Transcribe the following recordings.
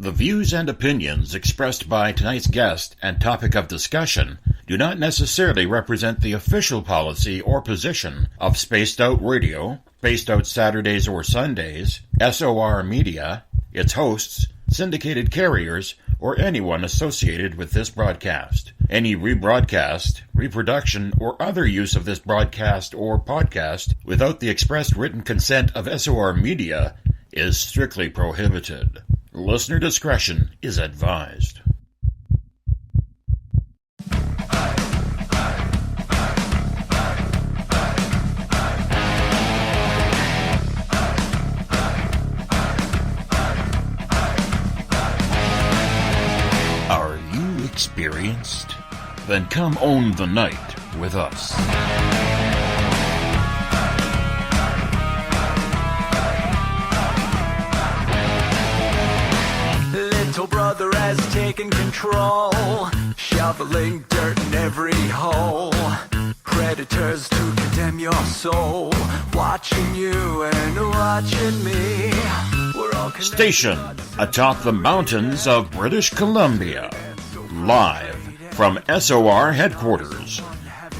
The views and opinions expressed by tonight's guest and topic of discussion do not necessarily represent the official policy or position of Spaced Out Radio, Spaced Out Saturdays or Sundays, SOR Media, its hosts, syndicated carriers, or anyone associated with this broadcast. Any rebroadcast, reproduction, or other use of this broadcast or podcast without the expressed written consent of SOR Media is strictly prohibited. Listener discretion is advised. Are you experienced? Then come own the night with us. Little brother has taken control, shoveling dirt in every hole. Predators to condemn your soul, watching you and watching me. We're all Station atop the mountains of British Columbia, live from SOR headquarters.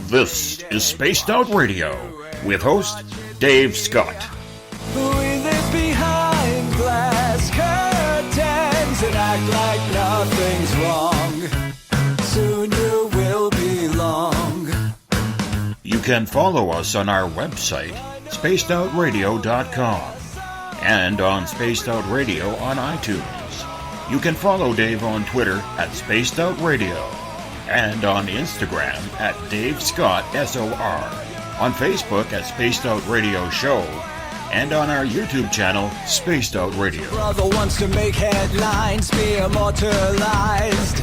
This is Spaced Out Radio with host Dave Scott. We live behind glass curtains and act like nothing's wrong. Soon you will belong. You can follow us on our website, spacedoutradio.com, and on Spaced Out Radio on iTunes. You can follow Dave on Twitter at Spaced Out Radio, and on Instagram at Dave Scott SOR, on Facebook at Spaced Out Radio Show, and on our YouTube channel, Spaced Out Radio. Brother wants to make headlines, be immortalized.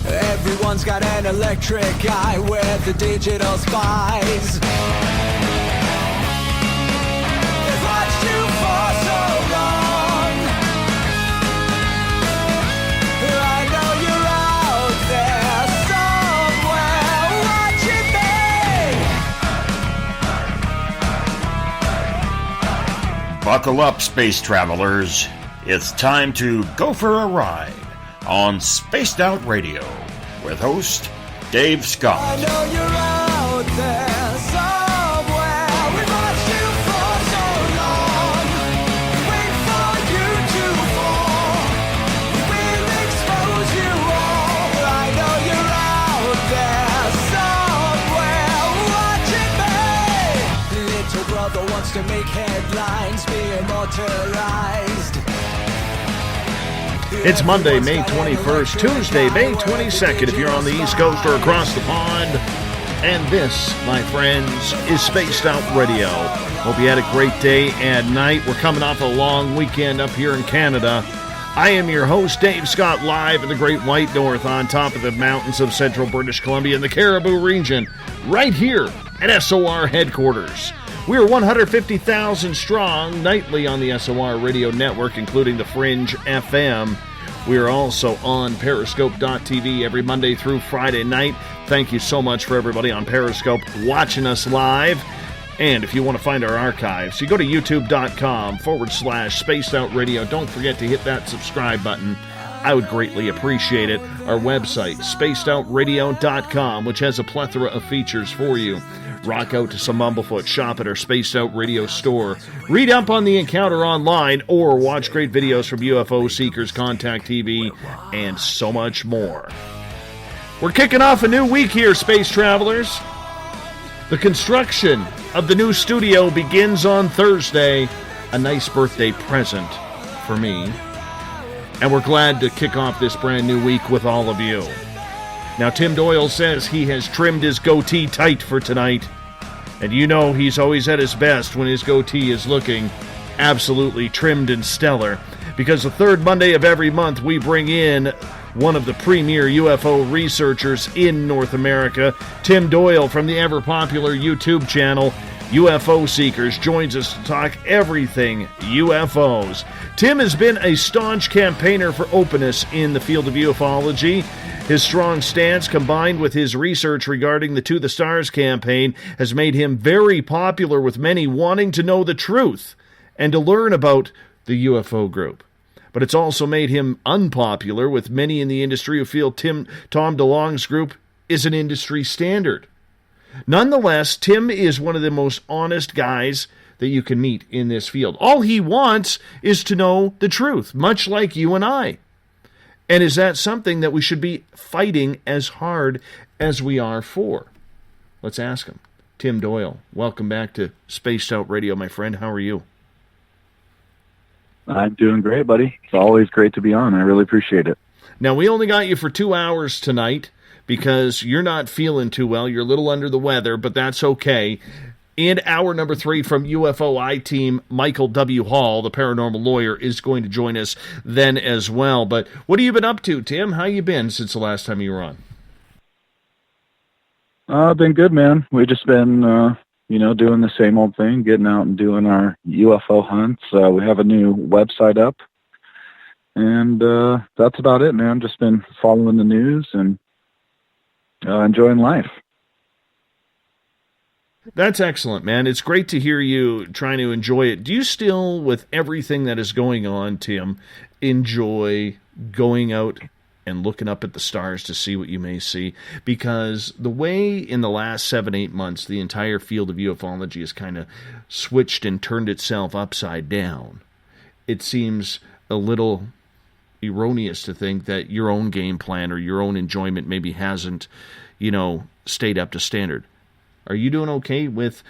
Everyone's got an electric eye with the digital spies. They've watched you for so long. I know you're out there somewhere watching me. Buckle up, space travelers. It's time to go for a ride on Spaced Out Radio with host Dave Scott. I know you're out there somewhere. We've watched you for so long. Wait for you to fall. We'll expose you all. I know you're out there somewhere watching me. Little brother wants to make headlines, be immortalized. It's Monday, May 21st, Tuesday, May 22nd, if you're on the East Coast or across the pond. And this, my friends, is Spaced Out Radio. Hope you had a great day and night. We're coming off a long weekend up here in Canada. I am your host, Dave Scott, live in the Great White North on top of the mountains of central British Columbia in the Cariboo region, right here at SOR headquarters. We are 150,000 strong nightly on the SOR radio network, including the Fringe FM. We are also on Periscope.tv every Monday through Friday night. Thank you so much for everybody on Periscope watching us live. And if you want to find our archives, you go to youtube.com/Spaced Out Radio. Don't forget to hit that subscribe button. I would greatly appreciate it. Our website, spacedoutradio.com, which has a plethora of features for you. Rock out to some Bumblefoot, shop at our Spaced Out Radio store, read up on the encounter online, or watch great videos from UFO Seekers, Contact TV, and so much more. We're kicking off a new week here, space travelers. The construction of the new studio begins on Thursday. A nice birthday present for me. And we're glad to kick off this brand new week with all of you. Now, Tim Doyle says he has trimmed his goatee tight for tonight. And you know he's always at his best when his goatee is looking absolutely trimmed and stellar. Because the third Monday of every month, we bring in one of the premier UFO researchers in North America. Tim Doyle from the ever-popular YouTube channel UFO Seekers joins us to talk everything UFOs. Tim has been a staunch campaigner for openness in the field of ufology. His strong stance, combined with his research regarding the To the Stars campaign, has made him very popular with many wanting to know the truth and to learn about the UFO group. But it's also made him unpopular with many in the industry who feel Tom DeLonge's group is an industry standard. Nonetheless, Tim is one of the most honest guys that you can meet in this field. All he wants is to know the truth, much like you and I. And is that something that we should be fighting as hard as we are for? Let's ask him. Tim Doyle, welcome back to Spaced Out Radio, my friend. How are you? I'm doing great, buddy. It's always great to be on. I really appreciate it. Now, we only got you for 2 hours tonight because you're not feeling too well. You're a little under the weather, but that's okay. In hour number 3 from UFO I-Team, Michael W. Hall, the paranormal lawyer, is going to join us then as well. But what have you been up to, Tim? How you been since the last time you were on? I've been good, man. We've just been, doing the same old thing, getting out and doing our UFO hunts. We have a new website up. And that's about it, man. Just been following the news and enjoying life. That's excellent, man. It's great to hear you trying to enjoy it. Do you still, with everything that is going on, Tim, enjoy going out and looking up at the stars to see what you may see? Because the way in the last 7-8 months the entire field of ufology has kind of switched and turned itself upside down, it seems a little erroneous to think that your own game plan or your own enjoyment maybe hasn't, stayed up to standard. Are you doing okay with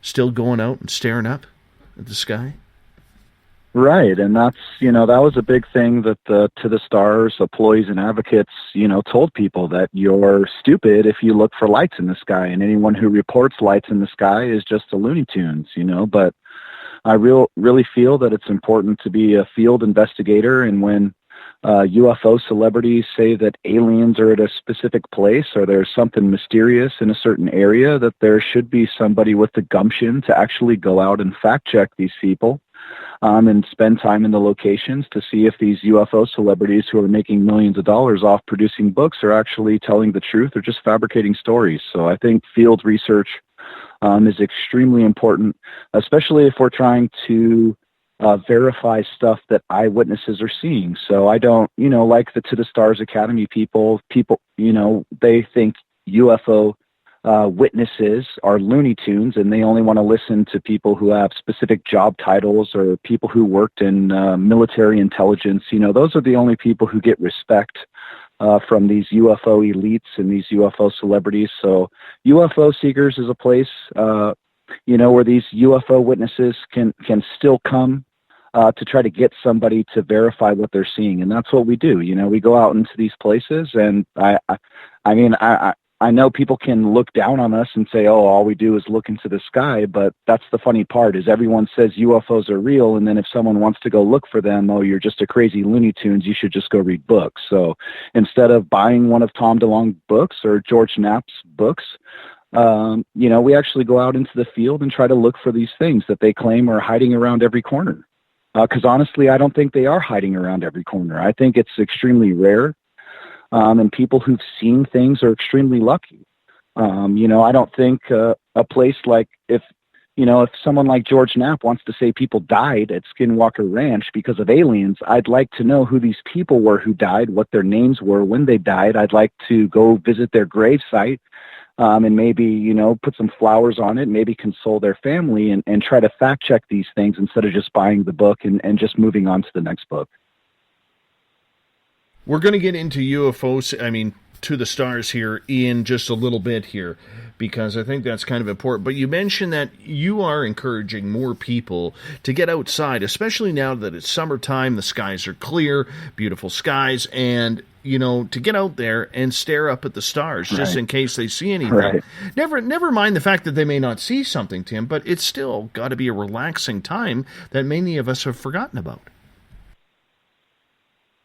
still going out and staring up at the sky? Right, and that's, that was a big thing that the To the Stars employees and advocates, told people that you're stupid if you look for lights in the sky, and anyone who reports lights in the sky is just a Looney Tunes, but I really feel that it's important to be a field investigator, and when UFO celebrities say that aliens are at a specific place or there's something mysterious in a certain area, that there should be somebody with the gumption to actually go out and fact check these people. And spend time in the locations to see if these UFO celebrities who are making millions of dollars off producing books are actually telling the truth or just fabricating stories. So I think field research is extremely important, especially if we're trying to verify stuff that eyewitnesses are seeing. So I don't, like the To the Stars Academy people, they think UFO witnesses are Looney Tunes, and they only want to listen to people who have specific job titles or people who worked in military intelligence. Those are the only people who get respect from these UFO elites and these UFO celebrities. So UFO Seekers is a place, where these UFO witnesses can still come to try to get somebody to verify what they're seeing. And that's what we do. We go out into these places, and I know people can look down on us and say, oh, all we do is look into the sky, but that's the funny part is everyone says UFOs are real, and then if someone wants to go look for them, oh, you're just a crazy Looney Tunes, you should just go read books. So instead of buying one of Tom DeLonge's books or George Knapp's books, we actually go out into the field and try to look for these things that they claim are hiding around every corner. Because honestly, I don't think they are hiding around every corner. I think it's extremely rare. And people who've seen things are extremely lucky. I don't think a place like if someone like George Knapp wants to say people died at Skinwalker Ranch because of aliens, I'd like to know who these people were who died, what their names were, when they died. I'd like to go visit their gravesite and maybe, put some flowers on it, maybe console their family and try to fact check these things instead of just buying the book and just moving on to the next book. We're going to get into UFOs, To the Stars here in just a little bit here, because I think that's kind of important. But you mentioned that you are encouraging more people to get outside, especially now that it's summertime, the skies are clear, beautiful skies, and, to get out there and stare up at the stars just in case they see anything. Right. Never mind the fact that they may not see something, Tim, but it's still got to be a relaxing time that many of us have forgotten about.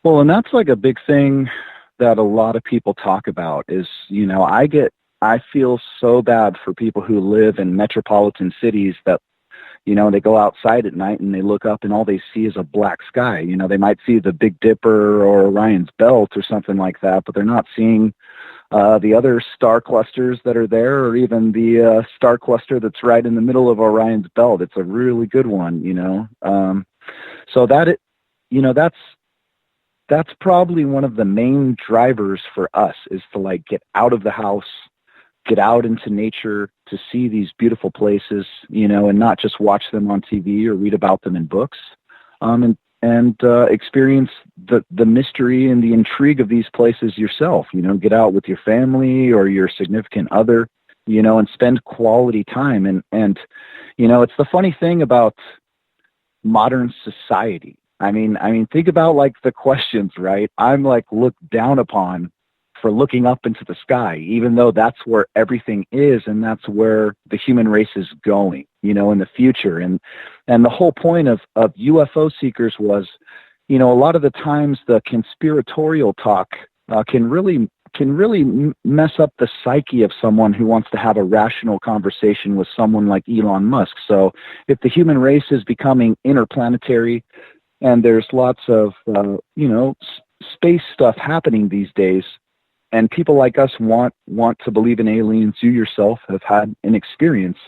Well, and that's like a big thing that a lot of people talk about is, I feel so bad for people who live in metropolitan cities that, they go outside at night and they look up and all they see is a black sky. They might see the Big Dipper or Orion's Belt or something like that, but they're not seeing the other star clusters that are there, or even the star cluster that's right in the middle of Orion's Belt. It's a really good one, So that's probably one of the main drivers for us, is to like get out of the house, get out into nature, to see these beautiful places, and not just watch them on TV or read about them in books, and experience the mystery and the intrigue of these places yourself. Get out with your family or your significant other, and spend quality time. And it's the funny thing about modern society. I mean, think about like the questions, right? I'm like looked down upon for looking up into the sky, even though that's where everything is, and that's where the human race is going, in the future. And the whole point of UFO Seekers was, a lot of the times the conspiratorial talk can really mess up the psyche of someone who wants to have a rational conversation with someone like Elon Musk. So if the human race is becoming interplanetary, and there's lots of, space stuff happening these days, and people like us want to believe in aliens. You yourself have had an experience.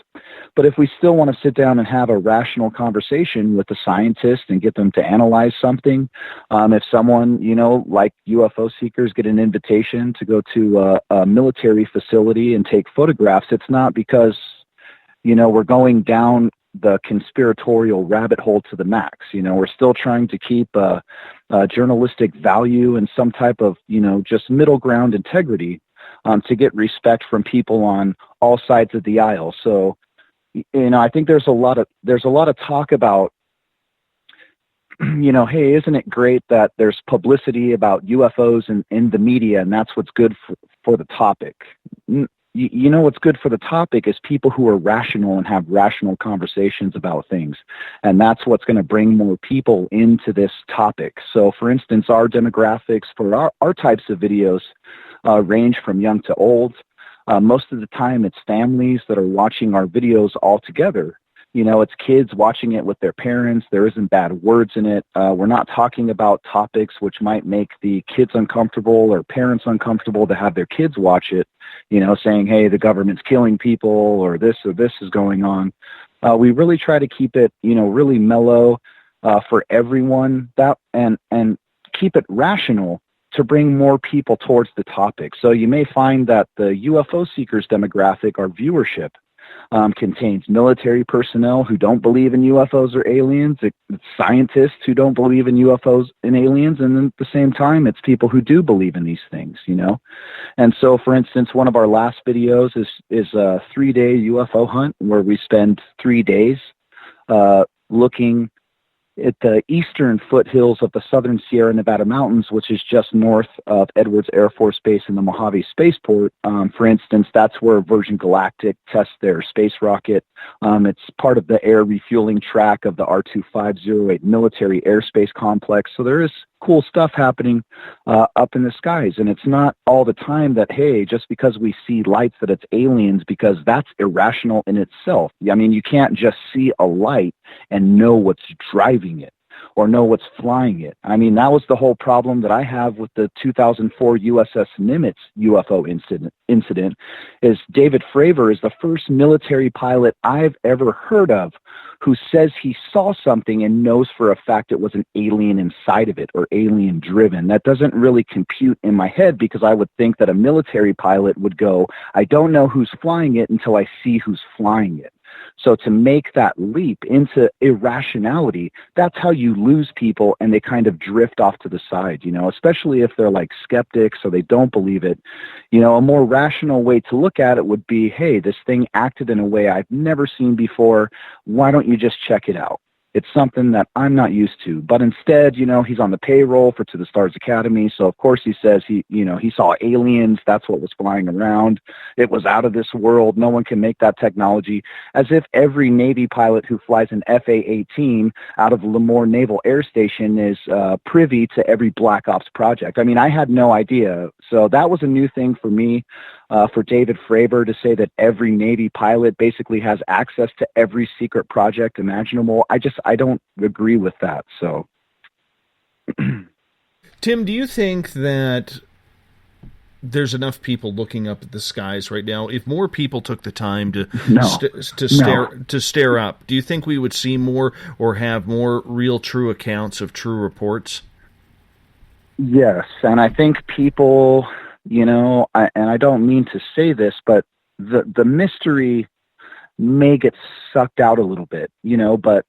But if we still want to sit down and have a rational conversation with a scientist and get them to analyze something, if someone, like UFO Seekers get an invitation to go to a military facility and take photographs, it's not because, we're going down the conspiratorial rabbit hole to the max. We're still trying to keep a journalistic value and some type of, just middle ground integrity, to get respect from people on all sides of the aisle. So, I think there's a lot of talk about, hey, isn't it great that there's publicity about UFOs in the media, and that's what's good for the topic. What's good for the topic is people who are rational and have rational conversations about things. And that's what's going to bring more people into this topic. So, for instance, our demographics for our types of videos range from young to old. Most of the time, it's families that are watching our videos all together. It's kids watching it with their parents. There isn't bad words in it. We're not talking about topics which might make the kids uncomfortable or parents uncomfortable to have their kids watch it, saying, hey, the government's killing people or this is going on. We really try to keep it, really mellow for everyone, and keep it rational to bring more people towards the topic. So you may find that the UFO Seekers demographic, our viewership, contains military personnel who don't believe in UFOs or aliens, it's scientists who don't believe in UFOs and aliens, and then at the same time, it's people who do believe in these things, And so, for instance, one of our last videos is a 3-day UFO hunt where we spend 3 days looking at the eastern foothills of the southern Sierra Nevada mountains, which is just north of Edwards Air Force Base and the Mojave Spaceport. For instance, that's where Virgin Galactic tests their space rocket. It's part of the air refueling track of the R2508 military airspace complex. So there is cool stuff happening up in the skies. And it's not all the time that, hey, just because we see lights that it's aliens, because that's irrational in itself. I mean, you can't just see a light and know what's driving it or know what's flying it. I mean, that was the whole problem that I have with the 2004 USS Nimitz UFO incident is David Fravor is the first military pilot I've ever heard of who says he saw something and knows for a fact it was an alien inside of it or alien driven. That doesn't really compute in my head because I would think that a military pilot would go, I don't know who's flying it until I see who's flying it. So to make that leap into irrationality, that's how you lose people and they kind of drift off to the side, especially if they're like skeptics or they don't believe it. A more rational way to look at it would be, hey, this thing acted in a way I've never seen before. Why don't you just check it out? It's something that I'm not used to. But instead, he's on the payroll for To the Stars Academy. So, of course, he says he saw aliens. That's what was flying around. It was out of this world. No one can make that technology. As if every Navy pilot who flies an FA-18 out of Lemoore Naval Air Station is privy to every Black Ops project. I mean, I had no idea. So that was a new thing for me. For David Fravor to say that every Navy pilot basically has access to every secret project imaginable, I don't agree with that. So, Tim, do you think that there's enough people looking up at the skies right now. If more people took the time to No. to stare up, do you think we would see more or have more real, true accounts of true reports? Yes, and I think people, and I don't mean to say this, but the mystery may get sucked out a little bit, but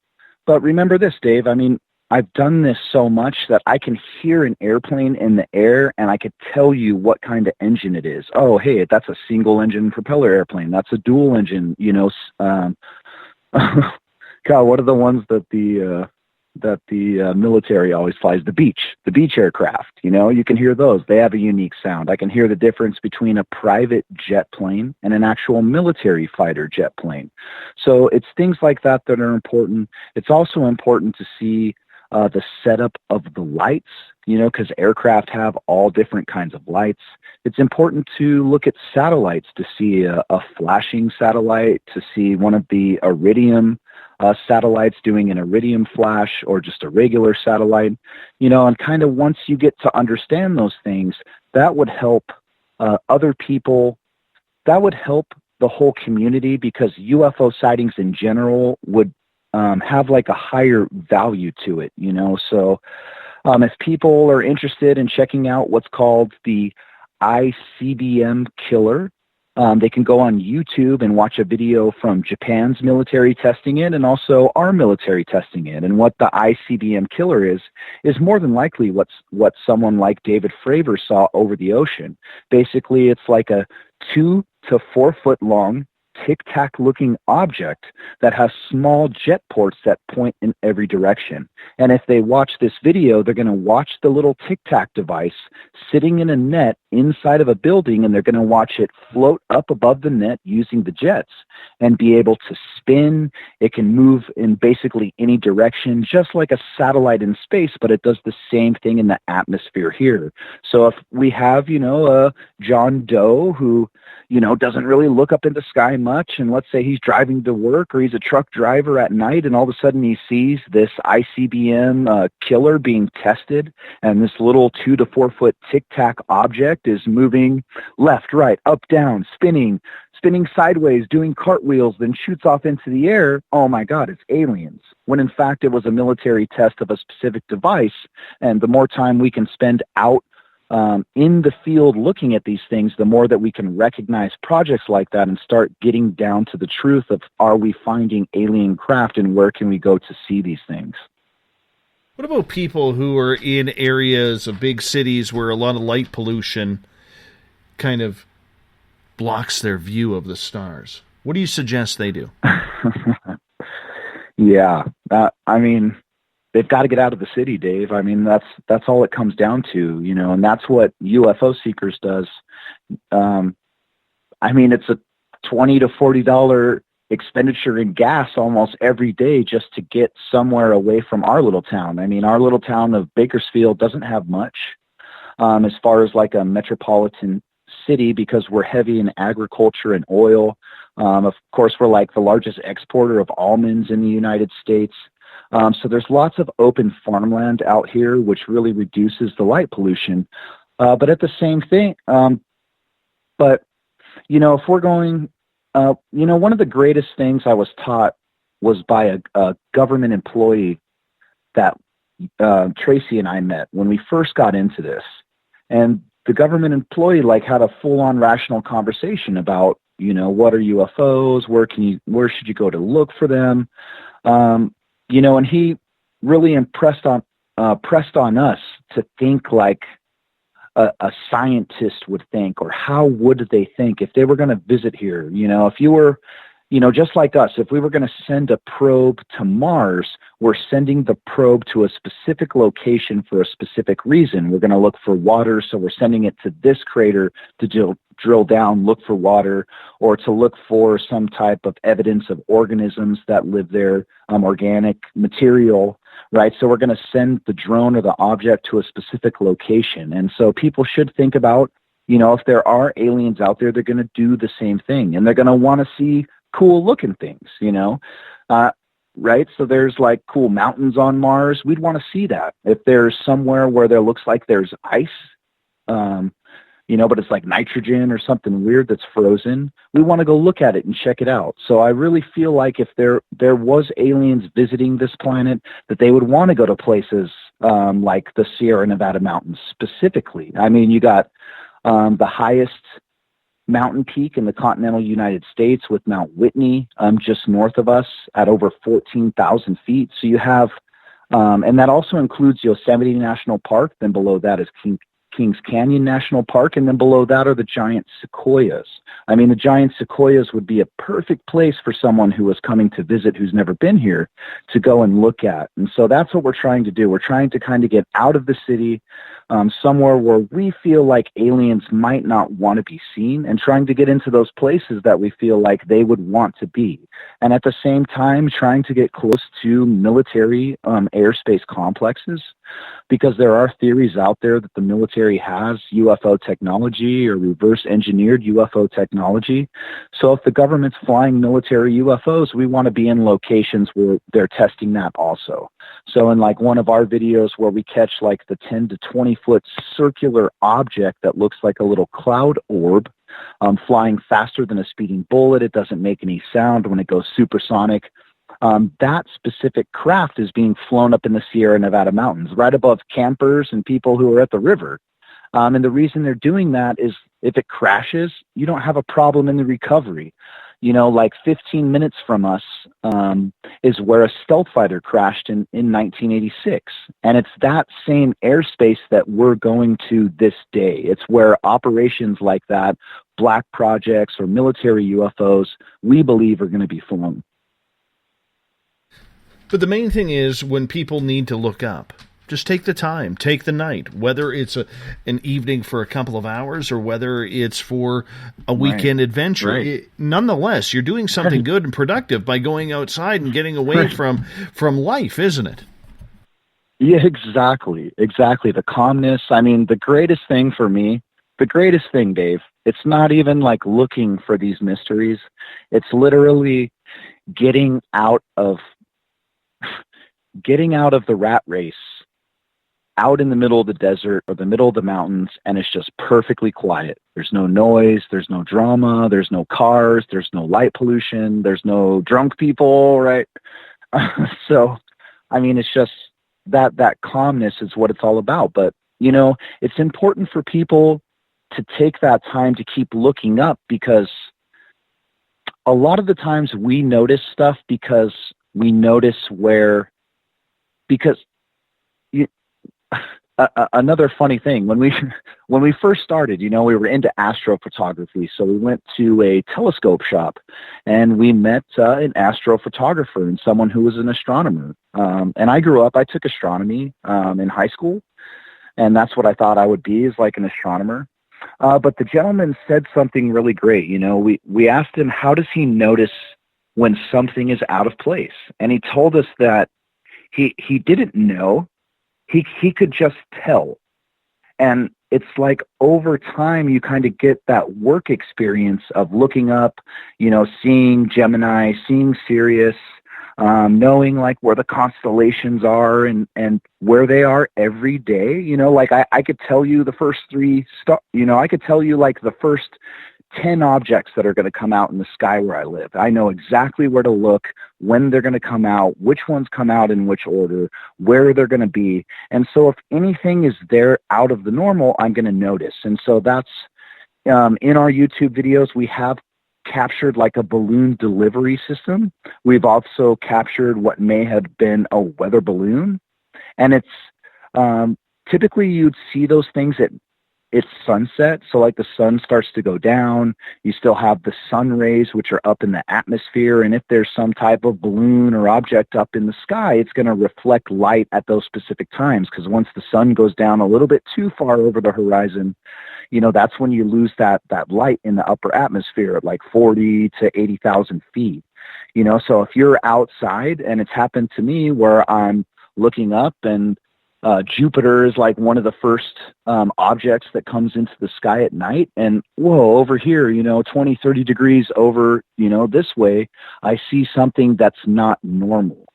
remember this, Dave. I mean, I've done this so much that I can hear an airplane in the air and I could tell you what kind of engine it is. Oh, hey, that's a single engine propeller airplane. That's a dual engine, God, what are the ones that the military always flies? The beach aircraft, you can hear those. They have a unique sound. I can hear the difference between a private jet plane and an actual military fighter jet plane. So it's things like that that are important. It's also important to see the setup of the lights, because aircraft have all different kinds of lights. It's important to look at satellites to see a flashing satellite, to see one of the iridium satellites doing an iridium flash, or just a regular satellite, and kind of once you get to understand those things, that would help other people. That would help the whole community, because UFO sightings in general would have like a higher value to it, So if people are interested in checking out what's called the ICBM killer, they can go on YouTube and watch a video from Japan's military testing it and also our military testing it. And what the ICBM killer is more than likely what someone like David Fravor saw over the ocean. Basically, it's like a 2 to 4 foot long tic-tac looking object that has small jet ports that point in every direction. And if they watch this video, they're going to watch the little tic-tac device sitting in a net inside of a building, and they're going to watch it float up above the net using the jets and be able to spin. It can move in basically any direction, just like a satellite in space, but it does the same thing in the atmosphere here. So if we have, John Doe who, doesn't really look up in the sky much, and let's say he's driving to work or he's a truck driver at night, and all of a sudden he sees this ICBM killer being tested, and this little 2 to 4 foot tic-tac object is moving left, right, up, down, spinning sideways, doing cartwheels, then shoots off into the air. Oh my God, it's aliens. When in fact it was a military test of a specific device. And the more time we can spend out in the field looking at these things, the more that we can recognize projects like that and start getting down to the truth of, are we finding alien craft and where can we go to see these things? What about people who are in areas of big cities where a lot of light pollution kind of blocks their view of the stars? What do you suggest they do? Yeah, I mean, they've got to get out of the city, Dave. I mean, that's all it comes down to, and that's what UFO Seekers does. I mean, it's a $20 to $40 expenditure in gas almost every day just to get somewhere away from our little town. I mean, our little town of Bakersfield doesn't have much as far as like a metropolitan city, because we're heavy in agriculture and oil. Of course, we're like the largest exporter of almonds in the United States. So there's lots of open farmland out here, which really reduces the light pollution. But at the same thing, if we're going, one of the greatest things I was taught was by a government employee that Tracy and I met when we first got into this. And the government employee had a full-on rational conversation about, what are UFOs? Where should you go to look for them? And he really pressed on us to think like a scientist would think, or how would they think if they were going to visit here? If you were, just like us, if we were going to send a probe to Mars, we're sending the probe to a specific location for a specific reason. We're going to look for water, so we're sending it to this crater to drill down, look for water, or to look for some type of evidence of organisms that live there, organic material, right? So we're going to send the drone or the object to a specific location. And so people should think about, if there are aliens out there, they're going to do the same thing, and they're going to want to see cool looking things, right? So there's cool mountains on Mars. We'd want to see that. If there's somewhere where there looks like there's ice, but it's like nitrogen or something weird that's frozen. We want to go look at it and check it out. So I really feel like if there was aliens visiting this planet, that they would want to go to places like the Sierra Nevada mountains specifically. I mean, you got the highest mountain peak in the continental United States with Mount Whitney just north of us at over 14,000 feet. So you have, and that also includes Yosemite National Park. Then below that is Kings Canyon National Park, and then below that are the giant sequoias. I mean, the giant sequoias would be a perfect place for someone who was coming to visit who's never been here to go and look at. And so that's what we're trying to do. We're trying to kind of get out of the city, somewhere where we feel like aliens might not want to be seen, and trying to get into those places that we feel like they would want to be. And at the same time, trying to get close to military airspace complexes, because there are theories out there that the military has UFO technology or reverse engineered UFO technology. So if the government's flying military UFOs, we want to be in locations where they're testing that also. So in like one of our videos where we catch like the 10 to 20 foot circular object that looks like a little cloud orb, flying faster than a speeding bullet. It doesn't make any sound when it goes supersonic. That specific craft is being flown up in the Sierra Nevada mountains, right above campers and people who are at the river. And the reason they're doing that is if it crashes, you don't have a problem in the recovery. Like 15 minutes from us is where a stealth fighter crashed in 1986. And it's that same airspace that we're going to this day. It's where operations like that, black projects or military UFOs, we believe are going to be flown. But the main thing is when people need to look up, just take the time, take the night, whether it's an evening for a couple of hours or whether it's for a weekend adventure. Right. Nonetheless, you're doing something good and productive by going outside and getting away from life, isn't it? Yeah, exactly. The calmness. I mean, the greatest thing for me, Dave, it's not even like looking for these mysteries. It's literally getting out of the rat race, out in the middle of the desert or the middle of the mountains, and it's just perfectly quiet. There's no noise, there's no drama, there's no cars, there's no light pollution, there's no drunk people, right? So, I mean, it's just that calmness is what it's all about. But, it's important for people to take that time to keep looking up, because a lot of the times we notice stuff because we notice another funny thing, when we first started, we were into astrophotography. So we went to a telescope shop and we met an astrophotographer and someone who was an astronomer. And I took astronomy in high school, and that's what I thought I would be, is like an astronomer. But the gentleman said something really great. We asked him, how does he notice when something is out of place? And he told us that he didn't know. He could just tell. And it's like over time you kind of get that work experience of looking up, seeing Gemini, seeing Sirius, knowing like where the constellations are and where they are every day. Like I could tell you the first I could tell you like the first 10 objects that are going to come out in the sky where I live. I know exactly where to look, when they're going to come out, which ones come out in which order, where they're going to be. And so if anything is there out of the normal, I'm going to notice. And so that's in our YouTube videos, we have captured like a balloon delivery system. We've also captured what may have been a weather balloon. And it's typically you'd see those things at it's sunset. So like the sun starts to go down, you still have the sun rays, which are up in the atmosphere. And if there's some type of balloon or object up in the sky, it's going to reflect light at those specific times. Because once the sun goes down a little bit too far over the horizon, that's when you lose that light in the upper atmosphere at like 40 to 80,000 feet. So if you're outside, and it's happened to me where I'm looking up and Jupiter is like one of the first objects that comes into the sky at night. And whoa, over here, 20, 30 degrees over, this way, I see something that's not normal.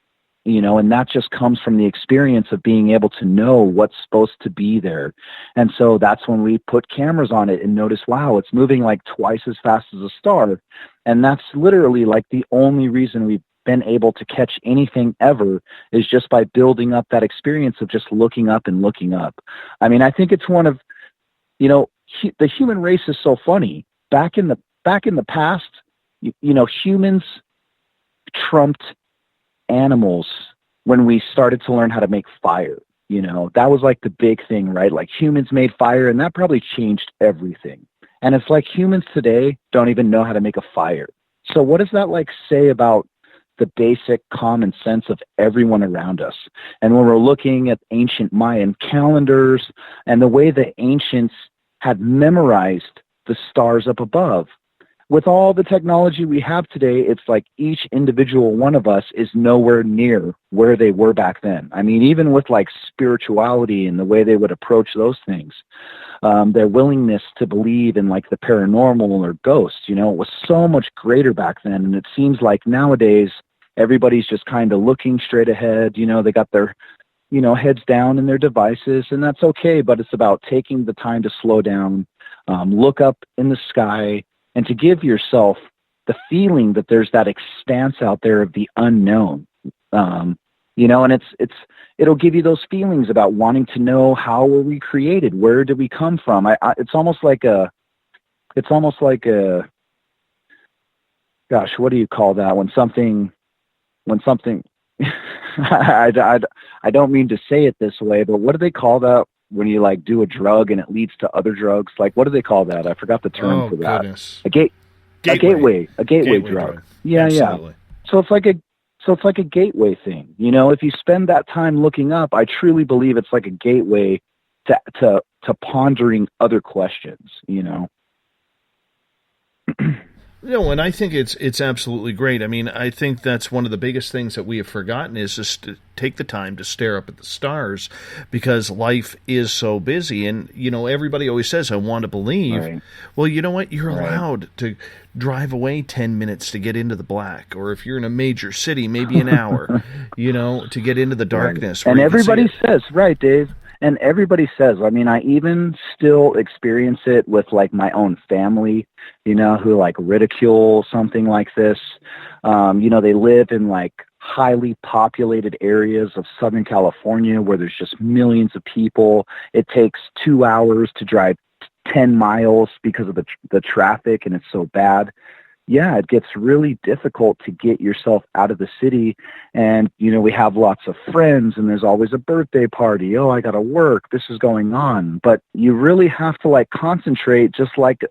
and that just comes from the experience of being able to know what's supposed to be there. And so that's when we put cameras on it and notice, wow, it's moving like twice as fast as a star. And that's literally like the only reason we've been able to catch anything ever, is just by building up that experience of just looking up and looking up. I mean, I think it's one of, the human race is so funny. Back in the past, humans trumped animals when we started to learn how to make fire. That was like the big thing, right? Like humans made fire, and that probably changed everything. And it's like humans today don't even know how to make a fire. So what does that like say about the basic common sense of everyone around us? And when we're looking at ancient Mayan calendars and the way the ancients had memorized the stars up above, with all the technology we have today, it's like each individual one of us is nowhere near where they were back then. I mean, even with like spirituality and the way they would approach those things, their willingness to believe in like the paranormal or ghosts, it was so much greater back then. And it seems like nowadays everybody's just kind of looking straight ahead. They got their, heads down in their devices, and that's okay. But it's about taking the time to slow down, look up in the sky, and to give yourself the feeling that there's that expanse out there of the unknown, and it'll give you those feelings about wanting to know, how were we created? Where did we come from? It's almost like a, gosh, what do you call that? When something, I don't mean to say it this way, but what do they call that when you like do a drug and it leads to other drugs? Like, what do they call that? I forgot the term for that. Goodness. A gateway drug. Yeah. Absolutely. Yeah. So it's like a gateway thing. If you spend that time looking up, I truly believe it's like a gateway to pondering other questions, No, and I think it's absolutely great. I mean, I think that's one of the biggest things that we have forgotten, is just to take the time to stare up at the stars, because life is so busy. And, everybody always says, I want to believe. Right. Well, you know what? You're allowed to drive away 10 minutes to get into the black. Or if you're in a major city, maybe an hour, to get into the darkness. Right. And everybody says, right, Dave? And everybody says, I mean, I even still experience it with like my own family, who like ridicule something like this. They live in like highly populated areas of Southern California where there's just millions of people. It takes 2 hours to drive 10 miles because of the traffic, and it's so bad. Yeah, it gets really difficult to get yourself out of the city. And, we have lots of friends, and there's always a birthday party. Oh, I got to work. This is going on. But you really have to like concentrate, just like,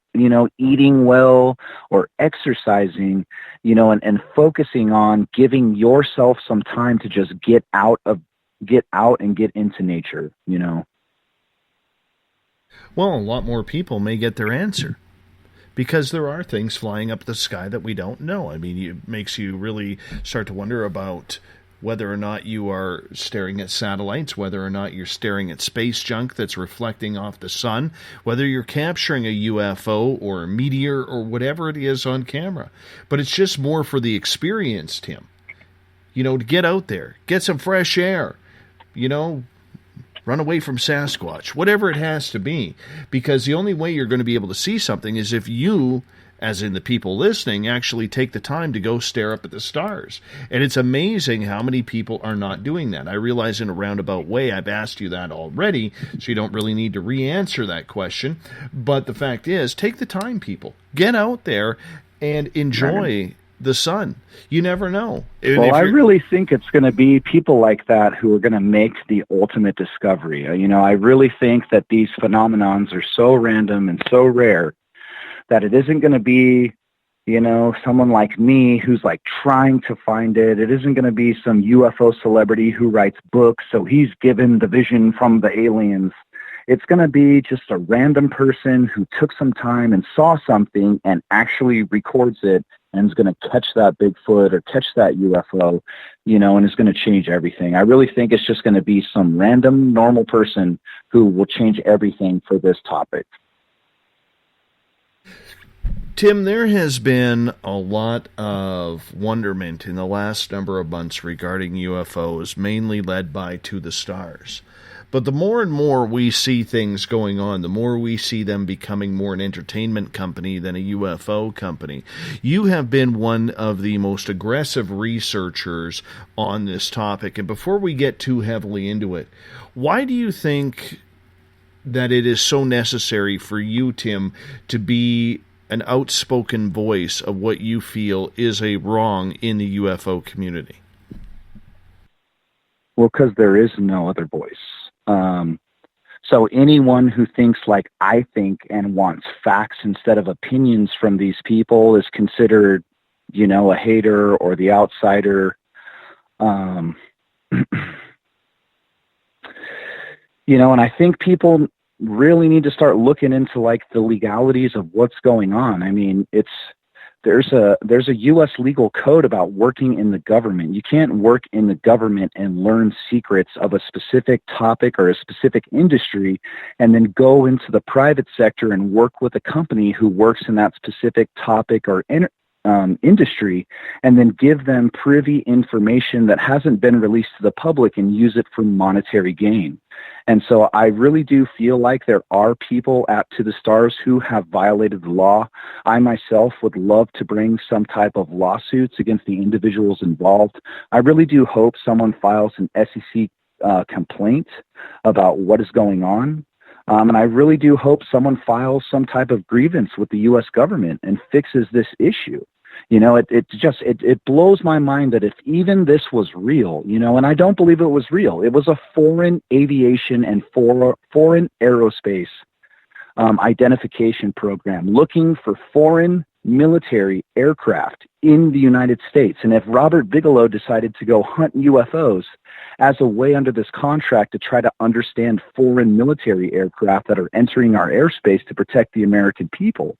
eating well or exercising, and focusing on giving yourself some time to just get out and get into nature, Well, a lot more people may get their answer, because there are things flying up the sky that we don't know. I mean, it makes you really start to wonder about whether or not you are staring at satellites, whether or not you're staring at space junk that's reflecting off the sun, whether you're capturing a UFO or a meteor or whatever it is on camera. But it's just more for the experience, Tim. To get out there, get some fresh air, run away from Sasquatch, whatever it has to be. Because the only way you're going to be able to see something is if you, as in the people listening, actually take the time to go stare up at the stars. And it's amazing how many people are not doing that. I realize in a roundabout way I've asked you that already, so you don't really need to re-answer that question. But the fact is, take the time, people. Get out there and enjoy the sun. You never know. Well, I really think it's going to be people like that who are going to make the ultimate discovery. I really think that these phenomenons are so random and so rare that it isn't going to be, someone like me who's like trying to find it. It isn't going to be some UFO celebrity who writes books, so he's given the vision from the aliens. It's going to be just a random person who took some time and saw something and actually records it, and is going to catch that Bigfoot or catch that UFO, and is going to change everything. I really think it's just going to be some random normal person who will change everything for this topic. Tim, there has been a lot of wonderment in the last number of months regarding UFOs, mainly led by To the Stars. But the more and more we see things going on, the more we see them becoming more an entertainment company than a UFO company. You have been one of the most aggressive researchers on this topic. And before we get too heavily into it, why do you think that it is so necessary for you, Tim, to be an outspoken voice of what you feel is a wrong in the UFO community? Well, because there is no other voice. So anyone who thinks like I think and wants facts instead of opinions from these people is considered, a hater or the outsider. And I think people really need to start looking into like the legalities of what's going on. I mean, there's a U.S. legal code about working in the government. You can't work in the government and learn secrets of a specific topic or a specific industry and then go into the private sector and work with a company who works in that specific topic or industry and then give them privy information that hasn't been released to the public and use it for monetary gain. And so I really do feel like there are people at To the Stars who have violated the law. I myself would love to bring some type of lawsuits against the individuals involved. I really do hope someone files an SEC complaint about what is going on. And I really do hope someone files some type of grievance with the U.S. government and fixes this issue. It blows my mind that if even this was real, and I don't believe it was real. It was a foreign aviation and foreign aerospace identification program looking for foreign military aircraft in the United States. And if Robert Bigelow decided to go hunt UFOs as a way under this contract to try to understand foreign military aircraft that are entering our airspace to protect the American people,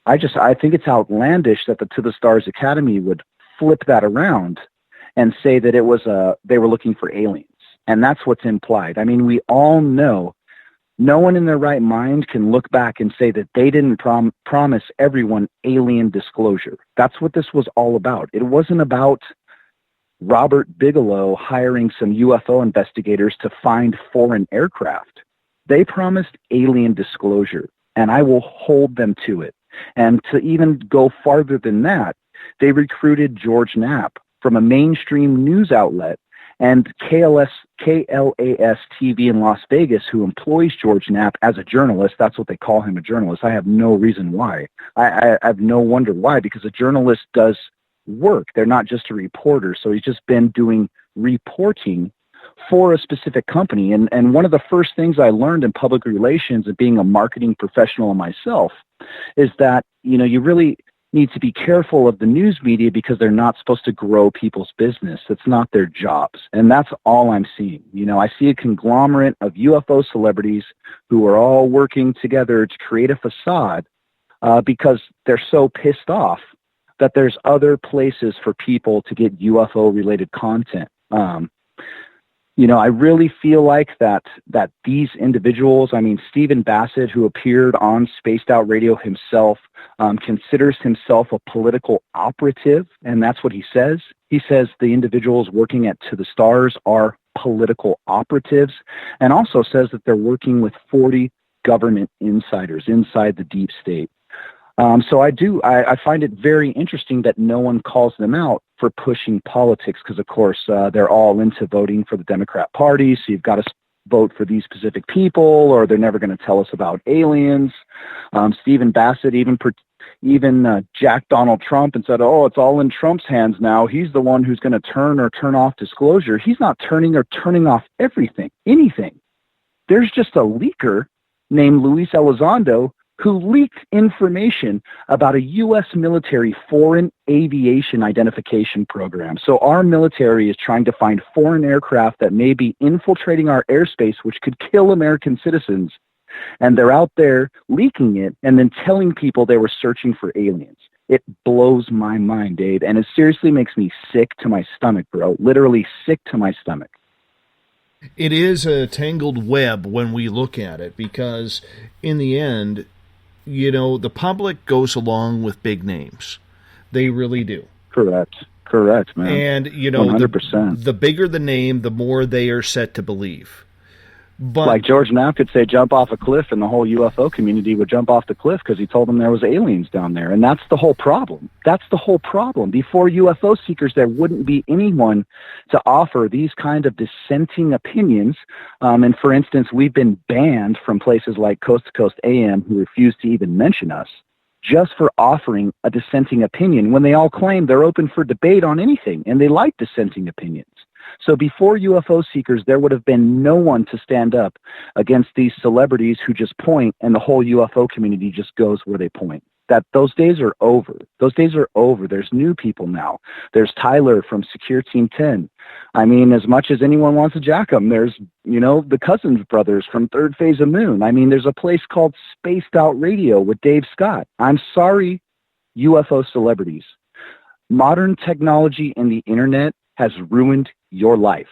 I think it's outlandish that the To the Stars Academy would flip that around and say that they were looking for aliens. And that's what's implied. I mean, we all know no one in their right mind can look back and say that they didn't promise everyone alien disclosure. That's what this was all about. It wasn't about Robert Bigelow hiring some UFO investigators to find foreign aircraft. They promised alien disclosure, and I will hold them to it. And to even go farther than that, they recruited George Knapp from a mainstream news outlet and KLAS TV in Las Vegas, who employs George Knapp as a journalist. That's what they call him, a journalist. I have no reason why. I have no wonder why, because a journalist does work. They're not just a reporter. So he's just been doing reporting for a specific company. And one of the first things I learned in public relations and being a marketing professional myself is that, you really need to be careful of the news media because they're not supposed to grow people's business. It's not their jobs. And that's all I'm seeing. I see a conglomerate of UFO celebrities who are all working together to create a facade because they're so pissed off that there's other places for people to get UFO related content. I really feel like that these individuals, Stephen Bassett, who appeared on Spaced Out Radio himself, considers himself a political operative, and that's what he says. He says the individuals working at To the Stars are political operatives, and also says that they're working with 40 government insiders inside the deep state. So I find it very interesting that no one calls them out for pushing politics because, of course, they're all into voting for the Democrat Party. So you've got to vote for these specific people or they're never going to tell us about aliens. Stephen Bassett even jacked Donald Trump and said, oh, it's all in Trump's hands now. He's the one who's going to turn off disclosure. He's not turning off anything. There's just a leaker named Luis Elizondo who leaked information about a U.S. military foreign aviation identification program. So our military is trying to find foreign aircraft that may be infiltrating our airspace, which could kill American citizens. And they're out there leaking it and then telling people they were searching for aliens. It blows my mind, Dave. And it seriously makes me sick to my stomach, bro. Literally sick to my stomach. It is a tangled web when we look at it because in the end, the public goes along with big names. They really do. Correct, man. And, 100%. the bigger the name, the more they are set to believe. But like George Knapp could say, jump off a cliff, and the whole UFO community would jump off the cliff because he told them there was aliens down there. And that's the whole problem. Before UFO Seekers, there wouldn't be anyone to offer these kind of dissenting opinions. And for instance, we've been banned from places like Coast to Coast AM, who refuse to even mention us, just for offering a dissenting opinion when they all claim they're open for debate on anything, and they like dissenting opinions. So before UFO Seekers, there would have been no one to stand up against these celebrities who just point, and the whole UFO community just goes where they point. Those days are over. There's new people now. There's Tyler from Secure Team 10. I mean, as much as anyone wants to jack them, there's, the Cousins brothers from Third Phase of Moon. I mean, there's a place called Spaced Out Radio with Dave Scott. I'm sorry, UFO celebrities. Modern technology and the internet has ruined your life.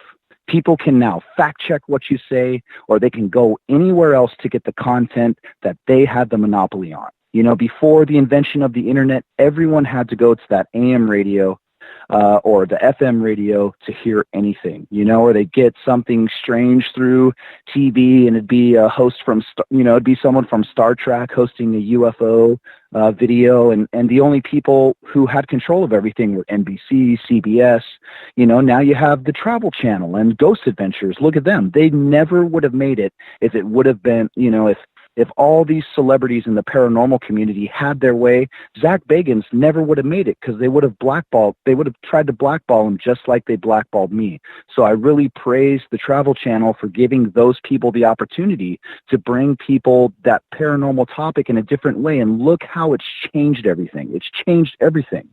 People can now fact check what you say, or they can go anywhere else to get the content that they had the monopoly on. Before the invention of the internet, everyone had to go to that AM radio or the FM radio to hear anything, or they get something strange through TV, and it'd be a host from, it'd be someone from Star Trek hosting a UFO video, and the only people who had control of everything were NBC, CBS. Now you have the Travel Channel and Ghost Adventures. Look at them. They never would have made it if it would have been, if all these celebrities in the paranormal community had their way. Zach Bagans never would have made it because they would have tried to blackball him just like they blackballed me. So I really praise the Travel Channel for giving those people the opportunity to bring people that paranormal topic in a different way. And look how it's changed everything. It's changed everything.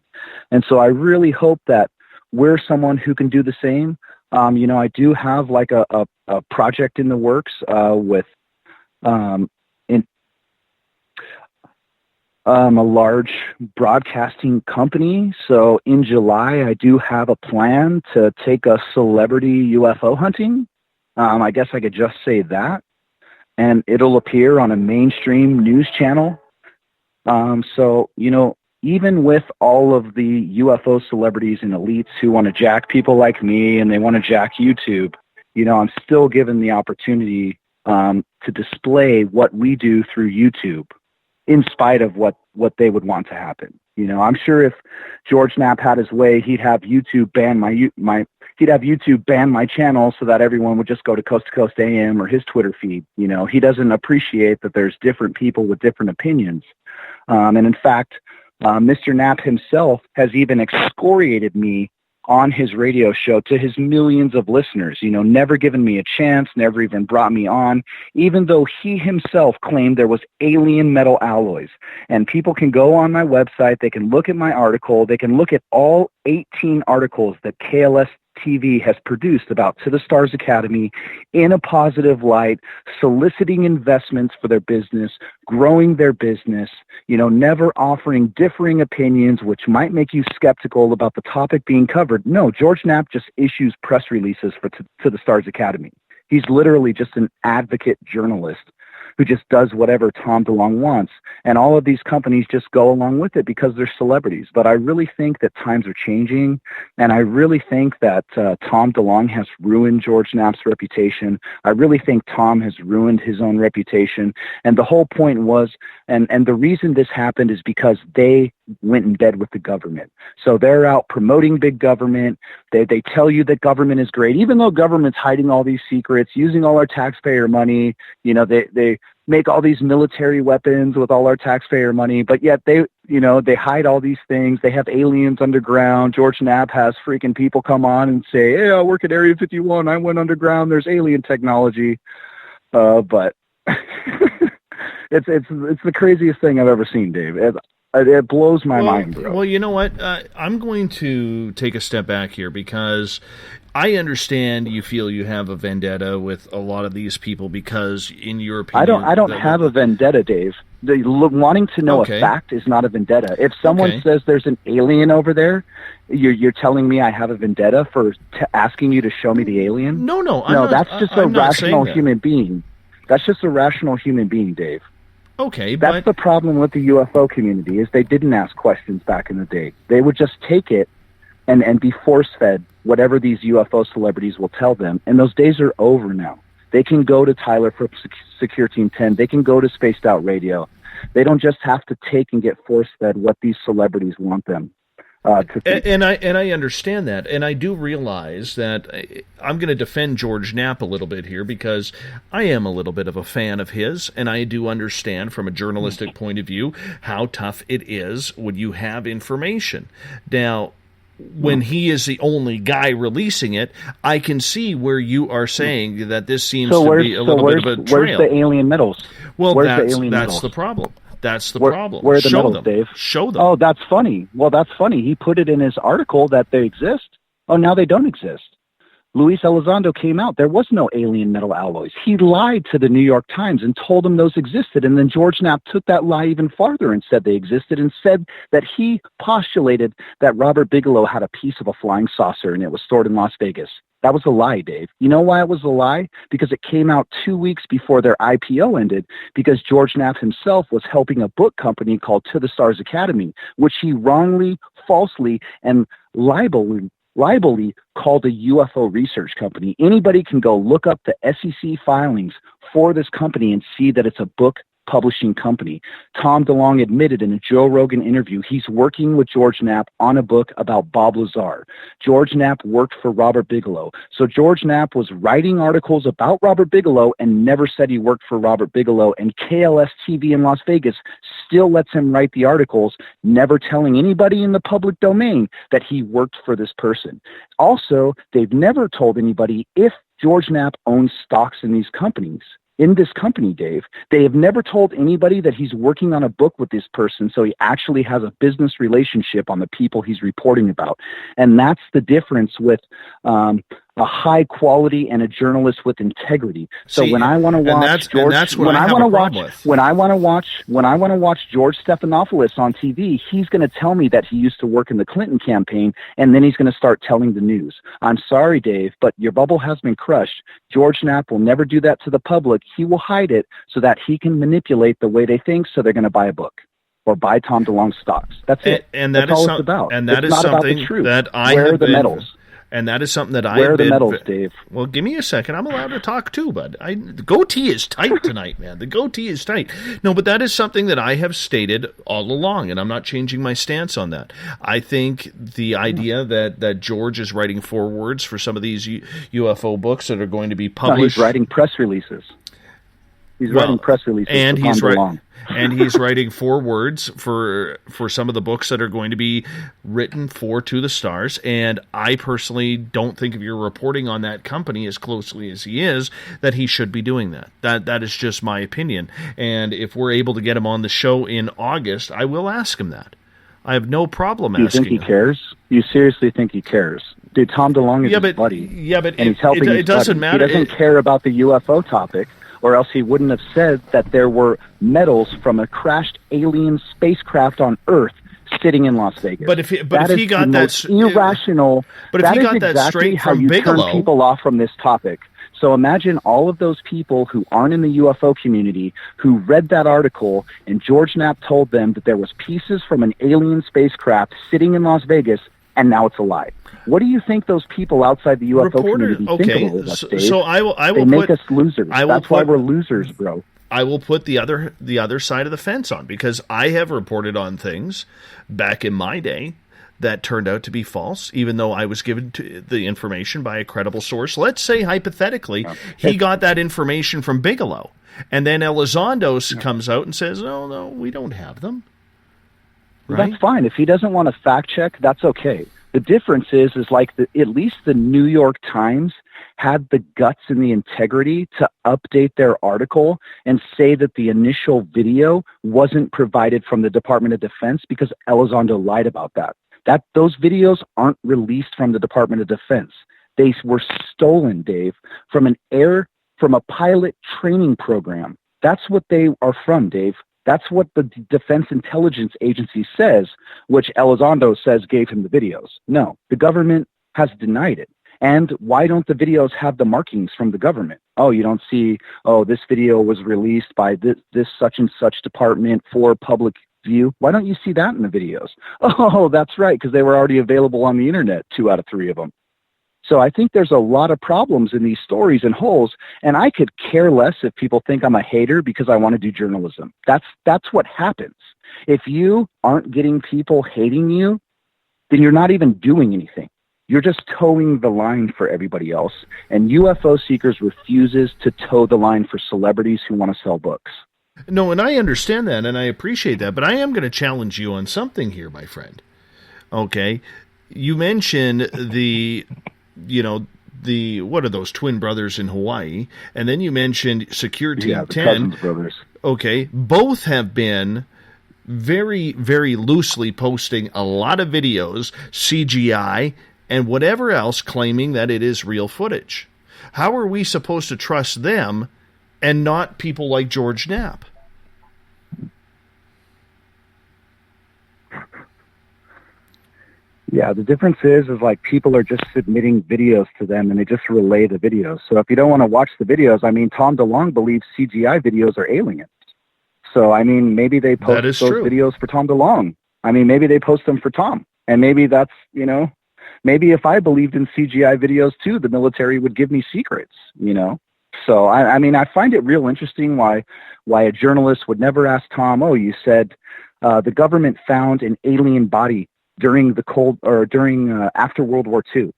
And so I really hope that we're someone who can do the same. I do have like a project in the works with a large broadcasting company. So in July, I do have a plan to take a celebrity UFO hunting. I guess I could just say that. And it'll appear on a mainstream news channel. So, even with all of the UFO celebrities and elites who want to jack people like me and they want to jack YouTube, I'm still given the opportunity to display what we do through YouTube, in spite of what they would want to happen. I'm sure if George Knapp had his way, he'd have YouTube ban my channel so that everyone would just go to Coast AM or his Twitter feed. He doesn't appreciate that there's different people with different opinions. And in fact, Mr. Knapp himself has even excoriated me on his radio show to his millions of listeners, never given me a chance, never even brought me on, even though he himself claimed there was alien metal alloys. And people can go on my website, they can look at my article, they can look at all 18 articles that KLS TV has produced about To the Stars Academy in a positive light, soliciting investments for their business, growing their business, never offering differing opinions, which might make you skeptical about the topic being covered. No, George Knapp just issues press releases for To the Stars Academy. He's literally just an advocate journalist who just does whatever Tom DeLonge wants. And all of these companies just go along with it because they're celebrities. But I really think that times are changing. And I really think that Tom DeLonge has ruined George Knapp's reputation. I really think Tom has ruined his own reputation. And the whole point was, and the reason this happened is because they went in bed with the government. So they're out promoting big government. They tell you that government is great, even though government's hiding all these secrets, using all our taxpayer money. They make all these military weapons with all our taxpayer money, but yet they hide all these things. They have aliens underground. George Knapp has freaking people come on and say, "Hey, I work at Area 51. I went underground. There's alien technology." But it's the craziest thing I've ever seen, Dave. It blows my mind, bro. Well, you know what? I'm going to take a step back here because I understand you feel you have a vendetta with a lot of these people because, in your opinion, I don't have a vendetta, Dave. Wanting to know a fact is not a vendetta. If someone says there's an alien over there, you're telling me I have a vendetta for asking you to show me the alien? No, that's just a rational human being. That's just a rational human being, Dave. Okay, That's the problem with the UFO community, is they didn't ask questions back in the day. They would just take it and be force-fed whatever these UFO celebrities will tell them. And those days are over now. They can go to Tyler from Secure Team 10. They can go to Spaced Out Radio. They don't just have to take and get force-fed what these celebrities want them to think. And I understand that, and I do realize that I'm going to defend George Knapp a little bit here because I am a little bit of a fan of his, and I do understand from a journalistic point of view how tough it is when you have information. Now, when he is the only guy releasing it, I can see where you are saying that this seems to be a little bit of a trail. Where's the alien medals? Well, where's that's the problem. That's the problem. Where are the Show medals, them. Dave? Show them. Oh, that's funny. Well, that's funny. He put it in his article that they exist. Oh, now they don't exist. Luis Elizondo came out. There was no alien metal alloys. He lied to the New York Times and told them those existed. And then George Knapp took that lie even farther and said they existed and said that he postulated that Robert Bigelow had a piece of a flying saucer and it was stored in Las Vegas. That was a lie, Dave. You know why it was a lie? Because it came out 2 weeks before their IPO ended, because George Knapp himself was helping a book company called To the Stars Academy, which he wrongly, falsely, and libelly called a UFO research company. Anybody can go look up the SEC filings for this company and see that it's a book publishing company. Tom DeLonge admitted in a Joe Rogan interview he's working with George Knapp on a book about Bob Lazar. George Knapp worked for Robert Bigelow. So George Knapp was writing articles about Robert Bigelow and never said he worked for Robert Bigelow, and KLS TV in Las Vegas still lets him write the articles, never telling anybody in the public domain that he worked for this person. Also, they've never told anybody if George Knapp owns stocks in these companies. In this company, Dave, they have never told anybody that he's working on a book with this person, so he actually has a business relationship on the people he's reporting about. And that's the difference with a high quality and a journalist with integrity. So when I want to watch George, when I want to watch George Stephanopoulos on TV, he's going to tell me that he used to work in the Clinton campaign, and then he's going to start telling the news. I'm sorry, Dave, but your bubble has been crushed. George Knapp will never do that to the public. He will hide it so that he can manipulate the way they think, so they're going to buy a book or buy Tom DeLonge stocks. That's it. And that's all it's about. And that it's is not something about the truth. that I Where have are the been, medals? And that is something that I Where are the medals, Dave? Well, give me a second. I'm allowed to talk too, bud. The goatee is tight tonight, man. The goatee is tight. No, but that is something that I have stated all along, and I'm not changing my stance on that. I think the idea that George is writing forewords for some of these UFO books that are going to be published. No, he's writing press releases. He's writing press releases. And he's writing forewords for some of the books that are going to be written for To the Stars. And I personally don't think if you're reporting on that company as closely as he is, that he should be doing that. That is just my opinion. And if we're able to get him on the show in August, I will ask him that. I have no problem asking him. You think he cares? You seriously think he cares? Dude, Tom DeLonge is his buddy. Yeah, but and he's helping it doesn't matter. He doesn't care about the UFO topic, or else he wouldn't have said that there were medals from a crashed alien spacecraft on Earth sitting in Las Vegas. But if he got that irrational, but if he got that straight how from you Bigelow, turn people off from this topic. So imagine all of those people who aren't in the UFO community who read that article, and George Knapp told them that there was pieces from an alien spacecraft sitting in Las Vegas, and now it's a lie. What do you think those people outside the UFO community think of all of us, Dave? So I will they make us losers. That's why we're losers, bro. I will put the other side of the fence on, because I have reported on things back in my day that turned out to be false, even though I was given the information by a credible source. Let's say, hypothetically, he got that information from Bigelow, and then Elizondo comes out and says, no, we don't have them. Right? That's fine. If he doesn't want to fact check, that's okay. The difference is like at least the New York Times had the guts and the integrity to update their article and say that the initial video wasn't provided from the Department of Defense because Elizondo lied about that. Those videos aren't released from the Department of Defense. They were stolen, Dave, from a pilot training program. That's what they are from, Dave. That's what the Defense Intelligence Agency says, which Elizondo says gave him the videos. No, the government has denied it. And why don't the videos have the markings from the government? Oh, you don't see, oh, this video was released by this such and such department for public view. Why don't you see that in the videos? Oh, that's right, because they were already available on the internet, 2 out of 3 of them. So I think there's a lot of problems in these stories and holes, and I could care less if people think I'm a hater because I want to do journalism. That's what happens. If you aren't getting people hating you, then you're not even doing anything. You're just towing the line for everybody else. And UFO Seekers refuses to toe the line for celebrities who want to sell books. No, and I understand that, and I appreciate that, but I am going to challenge you on something here, my friend. Okay? You mentioned what are those twin brothers in Hawaii? And then you mentioned Secure Team 10. Cousins brothers. Okay. Both have been very, very loosely posting a lot of videos, CGI, and whatever else, claiming that it is real footage. How are we supposed to trust them and not people like George Knapp? Yeah, the difference is like people are just submitting videos to them and they just relay the videos. So if you don't want to watch the videos, I mean, Tom DeLonge believes CGI videos are aliens. So, I mean, maybe they post those videos for Tom DeLonge. I mean, maybe they post them for Tom. And maybe that's, maybe if I believed in CGI videos too, the military would give me secrets, So, I mean, I find it real interesting why a journalist would never ask Tom, oh, you said the government found an alien body during after World War II.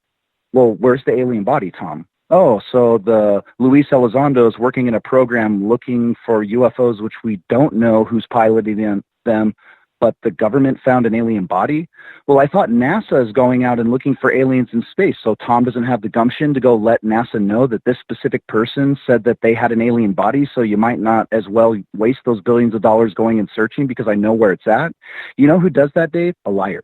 Well, where's the alien body, Tom? Oh, so the Luis Elizondo is working in a program looking for UFOs, which we don't know who's piloting them, but the government found an alien body? Well, I thought NASA is going out and looking for aliens in space, so Tom doesn't have the gumption to go let NASA know that this specific person said that they had an alien body, so you might not as well waste those billions of dollars going and searching because I know where it's at. You know who does that, Dave? A liar.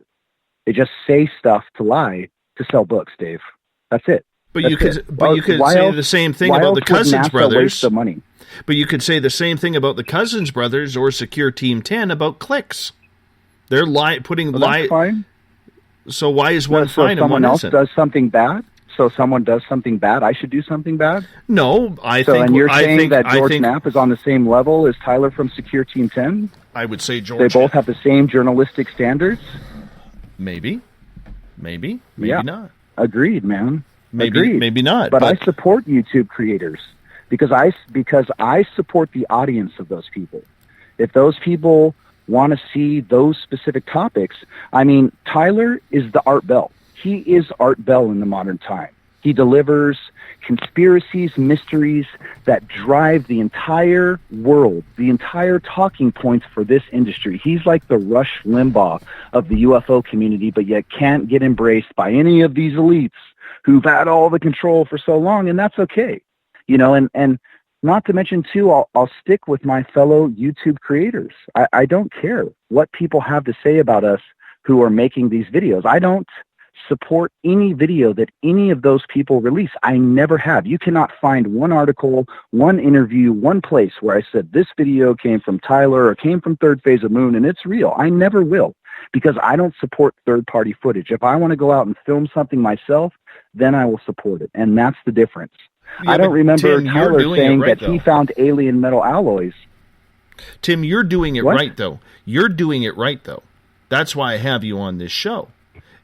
They just say stuff to lie to sell books, Dave. That's it. But you could say the same thing about the Cousins brothers. The money? But you could say the same thing about the Cousins brothers or Secure Team 10 about clicks. They're That's fine. So why is one fine and one isn't? Someone else does something bad. So someone does something bad, I should do something bad? No, And you're saying that George Knapp is on the same level as Tyler from Secure Team 10? I would say George. They both have the same journalistic standards? Maybe not. Agreed, man. Maybe not. But I support YouTube creators because I support the audience of those people. If those people want to see those specific topics, I mean, Tyler is the Art Bell. He is Art Bell in the modern time. He delivers conspiracies, mysteries that drive the entire world, the entire talking points for this industry. He's like the Rush Limbaugh of the UFO community, but yet can't get embraced by any of these elites who've had all the control for so long, and that's okay. And not to mention, too, I'll stick with my fellow YouTube creators. I don't care what people have to say about us who are making these videos. I don't support any video that any of those people release. I never have. You cannot find one article, one interview, one place where I said this video came from Tyler or came from Third Phase of Moon and it's real. I never will because I don't support third-party footage. If I want to go out and film something myself, then I will support it. And that's the difference. Yeah, I don't remember Tim, Tyler saying right, that he found alien metal alloys. Tim, you're doing it right, though. You're doing it right, though. That's why I have you on this show,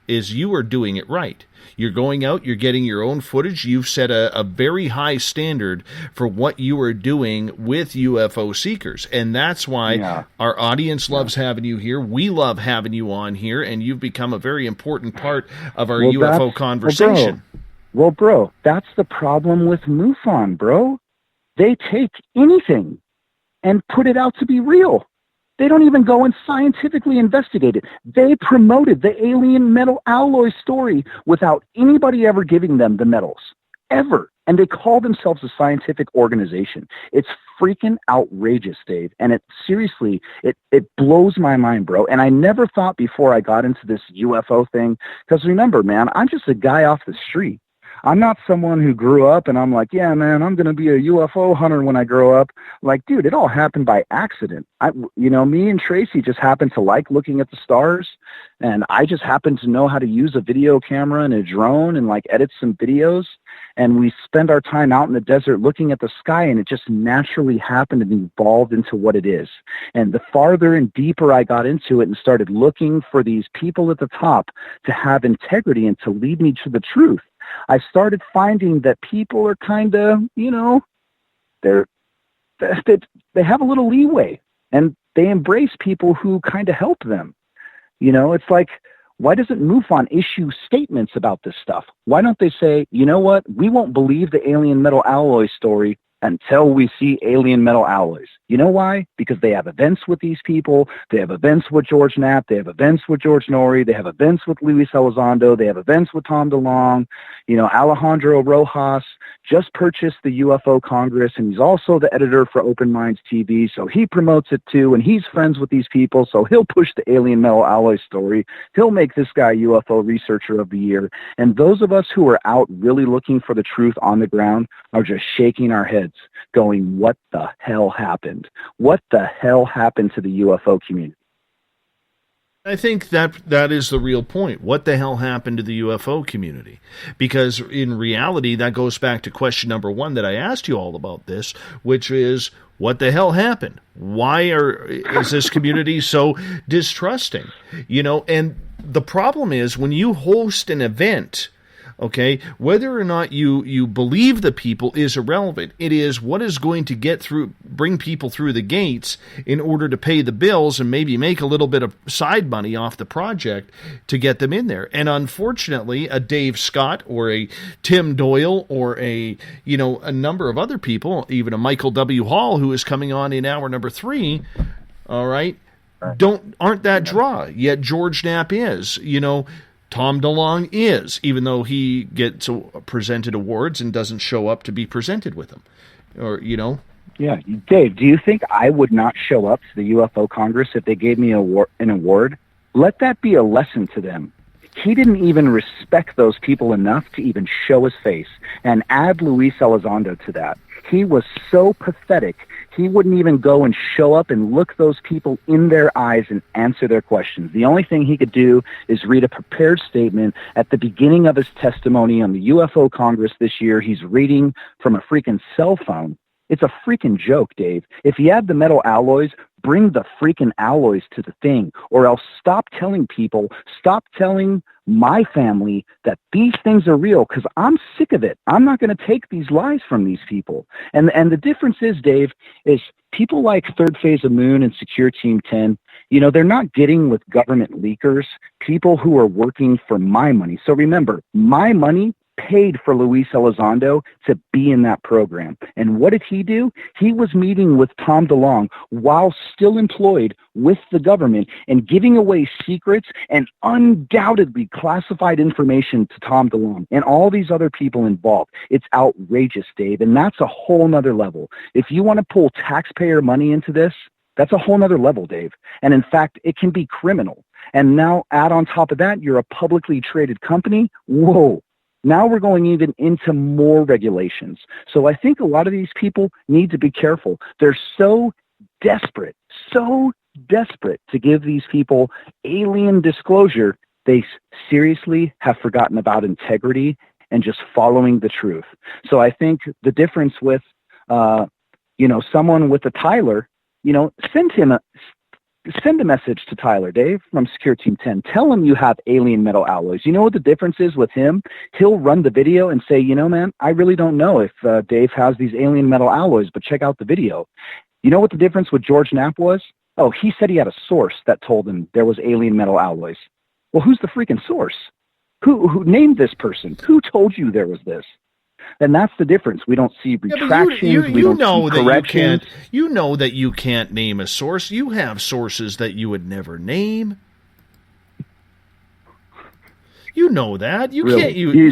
is you are doing it right. You're going out, you're getting your own footage. You've set a very high standard for what you are doing with UFO Seekers. And that's why our audience loves having you here. We love having you on here, and you've become a very important part of our UFO conversation. Well, bro, that's the problem with MUFON, bro. They take anything and put it out to be real. They don't even go and scientifically investigate it. They promoted the alien metal alloy story without anybody ever giving them the metals, ever. And they call themselves a scientific organization. It's freaking outrageous, Dave. And it seriously, it blows my mind, bro. And I never thought before I got into this UFO thing, because remember, man, I'm just a guy off the street. I'm not someone who grew up and I'm like, yeah, man, I'm going to be a UFO hunter when I grow up. Like, dude, it all happened by accident. Me and Tracy just happened to like looking at the stars, and I just happened to know how to use a video camera and a drone and like edit some videos. And we spend our time out in the desert looking at the sky, and it just naturally happened and evolved into what it is. And the farther and deeper I got into it and started looking for these people at the top to have integrity and to lead me to the truth, I started finding that people are kind of, they have a little leeway, and they embrace people who kind of help them. It's like, why doesn't MUFON issue statements about this stuff? Why don't they say, you know what, we won't believe the alien metal alloy story until we see alien metal alloys? You know why? Because they have events with these people. They have events with George Knapp. They have events with George Norrie. They have events with Luis Elizondo. They have events with Tom DeLonge. Alejandro Rojas just purchased the UFO Congress, and he's also the editor for Open Minds TV, so he promotes it too, and he's friends with these people, so he'll push the alien metal alloy story. He'll make this guy UFO Researcher of the Year. And those of us who are out really looking for the truth on the ground are just shaking our heads, going, what the hell happened? What the hell happened to the UFO community? I think that is the real point. What the hell happened to the UFO community? Because in reality, that goes back to question number one that I asked you all about this, which is, what the hell happened? Why is this community so distrusting? And the problem is, when you host an event, okay, whether or not you believe the people is irrelevant. It is what is going to bring people through the gates in order to pay the bills and maybe make a little bit of side money off the project to get them in there. And unfortunately, a Dave Scott or a Tim Doyle or a number of other people, even a Michael W. Hall, who is coming on in hour number 3, all right, aren't that draw. Yet George Knapp is, Tom DeLonge is, even though he gets presented awards and doesn't show up to be presented with them. Yeah, Dave, do you think I would not show up to the UFO Congress if they gave me an award? Let that be a lesson to them. He didn't even respect those people enough to even show his face. And add Luis Elizondo to that. He was so pathetic. He wouldn't even go and show up and look those people in their eyes and answer their questions. The only thing he could do is read a prepared statement at the beginning of his testimony on the UFO Congress this year. He's reading from a freaking cell phone. It's a freaking joke, Dave. If you have the metal alloys, bring the freaking alloys to the thing, or else stop telling my family that these things are real, because I'm sick of it. I'm not going to take these lies from these people. And the difference is, Dave, is people like Third Phase of Moon and Secure Team 10, they're not getting with government leakers, people who are working for my money. So remember, my money paid for Luis Elizondo to be in that program. And what did he do? He was meeting with Tom DeLonge while still employed with the government and giving away secrets and undoubtedly classified information to Tom DeLonge and all these other people involved. It's outrageous, Dave, and that's a whole nother level. If you want to pull taxpayer money into this, that's a whole nother level, Dave. And in fact, it can be criminal. And now add on top of that, you're a publicly traded company. Whoa. Now we're going even into more regulations. So I think a lot of these people need to be careful. They're so desperate to give these people alien disclosure, they seriously have forgotten about integrity and just following the truth. So I think the difference with, someone with a Tyler, send a message to Tyler, Dave, from Secure Team 10. Tell him you have alien metal alloys. You know what the difference is with him? He'll run the video and say, man, I really don't know if Dave has these alien metal alloys, but check out the video. You know what the difference with George Knapp was? Oh, he said he had a source that told him there was alien metal alloys. Well, who's the freaking source? Who named this person? Who told you there was this? And that's the difference. We don't see retractions. We don't see corrections. You know that you can't name a source. You have sources that you would never name. You know that. You really? Can't use. You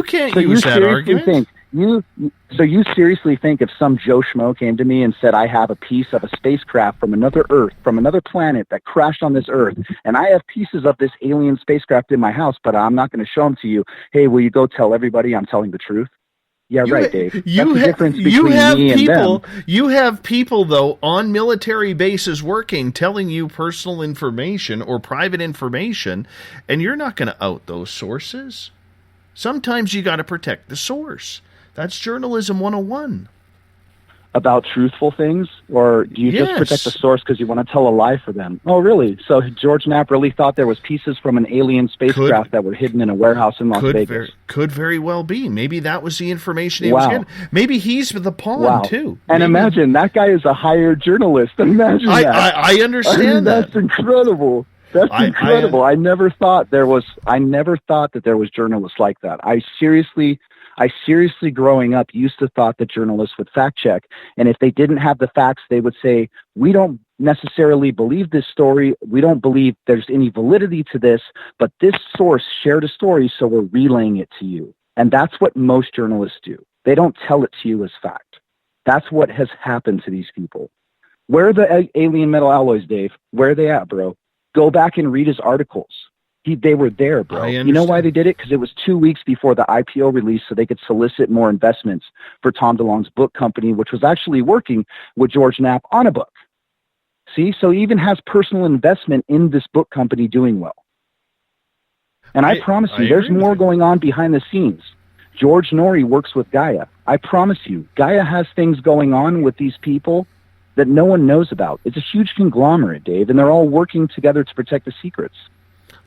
can't use that argument. So you seriously think if some Joe Schmo came to me and said, I have a piece of a spacecraft from another Earth, from another planet that crashed on this Earth, and I have pieces of this alien spacecraft in my house, but I'm not going to show them to you. Hey, will you go tell everybody I'm telling the truth? Yeah, right, Dave. That's the difference between me and them. You have people, though, on military bases working, telling you personal information or private information, and you're not going to out those sources. Sometimes you got to protect the source. That's journalism 101. About truthful things? Or do you just protect the source because you want to tell a lie for them? Oh, really? So George Knapp really thought there was pieces from an alien spacecraft that were hidden in a warehouse in Las Vegas? Could very well be. Maybe that was the information he was getting. Maybe he's the pawn, too. And imagine, that guy is a hired journalist. Imagine that. I understand that. That's incredible. That's incredible. I never thought that there was journalists like that. I seriously growing up used to thought that journalists would fact check. And if they didn't have the facts, they would say, we don't necessarily believe this story. We don't believe there's any validity to this, but this source shared a story, so we're relaying it to you. And that's what most journalists do. They don't tell it to you as fact. That's what has happened to these people. Where are the alien metal alloys, Dave? Where are they at, bro? Go back and read his articles. They were there, bro. You know why they did it? Because it was 2 weeks before the IPO release, so they could solicit more investments for Tom DeLonge's book company, which was actually working with George Knapp on a book. See? So he even has personal investment in this book company doing well. And I promise you, there's more going on behind the scenes. George Norrie works with Gaia. I promise you, Gaia has things going on with these people that no one knows about. It's a huge conglomerate, Dave, and they're all working together to protect the secrets.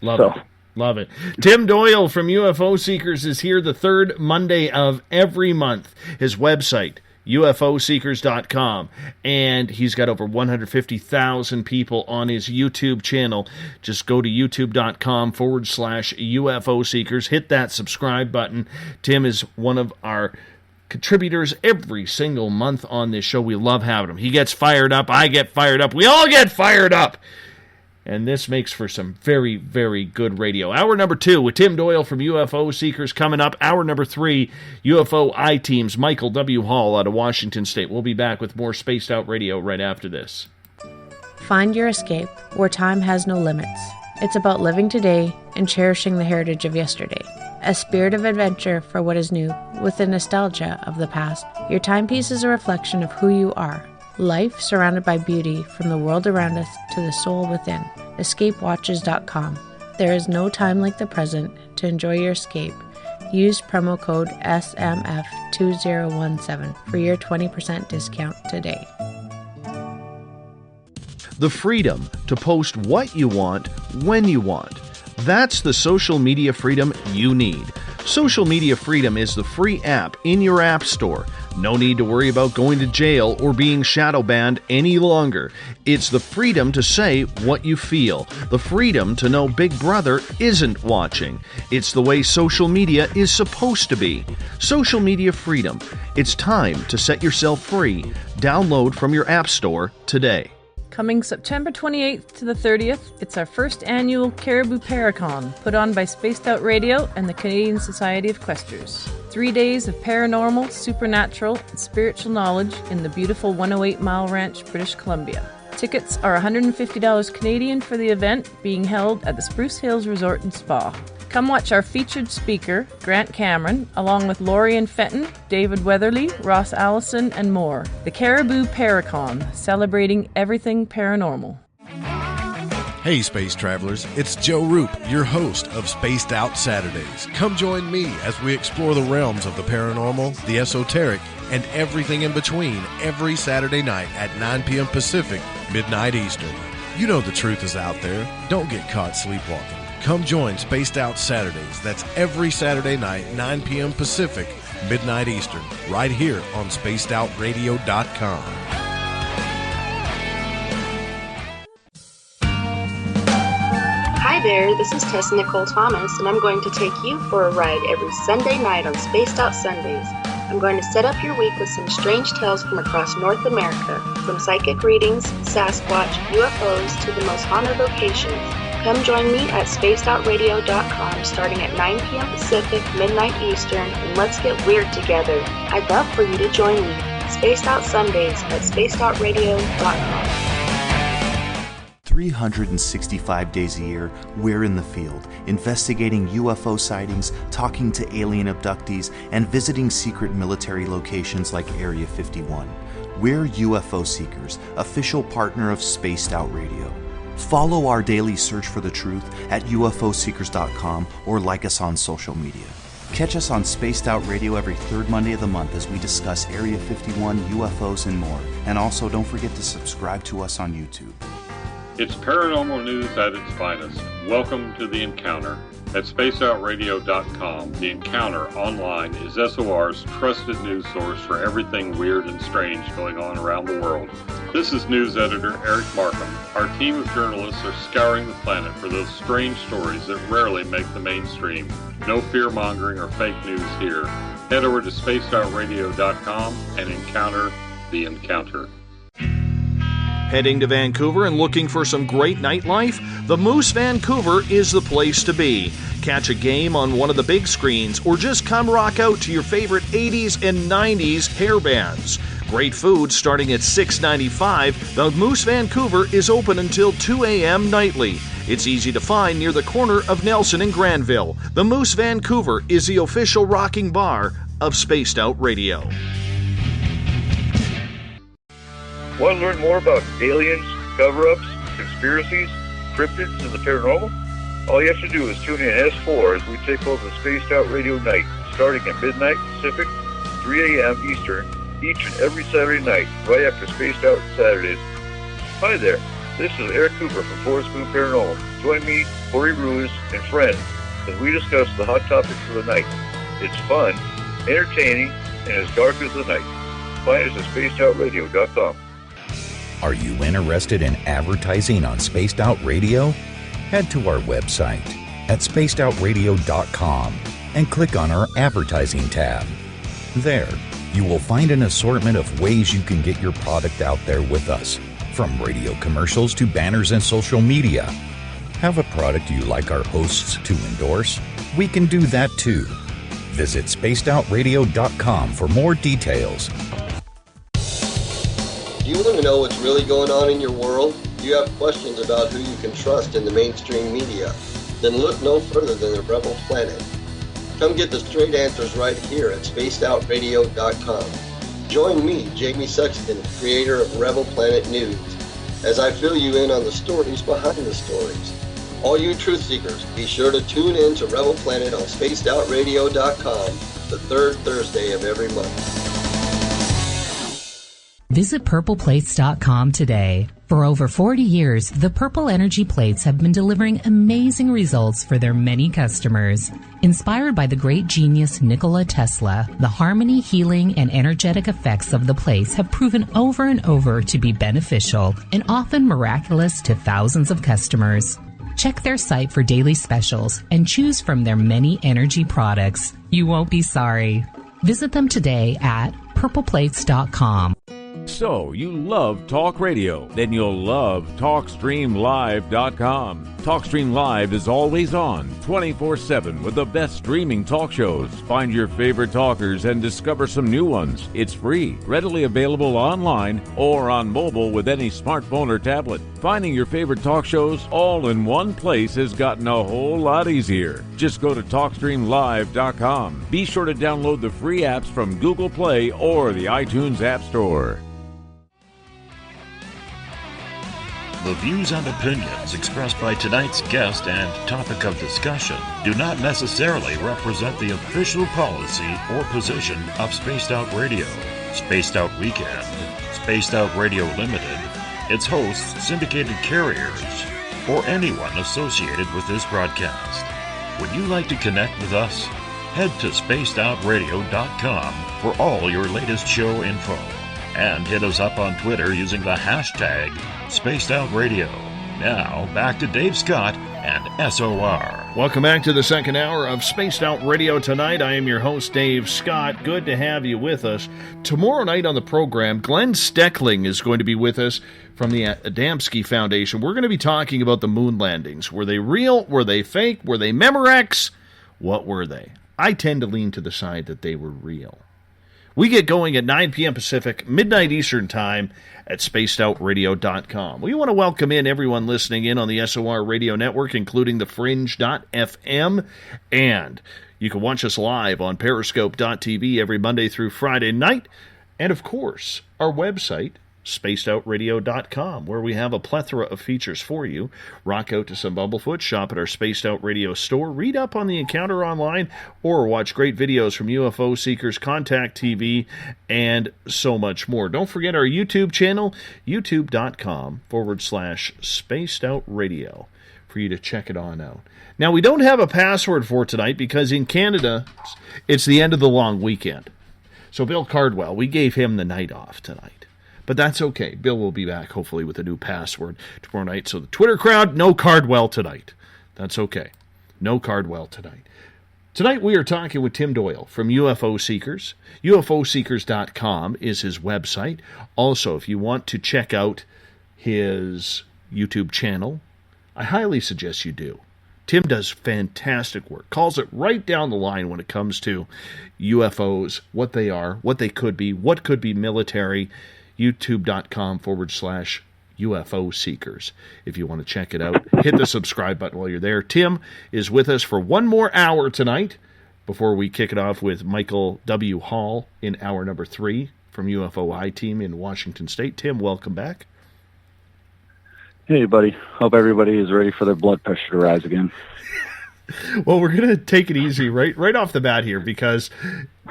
Love it. Tim Doyle from UFO Seekers is here the third Monday of every month. His website, UFOseekers.com. And he's got over 150,000 people on his YouTube channel. Just go to youtube.com/UFO Seekers. Hit that subscribe button. Tim is one of our contributors every single month on this show. We love having him. He gets fired up. I get fired up. We all get fired up. And this makes for some very, very good radio. Hour number 2 with Tim Doyle from UFO Seekers coming up. Hour number 3, UFO I-Teams, Michael W. Hall out of Washington State. We'll be back with more Spaced Out Radio right after this. Find your escape where time has no limits. It's about living today and cherishing the heritage of yesterday. A spirit of adventure for what is new with the nostalgia of the past. Your timepiece is a reflection of who you are. Life surrounded by beauty from the world around us to the soul within. EscapeWatches.com. There is no time like the present to enjoy your escape. Use promo code SMF2017 for your 20% discount today. The freedom to post what you want, when you want. That's the social media freedom you need. Social Media Freedom is the free app in your app store. No need to worry about going to jail or being shadow banned any longer. It's the freedom to say what you feel. The freedom to know Big Brother isn't watching. It's the way social media is supposed to be. Social Media Freedom. It's time to set yourself free. Download from your app store today. Coming September 28th to the 30th, it's our first annual Caribou Paracon, put on by Spaced Out Radio and the Canadian Society of Questers. 3 days of paranormal, supernatural, and spiritual knowledge in the beautiful 108 Mile Ranch, British Columbia. Tickets are $150 Canadian for the event, being held at the Spruce Hills Resort and Spa. Come watch our featured speaker, Grant Cameron, along with Lorian Fenton, David Weatherly, Ross Allison, and more. The Caribou Paracon, celebrating everything paranormal. Hey Space Travelers, it's Joe Roop, your host of Spaced Out Saturdays. Come join me as we explore the realms of the paranormal, the esoteric, and everything in between every Saturday night at 9 p.m. Pacific, midnight Eastern. You know the truth is out there. Don't get caught sleepwalking. Come join Spaced Out Saturdays. That's every Saturday night, 9 p.m. Pacific, midnight Eastern, right here on SpacedOutRadio.com. Hi there, this is Tessa Nicole Thomas, and I'm going to take you for a ride every Sunday night on Spaced Out Sundays. I'm going to set up your week with some strange tales from across North America, from psychic readings, Sasquatch, UFOs, to the most haunted locations. Come join me at spacedoutradio.com starting at 9 p.m. Pacific, midnight Eastern, and let's get weird together. I'd love for you to join me. Spaced Out Sundays at spacedoutradio.com. 365 days a year, we're in the field, investigating UFO sightings, talking to alien abductees, and visiting secret military locations like Area 51. We're UFO Seekers, official partner of Spaced Out Radio. Follow our daily search for the truth at ufoseekers.com or like us on social media. Catch us on Spaced Out Radio every third Monday of the month as we discuss Area 51, UFOs, and more. And also, don't forget to subscribe to us on YouTube. It's paranormal news at its finest. Welcome to The Encounter. At spacedoutradio.com, The Encounter online is SOR's trusted news source for everything weird and strange going on around the world. This is news editor Eric Markham. Our team of journalists are scouring the planet for those strange stories that rarely make the mainstream. No fear-mongering or fake news here. Head over to spacedoutradio.com and encounter The Encounter. Heading to Vancouver and looking for some great nightlife? The Moose Vancouver is the place to be. Catch a game on one of the big screens or just come rock out to your favorite 80s and 90s hair bands. Great food starting at $6.95. The Moose Vancouver is open until 2 a.m. nightly. It's easy to find near the corner of Nelson and Granville. The Moose Vancouver is the official rocking bar of Spaced Out Radio. Want to learn more about aliens, cover-ups, conspiracies, cryptids, and the paranormal? All you have to do is tune in S4 as we take over Spaced Out Radio Night, starting at midnight Pacific, 3 a.m. Eastern, each and every Saturday night, right after Spaced Out Saturdays. Hi there, this is Eric Cooper from Forest Moon Paranormal. Join me, Corey Ruiz, and friends as we discuss the hot topics of the night. It's fun, entertaining, and as dark as the night. Find us at spacedoutradio.com. Are you interested in advertising on Spaced Out Radio? Head to our website at spacedoutradio.com and click on our advertising tab. There, you will find an assortment of ways you can get your product out there with us, from radio commercials to banners and social media. Have a product you like our hosts to endorse? We can do that too. Visit spacedoutradio.com for more details. Do you want to know what's really going on in your world? Do you have questions about who you can trust in the mainstream media? Then look no further than the Rebel Planet. Come get the straight answers right here at spacedoutradio.com. Join me, Jamie Sexton, creator of Rebel Planet News, as I fill you in on the stories behind the stories. All you truth seekers, be sure to tune in to Rebel Planet on spacedoutradio.com the third Thursday of every month. Visit purpleplates.com today. For over 40 years, the Purple Energy Plates have been delivering amazing results for their many customers. Inspired by the great genius Nikola Tesla, the harmony, healing, and energetic effects of the plates have proven over and over to be beneficial and often miraculous to thousands of customers. Check their site for daily specials and choose from their many energy products. You won't be sorry. Visit them today at purpleplates.com. So, you love talk radio? Then you'll love TalkStreamLive.com. TalkStream Live is always on, 24/7, with the best streaming talk shows. Find your favorite talkers and discover some new ones. It's free, readily available online or on mobile with any smartphone or tablet. Finding your favorite talk shows all in one place has gotten a whole lot easier. Just go to TalkStreamLive.com. Be sure to download the free apps from Google Play or the iTunes App Store. The views and opinions expressed by tonight's guest and topic of discussion do not necessarily represent the official policy or position of Spaced Out Radio, Spaced Out Weekend, Spaced Out Radio Limited, its hosts, syndicated carriers, or anyone associated with this broadcast. Would you like to connect with us? Head to spacedoutradio.com for all your latest show info. And hit us up on Twitter using the hashtag Spaced Out Radio. Now, back to Dave Scott and SOR. Welcome back to the second hour of Spaced Out Radio tonight. I am your host, Dave Scott. Good to have you with us. Tomorrow night on the program, Glenn Steckling is going to be with us from the Adamski Foundation. We're going to be talking about the moon landings. Were they real? Were they fake? Were they Memorex? What were they? I tend to lean to the side that they were real. We get going at 9 p.m. Pacific, midnight Eastern Time at spacedoutradio.com. We want to welcome in everyone listening in on the SOR Radio Network, including the Fringe.fm, and you can watch us live on Periscope.tv every Monday through Friday night, and of course, our website, spacedoutradio.com, where we have a plethora of features for you. Rock out to some Bumblefoot, shop at our Spaced Out Radio store, read up on the encounter online, or watch great videos from UFO Seekers, Contact TV, and so much more. Don't forget our YouTube channel, youtube.com/Spaced Out Radio, for you to check it on out. Now, we don't have a password for tonight because in Canada, it's the end of the long weekend. So Bill Cardwell, we gave him the night off tonight. But that's okay. Bill will be back, hopefully, with a new password tomorrow night. So the Twitter crowd, no Cardwell tonight. That's okay. No Cardwell tonight. Tonight we are talking with Tim Doyle from UFO Seekers. UFOseekers.com is his website. Also, if you want to check out his YouTube channel, I highly suggest you do. Tim does fantastic work. Calls it right down the line when it comes to UFOs, what they are, what they could be, what could be military. youtube.com/UFO Seekers. If you want to check it out, hit the subscribe button while you're there. Tim is with us for one more hour tonight before we kick it off with Michael W. Hall in hour number 3 from UFO I-Team in Washington State. Tim, welcome back. Hey, buddy. Hope everybody is ready for their blood pressure to rise again. Well, we're going to take it easy right off the bat here, because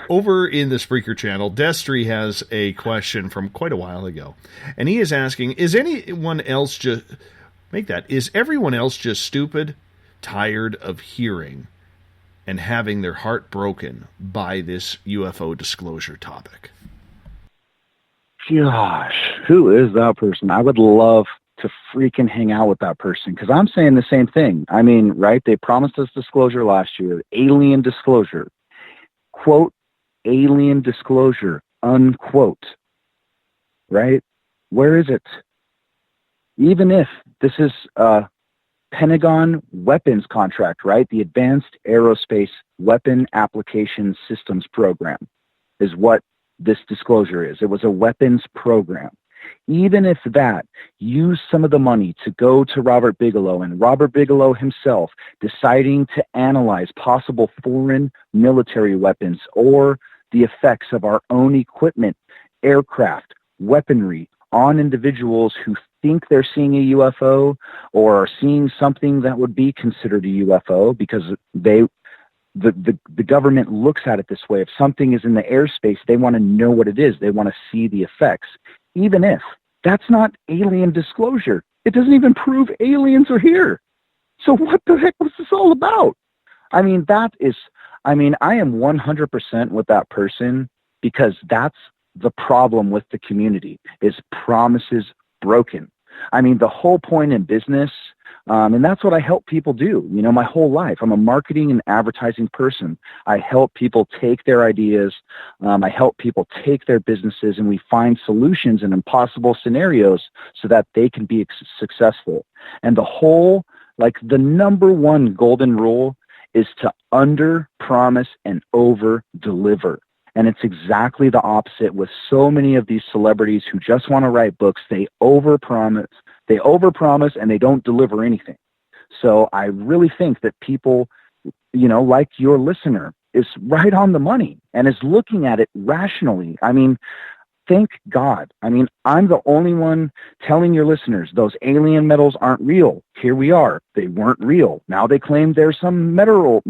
over in the Spreaker channel, Destry has a question from quite a while ago. And he is asking, is everyone else just stupid, tired of hearing and having their heart broken by this UFO disclosure topic? Gosh, who is that person? I would love to freaking hang out with that person, because I'm saying the same thing. I mean, right? They promised us disclosure last year, alien disclosure, quote, alien disclosure, unquote, right? Where is it? Even if this is a Pentagon weapons contract, right? The Advanced Aerospace Weapon Application Systems Program is what this disclosure is. It was a weapons program. Even if that used some of the money to go to Robert Bigelow, and Robert Bigelow himself deciding to analyze possible foreign military weapons or the effects of our own equipment, aircraft, weaponry on individuals who think they're seeing a UFO or are seeing something that would be considered a UFO, because the government looks at it this way. If something is in the airspace, they want to know what it is. They want to see the effects. Even if that's not alien disclosure, it doesn't even prove aliens are here. So what the heck was this all about? I mean, I am 100% with that person, because that's the problem with the community, is promises broken. I mean, the whole point in business, and that's what I help people do. You know, my whole life, I'm a marketing and advertising person. I help people take their ideas. I help people take their businesses, and we find solutions in impossible scenarios so that they can be successful. And the number one golden rule is to under promise and over deliver. And it's exactly the opposite with so many of these celebrities who just want to write books. They overpromise, and they don't deliver anything. So I really think that people, you know, like your listener, is right on the money and is looking at it rationally. I mean, thank God. I mean, I'm the only one telling your listeners those alien metals aren't real. Here we are. They weren't real. Now they claim there's some meta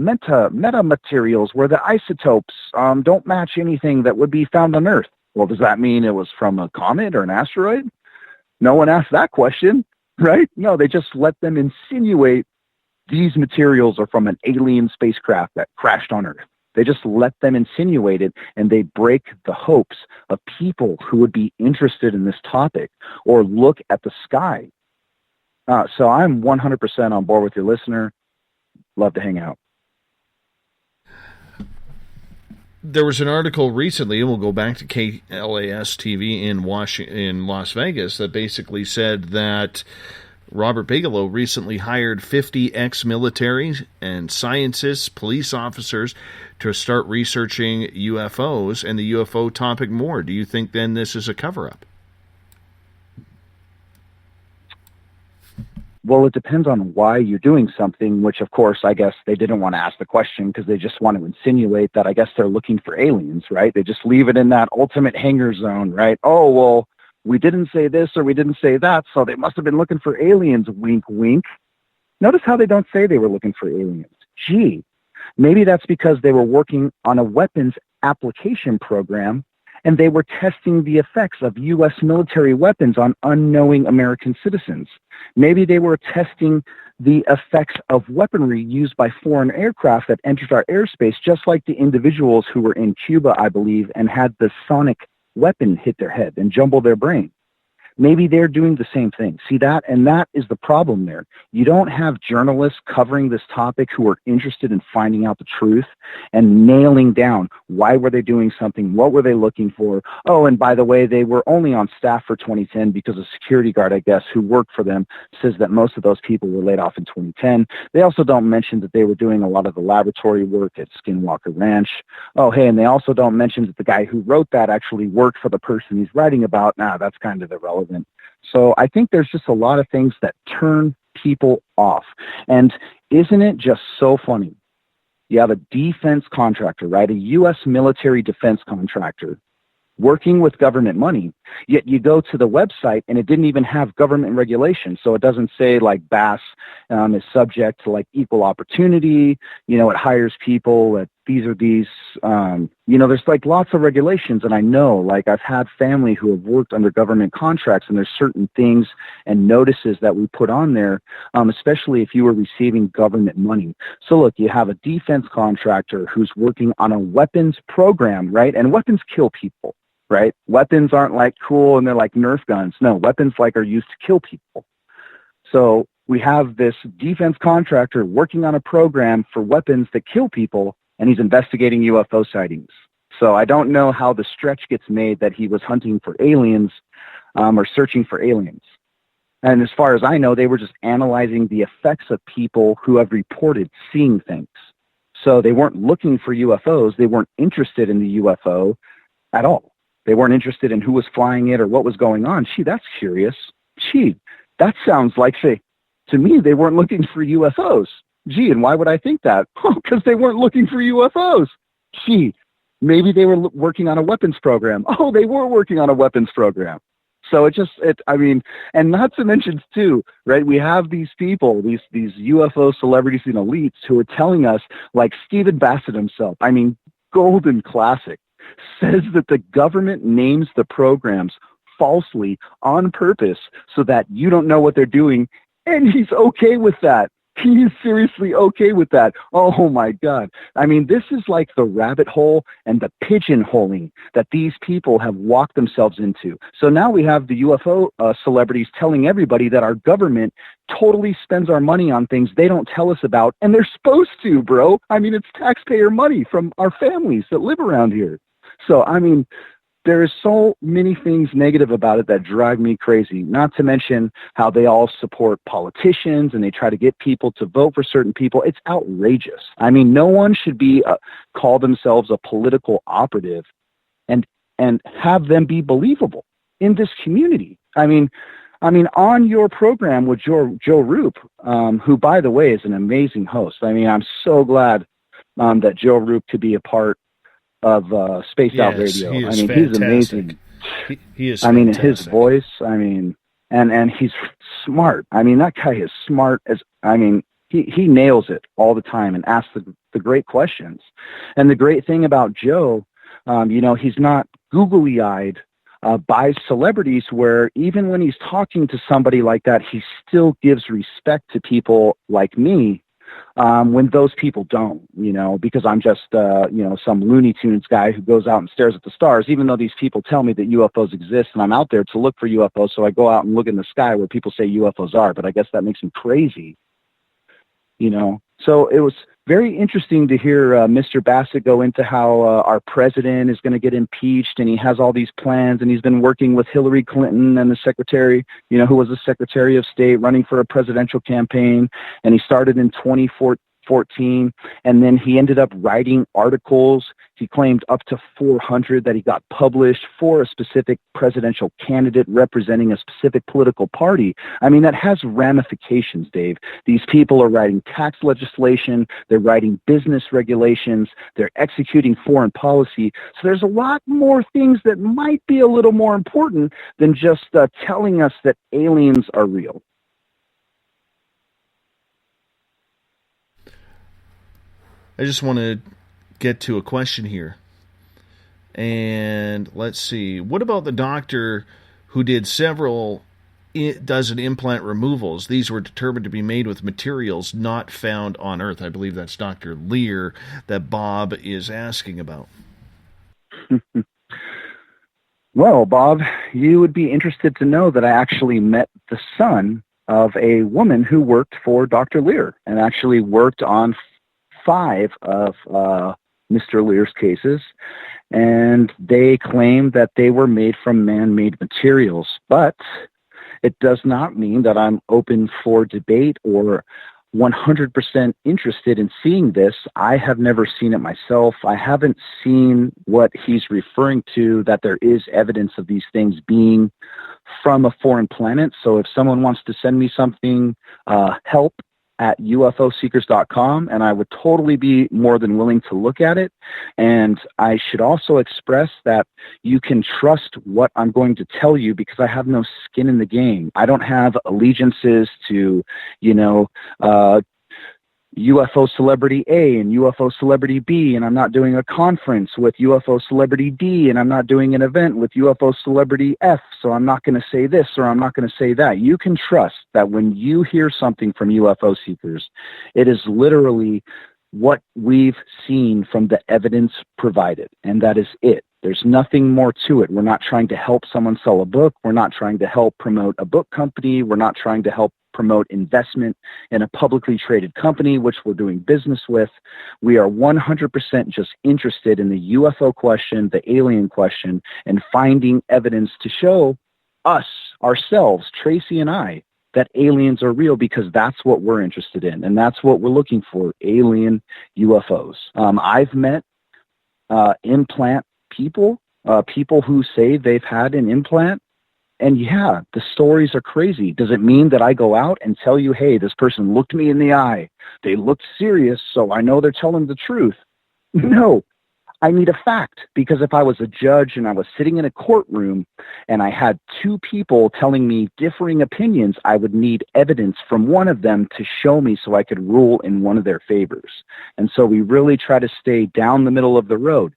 materials where the isotopes don't match anything that would be found on Earth. Well, does that mean it was from a comet or an asteroid? No one asked that question, right? No, they just let them insinuate these materials are from an alien spacecraft that crashed on Earth. They just let them insinuate it, and they break the hopes of people who would be interested in this topic or look at the sky. So I'm 100% on board with your listener. love to hang out. There was an article recently, and we'll go back to KLAS TV in Las Vegas, that basically said that Robert Bigelow recently hired 50 ex-military and scientists, police officers, to start researching UFOs and the UFO topic more. Do you think then this is a cover-up? Well, it depends on why you're doing something, which, of course, I guess they didn't want to ask the question because they just want to insinuate that I guess they're looking for aliens, right? They just leave it in that ultimate hanger zone, right? Oh, well, we didn't say this or we didn't say that, so they must have been looking for aliens, wink, wink. Notice how they don't say they were looking for aliens. Gee, maybe that's because they were working on a weapons application program and they were testing the effects of U.S. military weapons on unknowing American citizens. Maybe they were testing the effects of weaponry used by foreign aircraft that entered our airspace, just like the individuals who were in Cuba, I believe, and had the sonic weapon hit their head and jumble their brain. Maybe they're doing the same thing. See that? And that is the problem there. You don't have journalists covering this topic who are interested in finding out the truth and nailing down why were they doing something, what were they looking for. Oh, and by the way, they were only on staff for 2010 because a security guard, I guess, who worked for them says that most of those people were laid off in 2010. They also don't mention that they were doing a lot of the laboratory work at Skinwalker Ranch. Oh, hey, and they also don't mention that the guy who wrote that actually worked for the person he's writing about. Nah, that's kind of irrelevant. So I think there's just a lot of things that turn people off. And isn't it just so funny? You have a defense contractor, right? A U.S. military defense contractor working with government money, yet you go to the website and it didn't even have government regulation. So it doesn't say like BASS is subject to like equal opportunity. You know, it hires people at these or these, you know, there's like lots of regulations. And I know, like I've had family who have worked under government contracts and there's certain things and notices that we put on there, especially if you were receiving government money. So look, you have a defense contractor who's working on a weapons program, right? And weapons kill people. Right? Weapons aren't like cool and they're like Nerf guns. No, weapons like are used to kill people. So we have this defense contractor working on a program for weapons that kill people, and he's investigating UFO sightings. So I don't know how the stretch gets made that he was hunting for aliens or searching for aliens. And as far as I know, they were just analyzing the effects of people who have reported seeing things. So they weren't looking for UFOs. They weren't interested in the UFO at all. They weren't interested in who was flying it or what was going on. Gee, that's curious. Gee, that sounds like, say, to me, they weren't looking for UFOs. Gee, and why would I think that? Oh, because they weren't looking for UFOs. Gee, maybe they were working on a weapons program. Oh, they were working on a weapons program. So I mean, and not to mention too, right? We have these people, these UFO celebrities and elites who are telling us, like Stephen Bassett himself, I mean, golden classic, says that the government names the programs falsely on purpose so that you don't know what they're doing. And he's okay with that. He is seriously okay with that. Oh my God. I mean, this is like the rabbit hole and the pigeonholing that these people have walked themselves into. So now we have the UFO celebrities telling everybody that our government totally spends our money on things they don't tell us about. And they're supposed to, bro. I mean, it's taxpayer money from our families that live around here. So, I mean, there is so many things negative about it that drive me crazy, not to mention how they all support politicians and they try to get people to vote for certain people. It's outrageous. I mean, no one should be call themselves a political operative and have them be believable in this community. I mean, on your program with Joe Roop, who, by the way, is an amazing host. I mean, I'm so glad that Joe Roop could be a part of Spaced Out Radio. I mean, fantastic. He's amazing. He is. I mean, his voice. I mean, and he's smart. I mean, that guy is smart as. I mean, he nails it all the time and asks the great questions. And the great thing about Joe, you know, he's not googly-eyed by celebrities. Where even when he's talking to somebody like that, he still gives respect to people like me. When those people don't, you know, because I'm just, you know, some Looney Tunes guy who goes out and stares at the stars, even though these people tell me that UFOs exist and I'm out there to look for UFOs. So I go out and look in the sky where people say UFOs are, but I guess that makes me crazy. So it was very interesting to hear Mr. Bassett go into how our president is going to get impeached, and he has all these plans, and he's been working with Hillary Clinton and the secretary, who was the Secretary of State, running for a presidential campaign, and he started in 2014, and then he ended up writing articles. He claimed up to 400 that he got published for a specific presidential candidate representing a specific political party. I mean, that has ramifications, Dave. These people are writing tax legislation, they're writing business regulations, they're executing foreign policy. So there's a lot more things that might be a little more important than just telling us that aliens are real. I just want to get to a question here. And let's see. What about the doctor who did several dozen implant removals? These were determined to be made with materials not found on Earth. I believe that's Dr. Lear that Bob is asking about. Well, Bob, you would be interested to know that I actually met the son of a woman who worked for Dr. Lear and actually worked on 5 of Mr. Lear's cases, and they claim that they were made from man-made materials. But it does not mean that I'm open for debate or 100% interested in seeing this. I have never seen it myself. I haven't seen what he's referring to, that there is evidence of these things being from a foreign planet. So if someone wants to send me something, help at UFOseekers.com, and I would totally be more than willing to look at it. And I should also express that you can trust what I'm going to tell you, because I have no skin in the game. I don't have allegiances to, UFO Celebrity A and UFO Celebrity B, and I'm not doing a conference with UFO Celebrity D, and I'm not doing an event with UFO Celebrity F, so I'm not going to say this or I'm not going to say that. You can trust that when you hear something from UFO Seekers, it is literally what we've seen from the evidence provided, and that is it. There's nothing more to it. We're not trying to help someone sell a book. We're not trying to help promote a book company. We're not trying to help promote investment in a publicly traded company, which we're doing business with. We are 100% just interested in the UFO question, the alien question, and finding evidence to show us, ourselves, Tracy and I, that aliens are real, because that's what we're interested in, and that's what we're looking for, alien UFOs. I've met implant people who say they've had an implant, and yeah, the stories are crazy. Does it mean that I go out and tell you, hey, this person looked me in the eye, they looked serious, so I know they're telling the truth? No. I need a fact, because if I was a judge and I was sitting in a courtroom and I had 2 people telling me differing opinions, I would need evidence from one of them to show me so I could rule in one of their favors. And so we really try to stay down the middle of the road.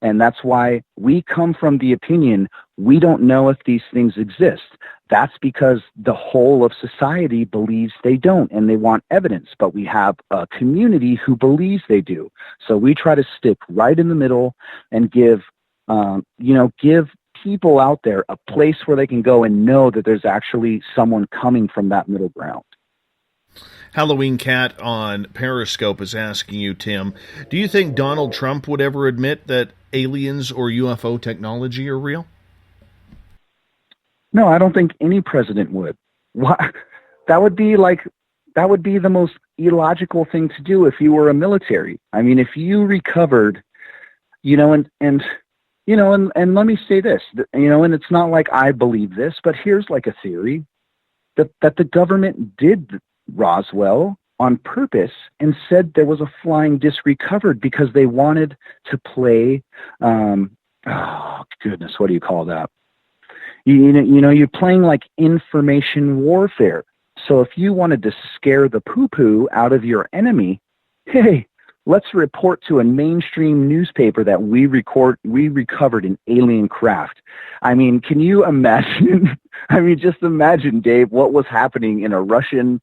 And that's why we come from the opinion we don't know if these things exist. That's because the whole of society believes they don't, and they want evidence. But we have a community who believes they do. So we try to stick right in the middle and give people out there a place where they can go and know that there's actually someone coming from that middle ground. Halloween Cat on Periscope is asking you, Tim, do you think Donald Trump would ever admit that aliens or UFO technology are real? No, I don't think any president would. Why? That would be the most illogical thing to do if you were a military. I mean, if you recovered, and let me say this, and it's not like I believe this, but here's like a theory that the government did Roswell on purpose and said there was a flying disc recovered because they wanted to play, oh goodness, what do you call that? You're playing like information warfare. So if you wanted to scare the poo-poo out of your enemy, hey, let's report to a mainstream newspaper that we recovered an alien craft. I mean, can you imagine? Just imagine, Dave, what was happening in a Russian,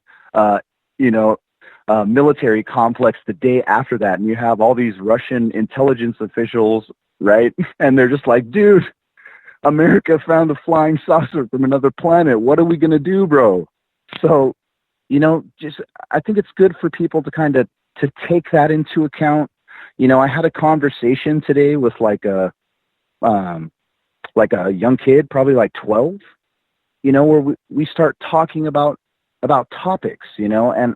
military complex the day after that. And you have all these Russian intelligence officials, right? And they're just like, dude, America found a flying saucer from another planet. What are we going to do, bro? So just, I think it's good for people to kind of, to take that into account. I had a conversation today with like a young kid, probably like 12, where we start talking about topics, and,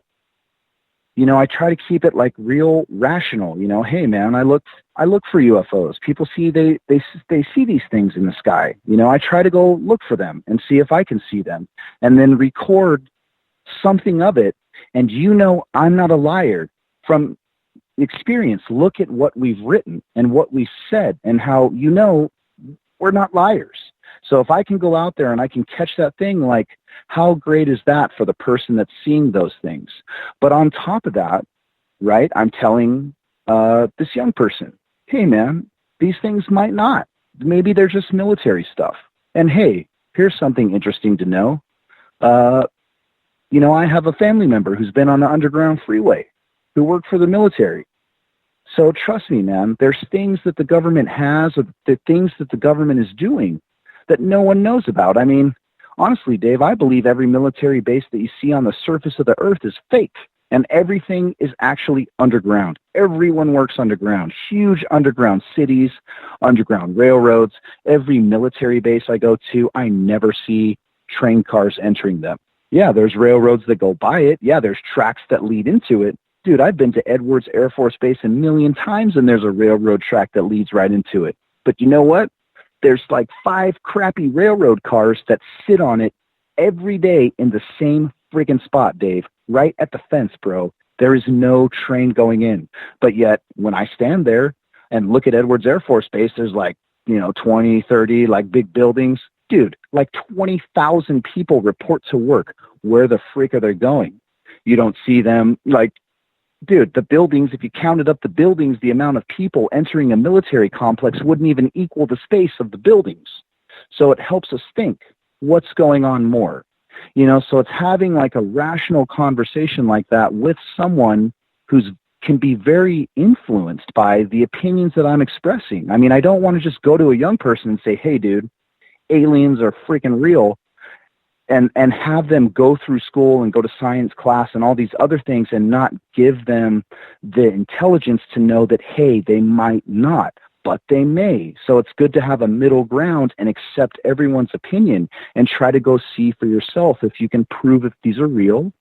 I try to keep it like real rational, hey man, I look for UFOs. People see, they see these things in the sky. I try to go look for them and see if I can see them and then record something of it. And, I'm not a liar. From experience, look at what we've written and what we've said and how, we're not liars. So if I can go out there and I can catch that thing, like, how great is that for the person that's seeing those things? But on top of that, right, I'm telling this young person, hey man, these things might not. Maybe they're just military stuff. And hey, here's something interesting to know. I have a family member who's been on the underground freeway, who worked for the military. So trust me, man, there's things that the government has, or the things that the government is doing that no one knows about. I mean, honestly, Dave, I believe every military base that you see on the surface of the earth is fake, and everything is actually underground. Everyone works underground. Huge underground cities, underground railroads. Every military base I go to, I never see train cars entering them. Yeah, there's railroads that go by it. Yeah, there's tracks that lead into it. Dude, I've been to Edwards Air Force Base a million times, and there's a railroad track that leads right into it. But you know what? There's like 5 crappy railroad cars that sit on it every day in the same friggin' spot, Dave, right at the fence, bro. There is no train going in. But yet, when I stand there and look at Edwards Air Force Base, there's like, 20, 30, like big buildings. Dude, like 20,000 people report to work. Where the freak are they going? You don't see them, like, dude, the buildings, if you counted up the buildings, the amount of people entering a military complex wouldn't even equal the space of the buildings. So it helps us think, what's going on more? So it's having like a rational conversation like that with someone who's can be very influenced by the opinions that I'm expressing. I mean, I don't want to just go to a young person and say, hey, dude, aliens are freaking real. And have them go through school and go to science class and all these other things and not give them the intelligence to know that, hey, they might not, but they may. So it's good to have a middle ground and accept everyone's opinion and try to go see for yourself if you can prove if these are real,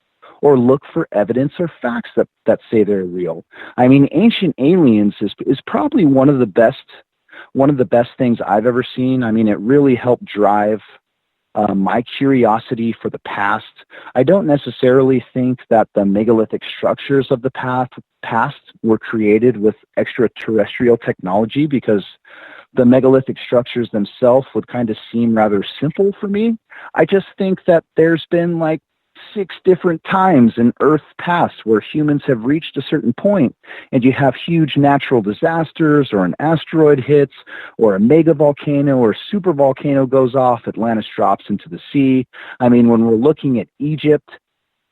or look for evidence or facts that say they're real. I mean, Ancient Aliens is probably one of the best things I've ever seen. I mean, it really helped drive my curiosity for the past. I don't necessarily think that the megalithic structures of the past were created with extraterrestrial technology, because the megalithic structures themselves would kind of seem rather simple for me. I just think that there's been like 6 different times in Earth's past where humans have reached a certain point, and you have huge natural disasters, or an asteroid hits, or a mega volcano or super volcano goes off, Atlantis drops into the sea. I mean, when we're looking at Egypt,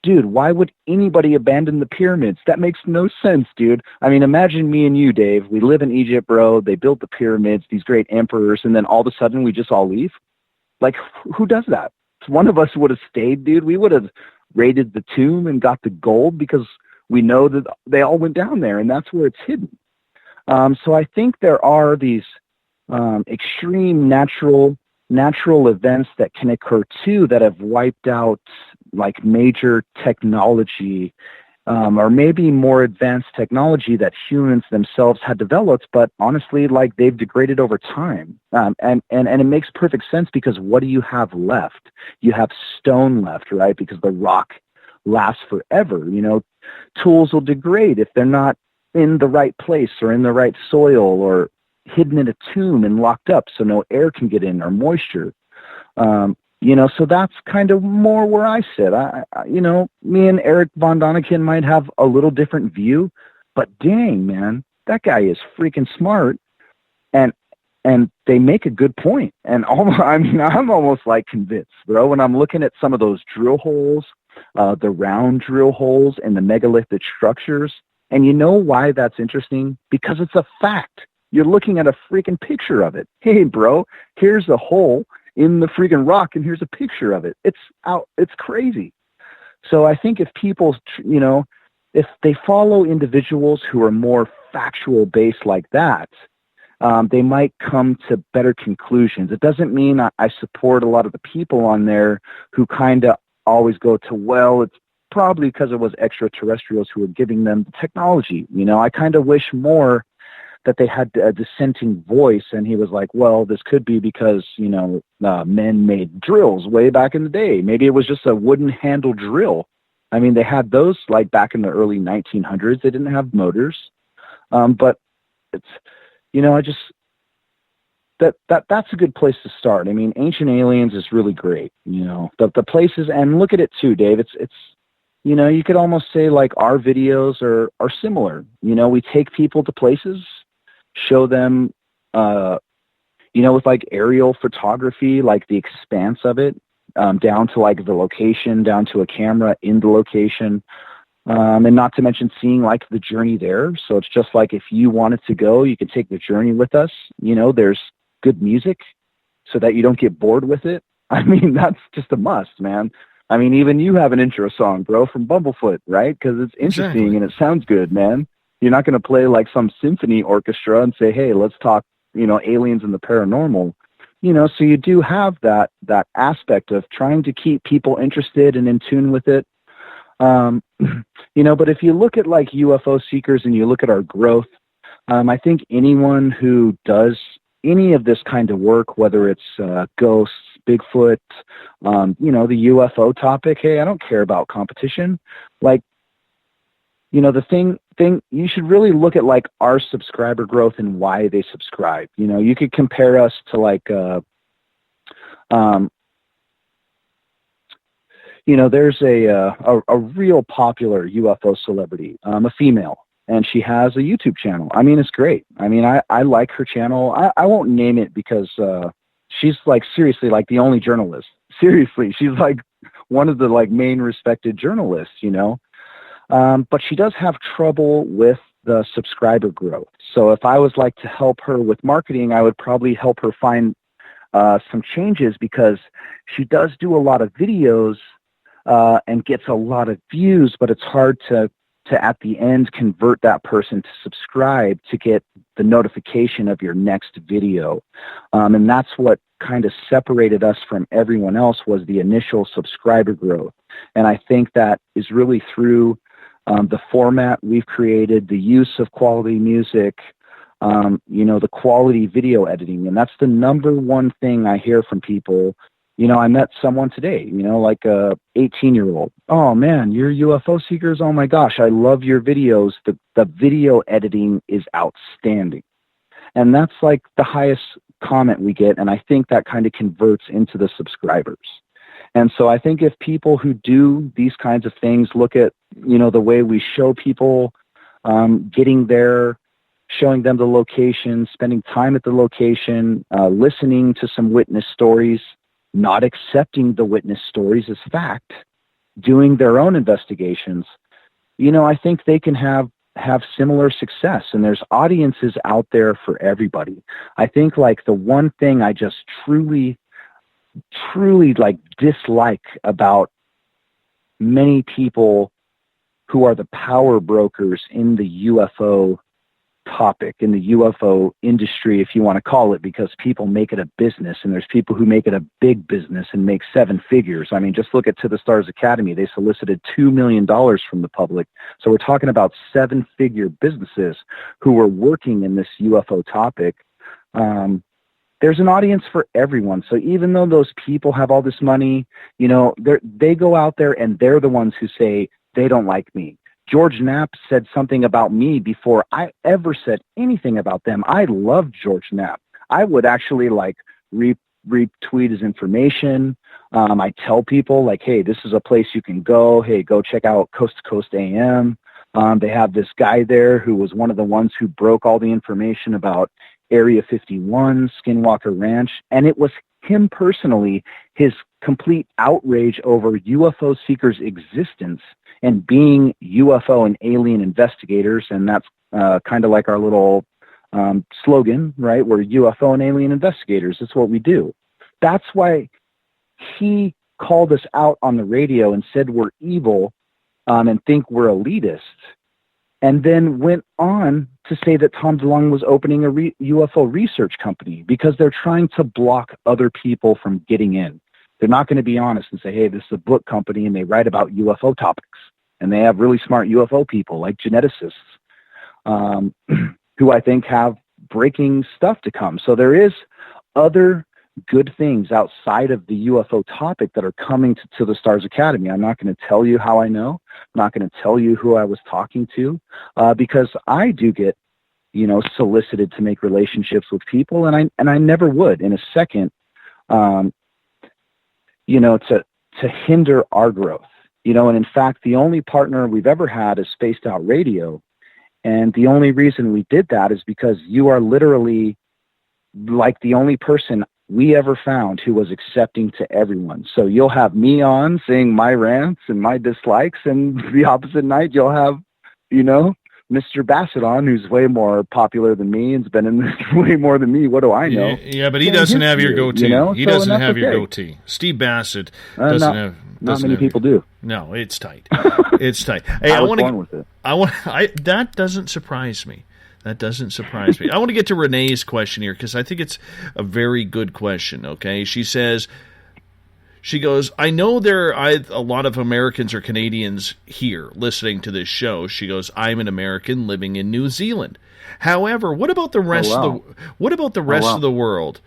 dude, why would anybody abandon the pyramids? That makes no sense, dude. I mean, imagine me and you, Dave. We live in Egypt, bro. They built the pyramids, these great emperors, and then all of a sudden we just all leave? Like, who does that? If one of us would have stayed, dude, we would have raided the tomb and got the gold, because we know that they all went down there and that's where it's hidden. So I think there are these extreme natural events that can occur too, that have wiped out like major technology, or maybe more advanced technology that humans themselves had developed, but honestly, like, they've degraded over time. And it makes perfect sense, because what do you have left? You have stone left, right? Because the rock lasts forever. Tools will degrade if they're not in the right place or in the right soil, or hidden in a tomb and locked up so no air can get in, or moisture. So that's kind of more where I sit. Me and Eric Von Daniken might have a little different view, but dang, man, that guy is freaking smart, and they make a good point. And I'm almost like convinced, bro, when I'm looking at some of those drill holes, the round drill holes and the megalithic structures. And you know why that's interesting? Because it's a fact. You're looking at a freaking picture of it. Hey, bro, here's a hole in the freaking rock, and here's a picture of it. It's crazy. So I think if people, if they follow individuals who are more factual based like that, they might come to better conclusions. It doesn't mean I support a lot of the people on there who kind of always go to, well, it's probably because it was extraterrestrials who were giving them the technology. I kind of wish more that they had a dissenting voice, and he was like, well, this could be because, men made drills way back in the day. Maybe it was just a wooden handle drill. I mean, they had those like back in the early 1900s. They didn't have motors. But it's, I just, that's a good place to start. I mean, Ancient Aliens is really great. The places, and look at it too, Dave. It's, you could almost say like our videos are similar. We take people to places, show them, with like aerial photography, like the expanse of it, down to like the location, down to a camera in the location. And not to mention seeing like the journey there. So it's just like, if you wanted to go, you can take the journey with us. There's good music so that you don't get bored with it. I mean, that's just a must, man. I mean, even you have an intro song, bro, from Bumblefoot, right? Because it's interesting and it sounds good, man. You're not going to play like some symphony orchestra and say, hey, let's talk, aliens and the paranormal. So you do have that aspect of trying to keep people interested and in tune with it. But if you look at like UFO Seekers and you look at our growth, I think anyone who does any of this kind of work, whether it's ghosts, Bigfoot, the UFO topic, hey, I don't care about competition. Like, the thing you should really look at like our subscriber growth and why they subscribe. You could compare us to like, there's a real popular UFO celebrity, a female, and she has a YouTube channel. I mean, it's great. I mean, I like her channel. I won't name it because she's like seriously like the only journalist. Seriously, she's like one of the like main respected journalists, but she does have trouble with the subscriber growth. So if I was like to help her with marketing, I would probably help her find some changes, because she does do a lot of videos and gets a lot of views, but it's hard to at the end convert that person to subscribe to get the notification of your next video. And that's what kind of separated us from everyone else, was the initial subscriber growth. And I think that is really through the format we've created, the use of quality music, the quality video editing. And that's the number one thing I hear from people. I met someone today, like a 18-year-old. Oh man, you're UFO Seekers. Oh my gosh, I love your videos. The video editing is outstanding. And that's like the highest comment we get. And I think that kind of converts into the subscribers. And so I think if people who do these kinds of things look at, the way we show people getting there, showing them the location, spending time at the location, listening to some witness stories, not accepting the witness stories as fact, doing their own investigations, I think they can have similar success, and there's audiences out there for everybody. I think like the one thing I just truly like dislike about many people who are the power brokers in the UFO topic, in the UFO industry, if you want to call it, because people make it a business, and there's people who make it a big business and make seven figures. I mean, just look at To the Stars Academy. They solicited $2 million from the public. So we're talking about seven-figure businesses who are working in this UFO topic. There's an audience for everyone. So even though those people have all this money, they go out there and they're the ones who say they don't like me. George Knapp said something about me before I ever said anything about them. I love George Knapp. I would actually like retweet his information. I tell people like, hey, this is a place you can go. Hey, go check out Coast to Coast AM. They have this guy there who was one of the ones who broke all the information about Area 51, Skinwalker Ranch. And it was him personally, his complete outrage over UFO Seekers' existence and being UFO and alien investigators. And that's kind of like our little slogan, right? We're UFO and alien investigators. That's what we do. That's why he called us out on the radio and said we're evil and think we're elitist, and then went on to say that Tom DeLonge was opening a UFO research company because they're trying to block other people from getting in. They're not going to be honest and say, hey, this is a book company and they write about UFO topics. And they have really smart UFO people like geneticists who I think have breaking stuff to come. So there is other good things outside of the UFO topic that are coming to the Stars Academy. I'm not going to tell you how I know. I'm not going to tell you who I was talking to because I do get, solicited to make relationships with people, and I never would in a second, to hinder our growth. And in fact, the only partner we've ever had is Spaced Out Radio, and the only reason we did that is because you are literally like the only person we ever found who was accepting to everyone. So you'll have me on saying my rants and my dislikes, and the opposite night you'll have, Mr. Bassett on, who's way more popular than me and's been in this way more than me. What do I know? Yeah, but he doesn't have your goatee. He doesn't have your goatee. Steve Bassett doesn't have. Not many people do. No, it's tight. It's tight. Hey, I was born with it. That doesn't surprise me. That doesn't surprise me. I want to get to Renee's question here because I think it's a very good question, okay? She goes, I know there are a lot of Americans or Canadians here listening to this show. She goes, I'm an American living in New Zealand. However, what about the rest of the world?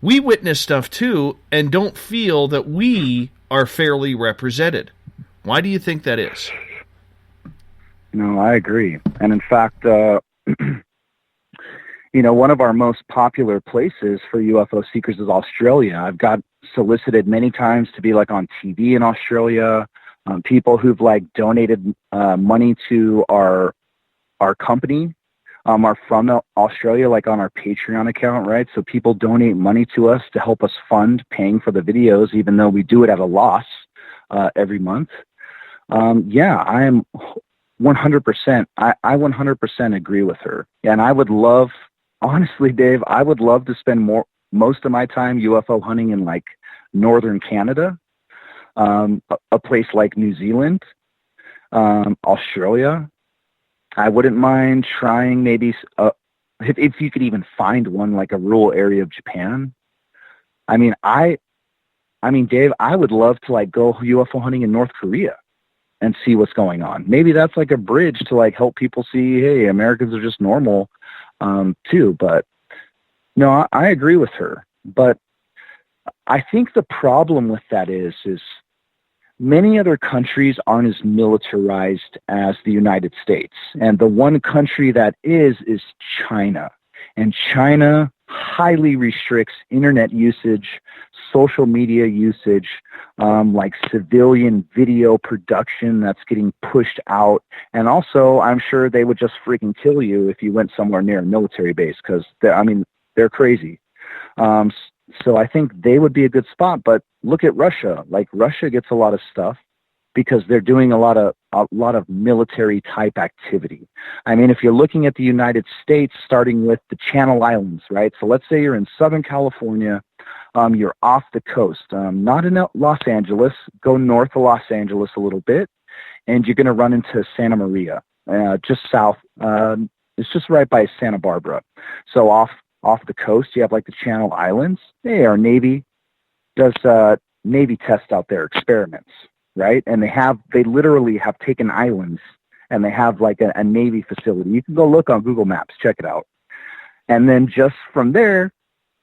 We witness stuff too and don't feel that we are fairly represented. Why do you think that is? No, I agree. And in fact, one of our most popular places for UFO seekers is Australia. I've got solicited many times to be like on TV in Australia. People who've like donated money to our company are from Australia, like on our Patreon account, right? So people donate money to us to help us fund paying for the videos, even though we do it at a loss every month. I am 100%. I 100% agree with her. And I would love, honestly, Dave, I would love to spend most of my time UFO hunting in like northern Canada, a place like New Zealand, Australia. I wouldn't mind trying maybe if you could even find one like a rural area of Japan. I mean, Dave, I would love to like go UFO hunting in North Korea and see what's going on. Maybe that's like a bridge to like help people see, hey, Americans are just normal too. But no, I agree with her. But I think the problem with that is many other countries aren't as militarized as the United States. And the one country that is China. And China highly restricts internet usage, social media usage, like civilian video production that's getting pushed out. And also, I'm sure they would just freaking kill you if you went somewhere near a military base because, they're crazy. So I think they would be a good spot. But look at Russia. Like Russia gets a lot of stuff because they're doing a lot of military type activity. I mean, if you're looking at the United States, starting with the Channel Islands, right? So let's say you're in Southern California, you're off the coast, not in Los Angeles, go north of Los Angeles a little bit, and you're going to run into Santa Maria, just south. It's just right by Santa Barbara. So off the coast, you have like the Channel Islands. Hey, our Navy does Navy test out there, experiments, right? And they literally have taken islands and they have like a Navy facility. You can go look on Google Maps, check it out. And then just from there,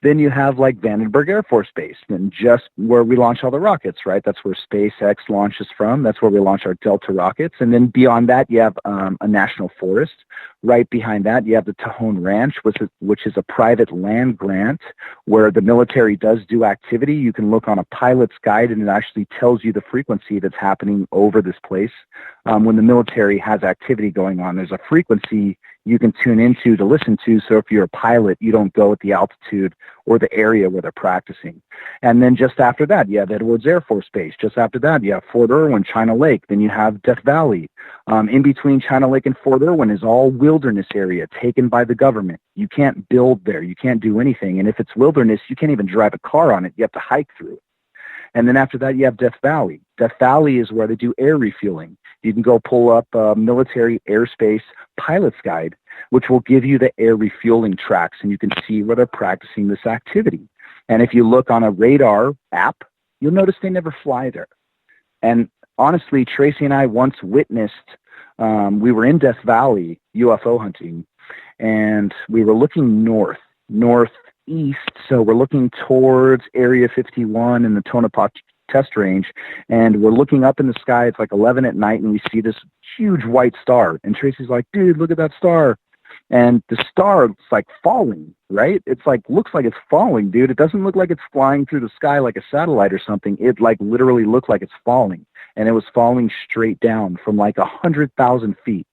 then you have like Vandenberg Air Force Base, and just where we launch all the rockets, right? That's where SpaceX launches from. That's where we launch our Delta rockets. And then beyond that, you have a national forest. Right behind that, you have the Tejon Ranch, which is a private land grant where the military does do activity. You can look on a pilot's guide, and it actually tells you the frequency that's happening over this place. When the military has activity going on, there's a frequency you can tune into to listen to. So if you're a pilot, you don't go at the altitude or the area where they're practicing. And then just after that, you have Edwards Air Force Base. Just after that, you have Fort Irwin, China Lake. Then you have Death Valley. In between China Lake and Fort Irwin is all wilderness area taken by the government. You can't build there. You can't do anything. And if it's wilderness, you can't even drive a car on it. You have to hike through it. And then after that, you have Death Valley. Death Valley is where they do air refueling. You can go pull up Military Airspace Pilot's Guide, which will give you the air refueling tracks, and you can see where they're practicing this activity. And if you look on a radar app, you'll notice they never fly there. And honestly, Tracy and I once witnessed, we were in Death Valley UFO hunting, and we were looking northeast, so we're looking towards Area 51 and the Tonopah test range, and we're looking up in the sky. It's like 11 at night, and we see this huge white star, and Tracy's like, dude, look at that star. And the star, it's like falling, right? It's like, looks like it's falling, dude. It doesn't look like it's flying through the sky like a satellite or something. It like literally looked like it's falling, and it was falling straight down from like 100,000 feet,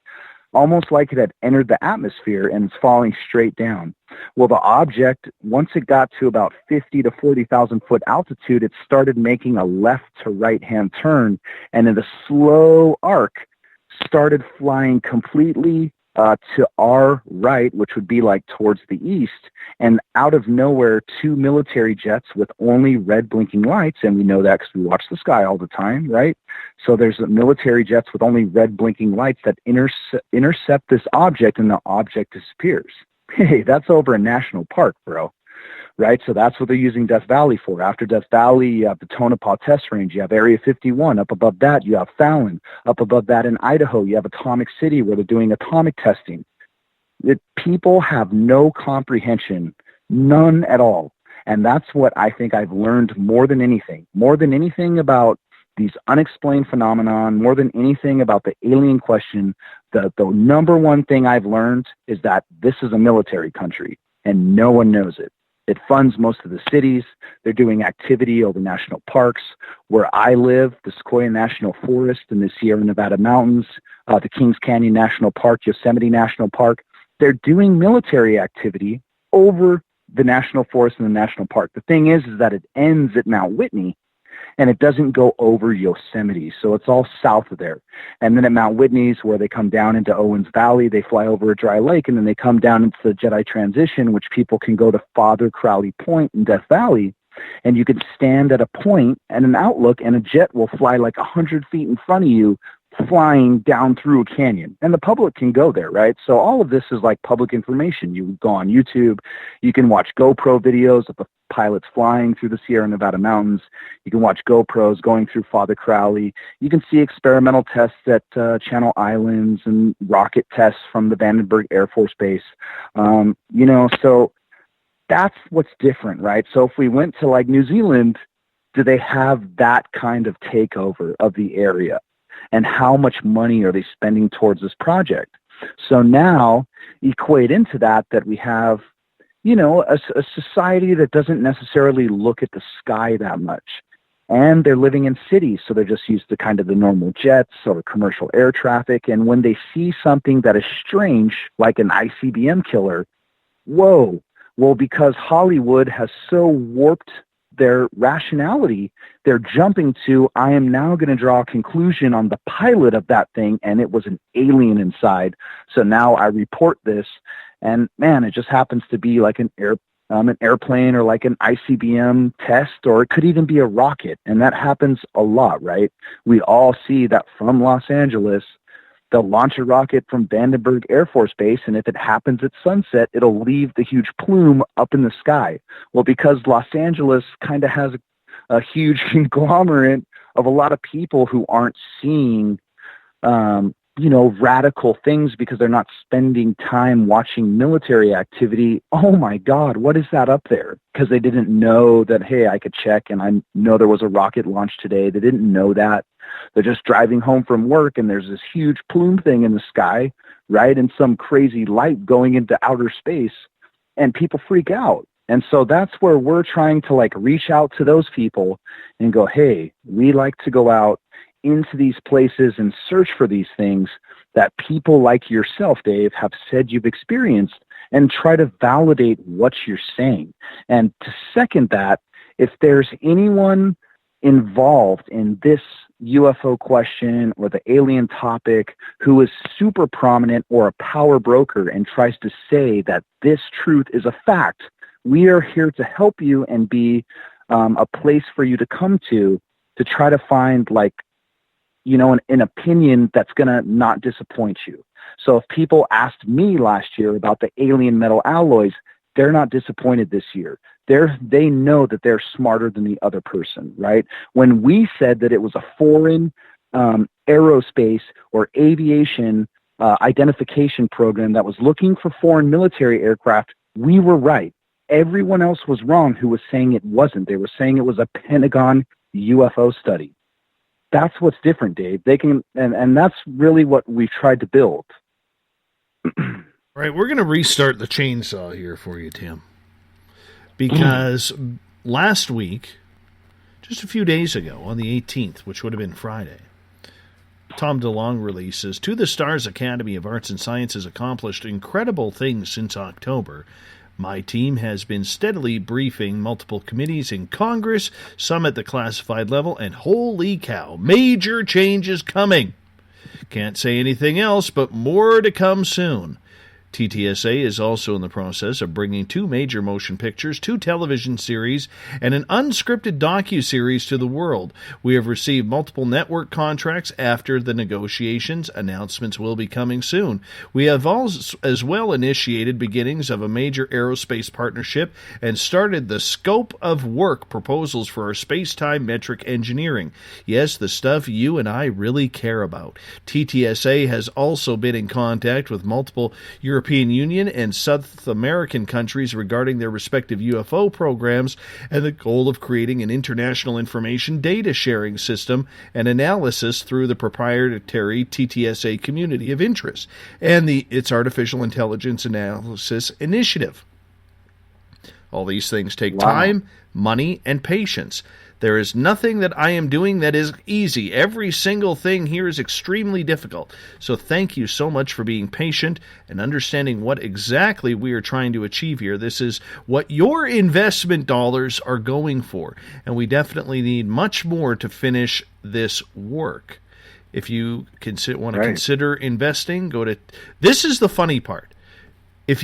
almost like it had entered the atmosphere and it's falling straight down. Well, the object, once it got to about 50 to 40,000 foot altitude, it started making a left to right hand turn, and in a slow arc started flying completely to our right, which would be like towards the east, and out of nowhere, 2 military jets with only red blinking lights, and we know that because we watch the sky all the time, right? So there's military jets with only red blinking lights that intercept this object, and the object disappears. Hey, that's over a national park, bro. Right? So that's what they're using Death Valley for. After Death Valley, you have the Tonopah test range. You have Area 51. Up above that, you have Fallon. Up above that in Idaho, you have Atomic City, where they're doing atomic testing. People have no comprehension, none at all. And that's what I think I've learned more than anything about these unexplained phenomenon, more than anything about the alien question. The number one thing I've learned is that this is a military country, and no one knows it. It funds most of the cities. They're doing activity over national parks. Where I live, the Sequoia National Forest in the Sierra Nevada mountains, the Kings Canyon National Park, Yosemite National Park, they're doing military activity over the national forest and the national park. The thing is that it ends at Mount Whitney, and it doesn't go over Yosemite. So it's all south of there. And then at Mount Whitney's, where they come down into Owens Valley, they fly over a dry lake, and then they come down into the Jedi Transition, which people can go to Father Crowley Point in Death Valley, and you can stand at a point and an outlook, and a jet will fly like 100 feet in front of you, flying down through a canyon, and the public can go there, right? So all of this is like public information. You go on YouTube, you can watch GoPro videos of the pilots flying through the Sierra Nevada mountains. You can watch GoPros going through Father Crowley. You can see experimental tests at Channel Islands and rocket tests from the Vandenberg Air Force Base. So that's what's different, right? So if we went to like New Zealand, do they have that kind of takeover of the area? And how much money are they spending towards this project? So now equate into that we have, a society that doesn't necessarily look at the sky that much. And they're living in cities, so they're just used to kind of the normal jets or commercial air traffic. And when they see something that is strange, like an ICBM killer, whoa. Well, because Hollywood has so warped their rationality, they're jumping to, I am now going to draw a conclusion on the pilot of that thing, and it was an alien inside. So now I report this, and man, it just happens to be like an airplane or like an ICBM test, or it could even be a rocket, and that happens a lot, right? We all see that from Los Angeles. They'll launch a rocket from Vandenberg Air Force Base, and if it happens at sunset, it'll leave the huge plume up in the sky. Well, because Los Angeles kind of has a huge conglomerate of a lot of people who aren't seeing, radical things because they're not spending time watching military activity. Oh my God, what is that up there? Because they didn't know that, hey, I could check and I know there was a rocket launch today. They didn't know that. They're just driving home from work and there's this huge plume thing in the sky, right? And some crazy light going into outer space, and people freak out. And so that's where we're trying to like reach out to those people and go, hey, we like to go out into these places and search for these things that people like yourself, Dave, have said you've experienced, and try to validate what you're saying. And to second that, if there's anyone involved in this UFO question or the alien topic who is super prominent or a power broker and tries to say that this truth is a fact, we are here to help you and be a place for you to come to try to find, like, you know, an opinion that's going to not disappoint you. So if people asked me last year about the alien metal alloys, they're not disappointed this year. They know that they're smarter than the other person, right? When we said that it was a foreign aerospace or aviation identification program that was looking for foreign military aircraft, we were right. Everyone else was wrong who was saying it wasn't. They were saying it was a Pentagon UFO study. That's what's different, Dave. They can, and that's really what we tried to build. Right, we're going to restart the chainsaw here for you, Tim. Because last week, just a few days ago, on the 18th, which would have been Friday, Tom DeLonge releases, "To the Stars Academy of Arts and Sciences accomplished incredible things since October. My team has been steadily briefing multiple committees in Congress, some at the classified level, and holy cow, major changes coming. Can't say anything else, but more to come soon. TTSA is also in the process of bringing 2 major motion pictures, 2 television series, and an unscripted docu-series to the world. We have received multiple network contracts after the negotiations. Announcements will be coming soon. We have as well initiated beginnings of a major aerospace partnership and started the scope of work proposals for our space-time metric engineering. Yes, the stuff you and I really care about. TTSA has also been in contact with multiple European Union and South American countries regarding their respective UFO programs and the goal of creating an international information data sharing system and analysis through the proprietary TTSA community of interest and its Artificial Intelligence Analysis Initiative. All these things take time, money, and patience. There is nothing that I am doing that is easy. Every single thing here is extremely difficult. So thank you so much for being patient and understanding what exactly we are trying to achieve here. This is what your investment dollars are going for. And we definitely need much more to finish this work. If you want to consider investing, go to... This is the funny part. If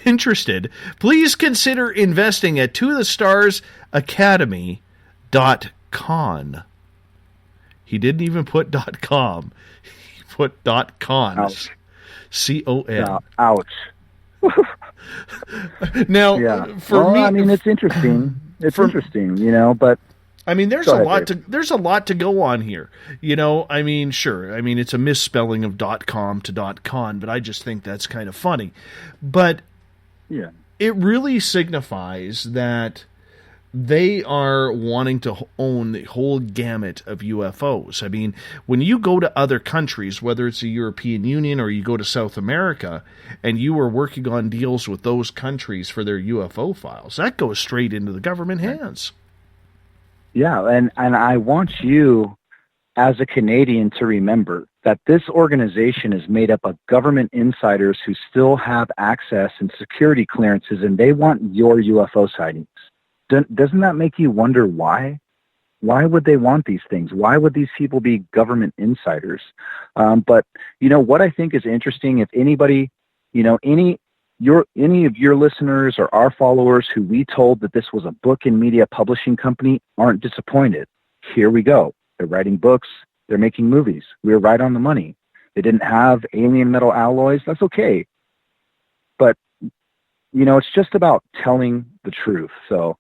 interested, please consider investing at To the Stars Academy.com. He didn't even put .com. He put .con. Ouch. C-O-N. Ouch. Now, for me, I mean, it's interesting. It's interesting, you know, but I mean, there's a lot to go on here. You know, I mean, sure. I mean, it's a misspelling of .com to .con, but I just think that's kind of funny. But it really signifies that they are wanting to own the whole gamut of UFOs. I mean, when you go to other countries, whether it's the European Union or you go to South America, and you are working on deals with those countries for their UFO files, that goes straight into the government hands. Yeah, and I want you, as a Canadian, to remember that this organization is made up of government insiders who still have access and security clearances, and they want your UFO sightings. Doesn't that make you wonder why? Why would they want these things? Why would these people be government insiders? But, you know, what I think is interesting, if anybody, you know, any of your listeners or our followers who we told that this was a book and media publishing company aren't disappointed. Here we go. They're writing books. They're making movies. We were right on the money. They didn't have alien metal alloys. That's okay. But, you know, it's just about telling the truth. So,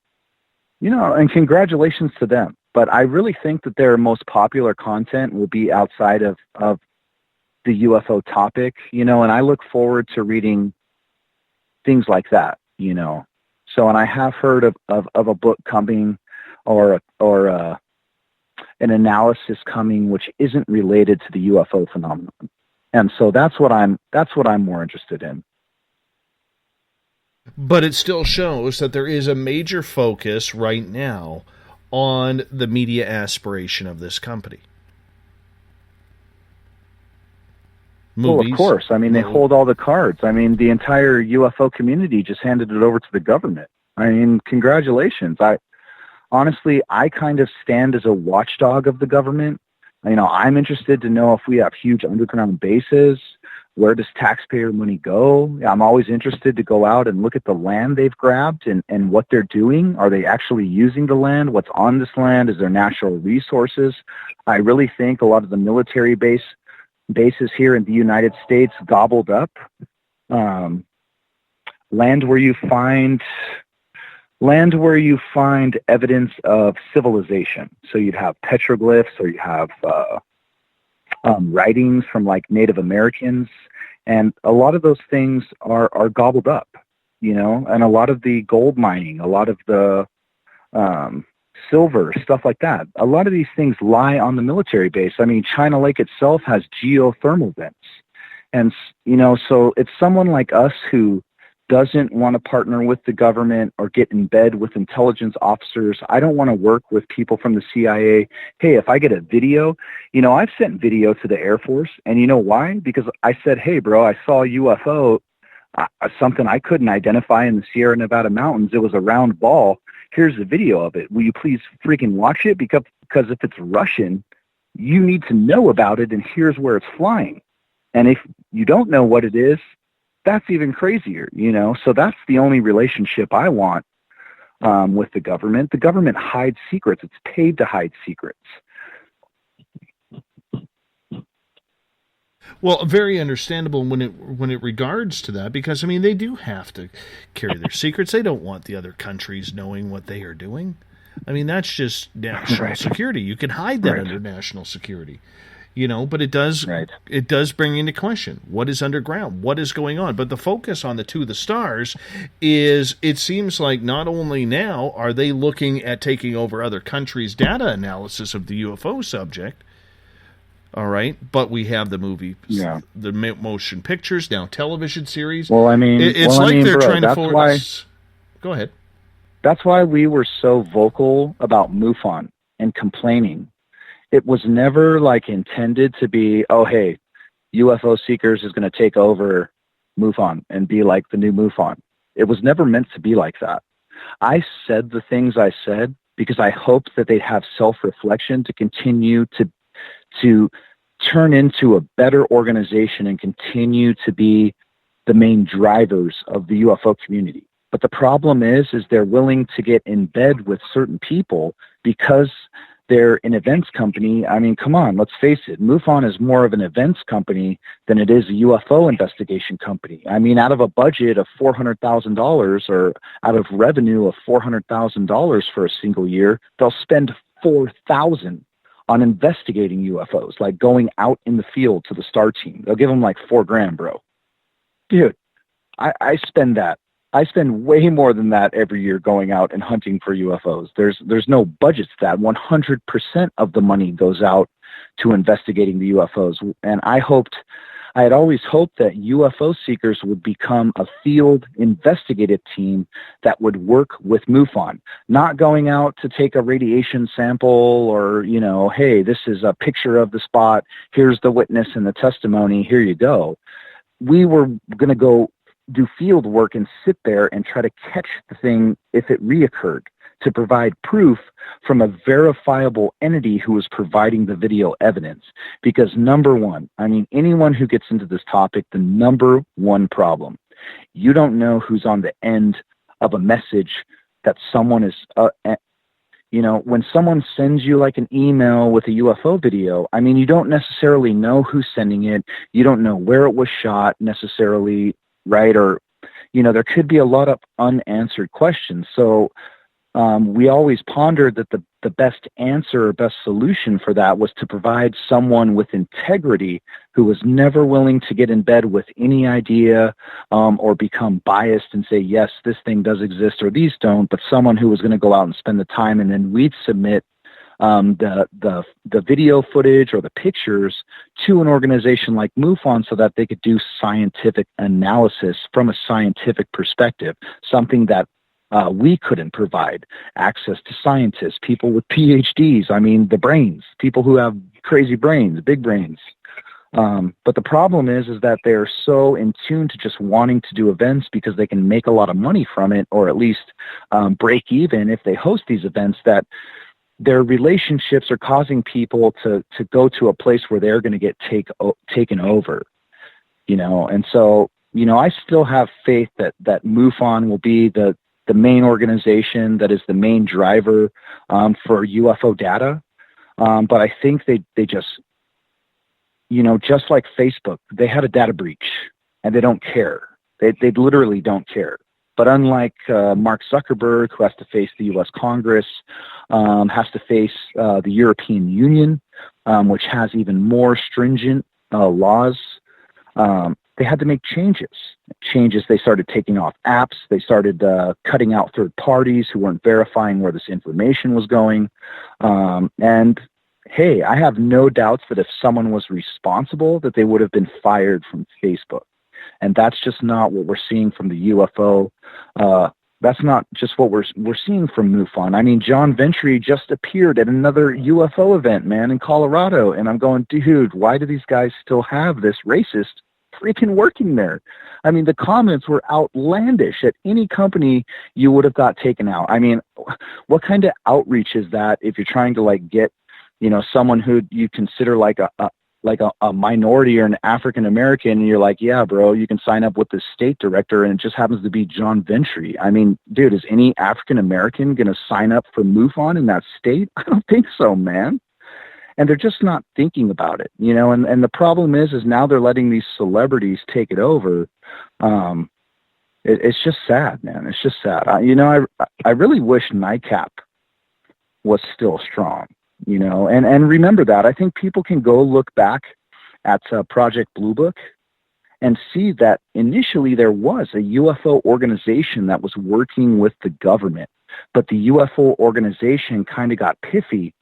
you know, and congratulations to them. But I really think that their most popular content will be outside of the UFO topic, you know, and I look forward to reading things like that, you know. So, and I have heard of a book coming or an analysis coming which isn't related to the UFO phenomenon. And so that's what I'm more interested in. But it still shows that there is a major focus right now on the media aspiration of this company. Movies. Well, of course. I mean, they hold all the cards. I mean, the entire UFO community just handed it over to the government. I mean, congratulations. Honestly, I kind of stand as a watchdog of the government. You know, I'm interested to know if we have huge underground bases. Where does taxpayer money go? I'm always interested to go out and look at the land they've grabbed and what they're doing. Are they actually using the land? What's on this land? Is there natural resources? I really think a lot of the military bases here in the United States gobbled up land where you find evidence of civilization. So you'd have petroglyphs, or you have writings from like Native Americans, and a lot of those things are gobbled up, you know, and a lot of the gold mining, a lot of the silver, stuff like that. A lot of these things lie on the military base. I mean, China Lake itself has geothermal vents. And, you know, so it's someone like us who doesn't want to partner with the government or get in bed with intelligence officers. I don't want to work with people from the CIA. Hey, if I get a video, you know, I've sent video to the Air Force, and you know why? Because I said, hey, bro, I saw a UFO, something I couldn't identify in the Sierra Nevada mountains. It was a round ball. Here's the video of it. Will you please freaking watch it? Because if it's Russian, you need to know about it, and here's where it's flying. And if you don't know what it is, that's even crazier, you know? So that's the only relationship I want with the government. The government hides secrets. It's paid to hide secrets. Well, very understandable when it regards to that, because, I mean, they do have to carry their secrets. They don't want the other countries knowing what they are doing. I mean, that's just national security. You can hide that under national security. You know, but it does bring into question what is underground, what is going on. But the focus on the stars is, it seems like not only now are they looking at taking over other countries' data analysis of the UFO subject, all right, but we have the movie, the motion pictures, now television series. Well, I mean, it's they're trying to forward. Go ahead. That's why we were so vocal about MUFON and complaining. It was never like intended to be, oh, hey, UFO Seekers is going to take over MUFON and be like the new MUFON. It was never meant to be like that. I said the things I said because I hoped that they'd have self-reflection to continue to turn into a better organization and continue to be the main drivers of the UFO community. But the problem is they're willing to get in bed with certain people because they're an events company. I mean, come on, let's face it. MUFON is more of an events company than it is a UFO investigation company. I mean, out of a budget of $400,000 or out of revenue of $400,000 for a single year, they'll spend $4,000 on investigating UFOs, like going out in the field to the STAR team. They'll give them like $4,000, bro. Dude, I spend that. I spend way more than that every year going out and hunting for UFOs. There's no budget to that. 100% of the money goes out to investigating the UFOs. And I had always hoped that UFO Seekers would become a field investigative team that would work with MUFON, not going out to take a radiation sample or, you know, hey, this is a picture of the spot. Here's the witness and the testimony. Here you go. We were going to go do field work and sit there and try to catch the thing if it reoccurred, to provide proof from a verifiable entity who is providing the video evidence. Because number one, I mean, anyone who gets into this topic, the number one problem, you don't know who's on the end of a message that someone is, you know, when someone sends you like an email with a UFO video, I mean, you don't necessarily know who's sending it. You don't know where it was shot necessarily, right? Or, you know, there could be a lot of unanswered questions. So we always pondered that the best answer or best solution for that was to provide someone with integrity who was never willing to get in bed with any idea or become biased and say, yes, this thing does exist or these don't, but someone who was going to go out and spend the time, and then we'd submit the video footage or the pictures to an organization like MUFON so that they could do scientific analysis from a scientific perspective, something that we couldn't provide. Access to scientists, people with PhDs, I mean, the brains, people who have crazy brains, big brains. But the problem is that they're so in tune to just wanting to do events because they can make a lot of money from it, or at least break even if they host these events, that their relationships are causing people to go to a place where they're going to get taken over. And so, I still have faith that MUFON will be the main organization that is the main driver for UFO data. But I think they just, just like Facebook, they had a data breach and they don't care. They literally don't care. But unlike Mark Zuckerberg, who has to face the U.S. Congress, has to face the European Union, which has even more stringent laws, they had to make changes. They started taking off apps. They started cutting out third parties who weren't verifying where this information was going. And hey, I have no doubts that if someone was responsible, that they would have been fired from Facebook. And that's just not what we're seeing from the UFO. That's not just what we're seeing from MUFON. I mean, John Ventry just appeared at another UFO event, man, in Colorado. And I'm going, dude, why do these guys still have this racist freaking working there? I mean, the comments were outlandish. At any company, you would have got taken out. I mean, what kind of outreach is that if you're trying to get, someone who you consider like a minority or an African American, and you're like, yeah, bro, you can sign up with the state director, and it just happens to be John Ventry. I mean, dude, is any African American going to sign up for MUFON in that state? I don't think so, man. And they're just not thinking about it, and the problem is now they're letting these celebrities take it over. It's just sad, man. It's just sad. I really wish NICAP was still strong. And remember that. I think people can go look back at Project Blue Book and see that initially there was a UFO organization that was working with the government, but the UFO organization kind of got piffy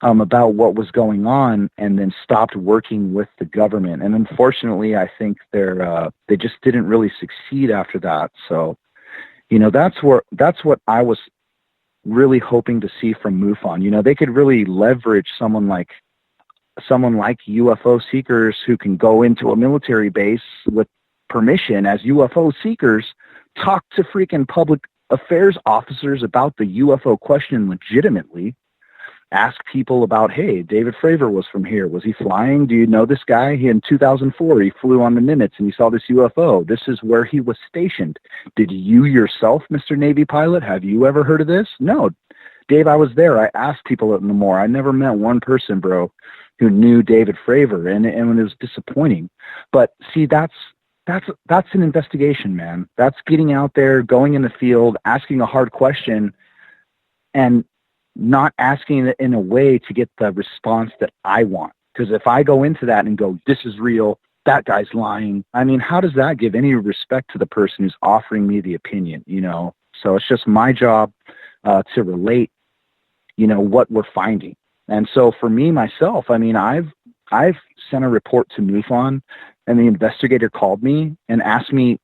about what was going on and then stopped working with the government. And unfortunately, I think they just didn't really succeed after that. So, that's what I was really hoping to see from MUFON. They could really leverage someone like UFO Seekers, who can go into a military base with permission as UFO Seekers, talk to freaking public affairs officers about the UFO question legitimately, ask people about, hey, David Fravor was from here. Was he flying? Do you know this guy? In 2004, he flew on the Nimitz and he saw this UFO. This is where he was stationed. Did you yourself, Mr. Navy pilot, have you ever heard of this? No. Dave, I was there. I asked people at Namor. I never met one person, bro, who knew David Fravor, and it was disappointing. But see, that's an investigation, man. That's getting out there, going in the field, asking a hard question, and not asking it in a way to get the response that I want. Because if I go into that and go, this is real, that guy's lying, I mean, how does that give any respect to the person who's offering me the opinion, So it's just my job to relate, what we're finding. And so for me, myself, I mean, I've sent a report to MUFON, and the investigator called me and asked me,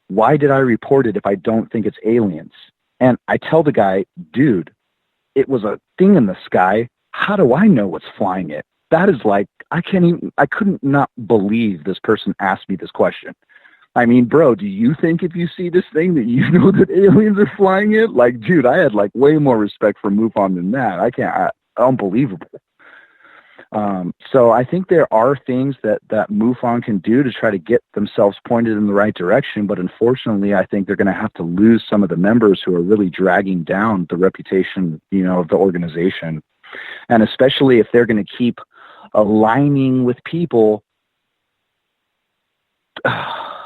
why did I report it if I don't think it's aliens? And I tell the guy, dude, it was a thing in the sky. How do I know what's flying it? That is like, I couldn't not believe this person asked me this question. I mean, bro, do you think if you see this thing that you know that aliens are flying it? Like, dude, I had way more respect for MUFON than that. Unbelievable. So I think there are things that MUFON can do to try to get themselves pointed in the right direction. But unfortunately, I think they're going to have to lose some of the members who are really dragging down the reputation, of the organization. And especially if they're going to keep aligning with people, I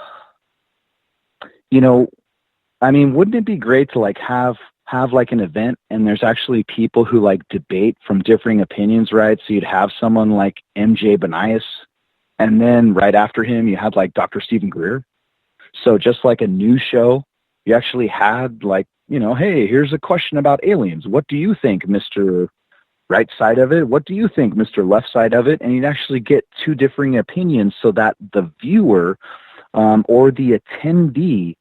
mean, wouldn't it be great to have an event and there's actually people who debate from differing opinions, right? So you'd have someone like MJ Banias, and then right after him you had Dr. Stephen Greer. So just like a news show, you actually had hey, here's a question about aliens. What do you think, Mr. Right side of it? What do you think, Mr. Left side of it? And you'd actually get two differing opinions so that the viewer or the attendee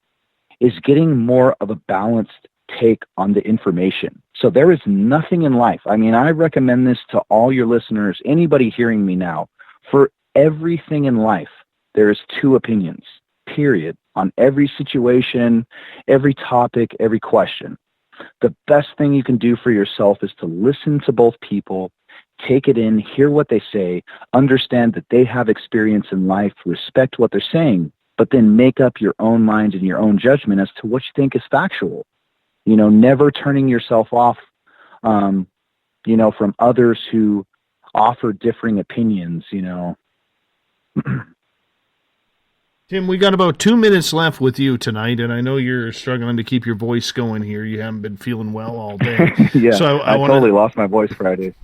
is getting more of a balanced take on the information. So there is nothing in life. I mean, I recommend this to all your listeners, anybody hearing me now. For everything in life, there is two opinions, period, on every situation, every topic, every question. The best thing you can do for yourself is to listen to both people, take it in, hear what they say, understand that they have experience in life, respect what they're saying, but then make up your own mind and your own judgment as to what you think is factual. You know, never turning yourself off, you know, from others who offer differing opinions, you know. Tim, we got about 2 minutes left with you tonight, and I know you're struggling to keep your voice going here. You haven't been feeling well all day. Yeah, so I totally lost my voice Friday.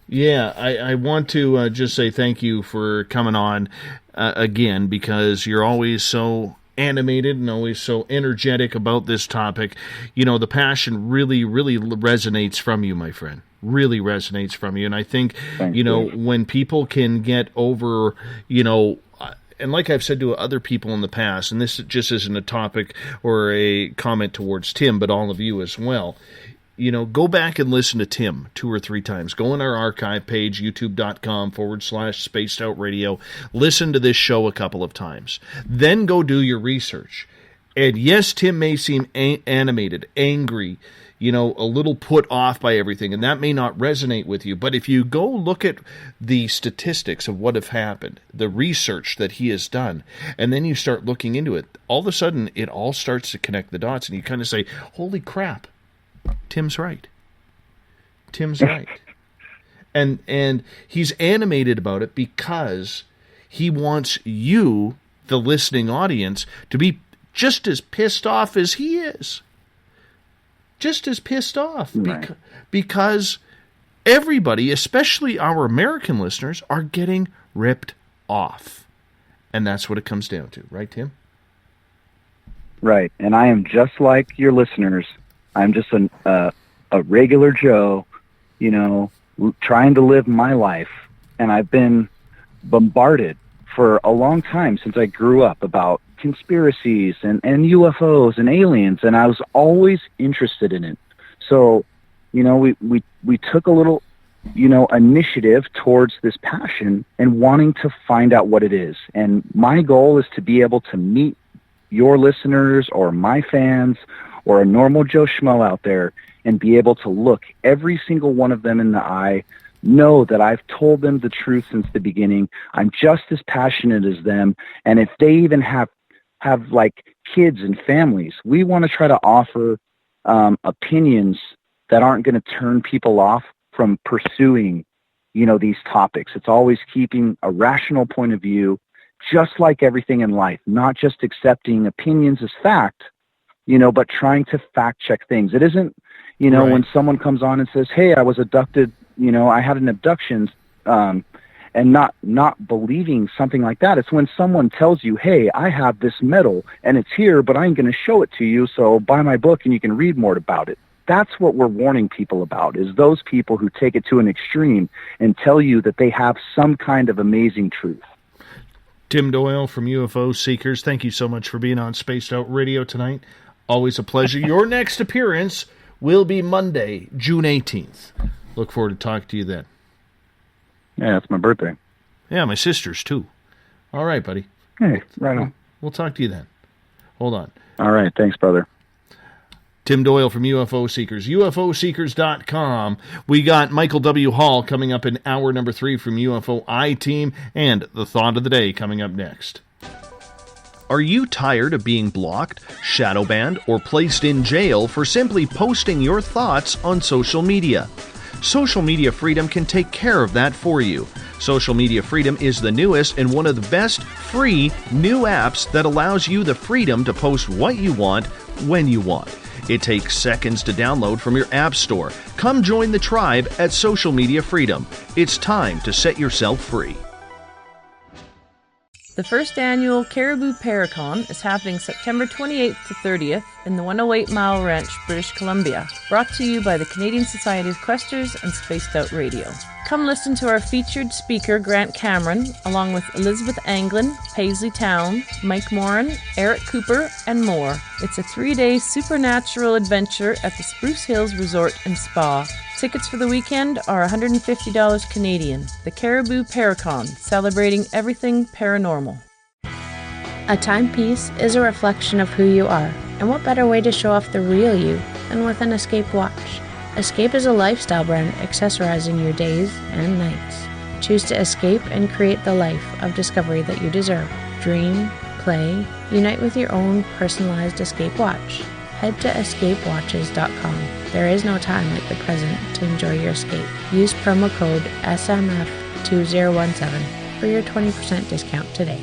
Yeah, I want to just say thank you for coming on again, because you're always so animated and always so energetic about this topic. You know, the passion really, really resonates from you, my friend. Really resonates from you. And I think, you know, when people can get over, you know, and like I've said to other people in the past, and this just isn't a topic or a comment towards Tim, but all of you as well, you know, go back and listen to Tim 2 or 3 times. Go on our archive page, youtube.com/Spaced Out Radio. Listen to this show a couple of times. Then go do your research. And yes, Tim may seem animated, angry, you know, a little put off by everything, and that may not resonate with you. But if you go look at the statistics of what have happened, the research that he has done, and then you start looking into it, all of a sudden it all starts to connect the dots, and you kind of say, holy crap, Tim's right. Tim's right. And he's animated about it because he wants you, the listening audience, to be just as pissed off as he is. Just as pissed off. Right. Because everybody, especially our American listeners, are getting ripped off. And that's what it comes down to. Right, Tim? Right. And I am just like your listeners. I'm just a regular Joe, you know, trying to live my life. And I've been bombarded for a long time since I grew up about conspiracies and UFOs and aliens, and I was always interested in it. So, you know, we took a little, you know, initiative towards this passion and wanting to find out what it is. And my goal is to be able to meet your listeners or my fans or a normal Joe Schmo out there and be able to look every single one of them in the eye, know that I've told them the truth since the beginning. I'm just as passionate as them. And if they even have like kids and families, we want to try to offer opinions that aren't going to turn people off from pursuing, you know, these topics. It's always keeping a rational point of view, just like everything in life, not just accepting opinions as fact, you know, but trying to fact check things. It isn't, you know, when someone comes on and says, hey, I was abducted, you know, I had an abduction, and not believing something like that. It's when someone tells you, hey, I have this medal and it's here, but I'm going to show it to you, so buy my book and you can read more about it. That's what we're warning people about, is those people who take it to an extreme and tell you that they have some kind of amazing truth. Tim Doyle from UFO Seekers, thank you so much for being on Spaced Out Radio tonight. Always a pleasure. Your next appearance will be Monday, June 18th. Look forward to talking to you then. Yeah, it's my birthday. Yeah, my sister's too. All right, buddy. Hey, right on. We'll talk to you then. Hold on. All right, thanks, brother. Tim Doyle from UFO Seekers, UFOseekers.com. We got Michael W. Hall coming up in hour number 3 from UFO I-Team, and the thought of the day coming up next. Are you tired of being blocked, shadow banned, or placed in jail for simply posting your thoughts on social media? Social Media Freedom can take care of that for you. Social Media Freedom is the newest and one of the best free new apps that allows you the freedom to post what you want when you want. It takes seconds to download from your app store. Come join the tribe at Social Media Freedom. It's time to set yourself free. The first annual Caribou Paracon is happening September 28th to 30th in the 108 Mile Ranch, British Columbia. Brought to you by the Canadian Society of Questers and Spaced Out Radio. Come listen to our featured speaker, Grant Cameron, along with Elizabeth Anglin, Paisley Town, Mike Moran, Eric Cooper, and more. It's a 3-day supernatural adventure at the Spruce Hills Resort and Spa. Tickets for the weekend are $150 Canadian. The Caribou Paracon, celebrating everything paranormal. A timepiece is a reflection of who you are, and what better way to show off the real you than with an escape watch? Escape is a lifestyle brand accessorizing your days and nights. Choose to escape and create the life of discovery that you deserve. Dream, play, unite with your own personalized escape watch. Head to escapewatches.com. There is no time like the present to enjoy your escape. Use promo code SMF2017 for your 20% discount today.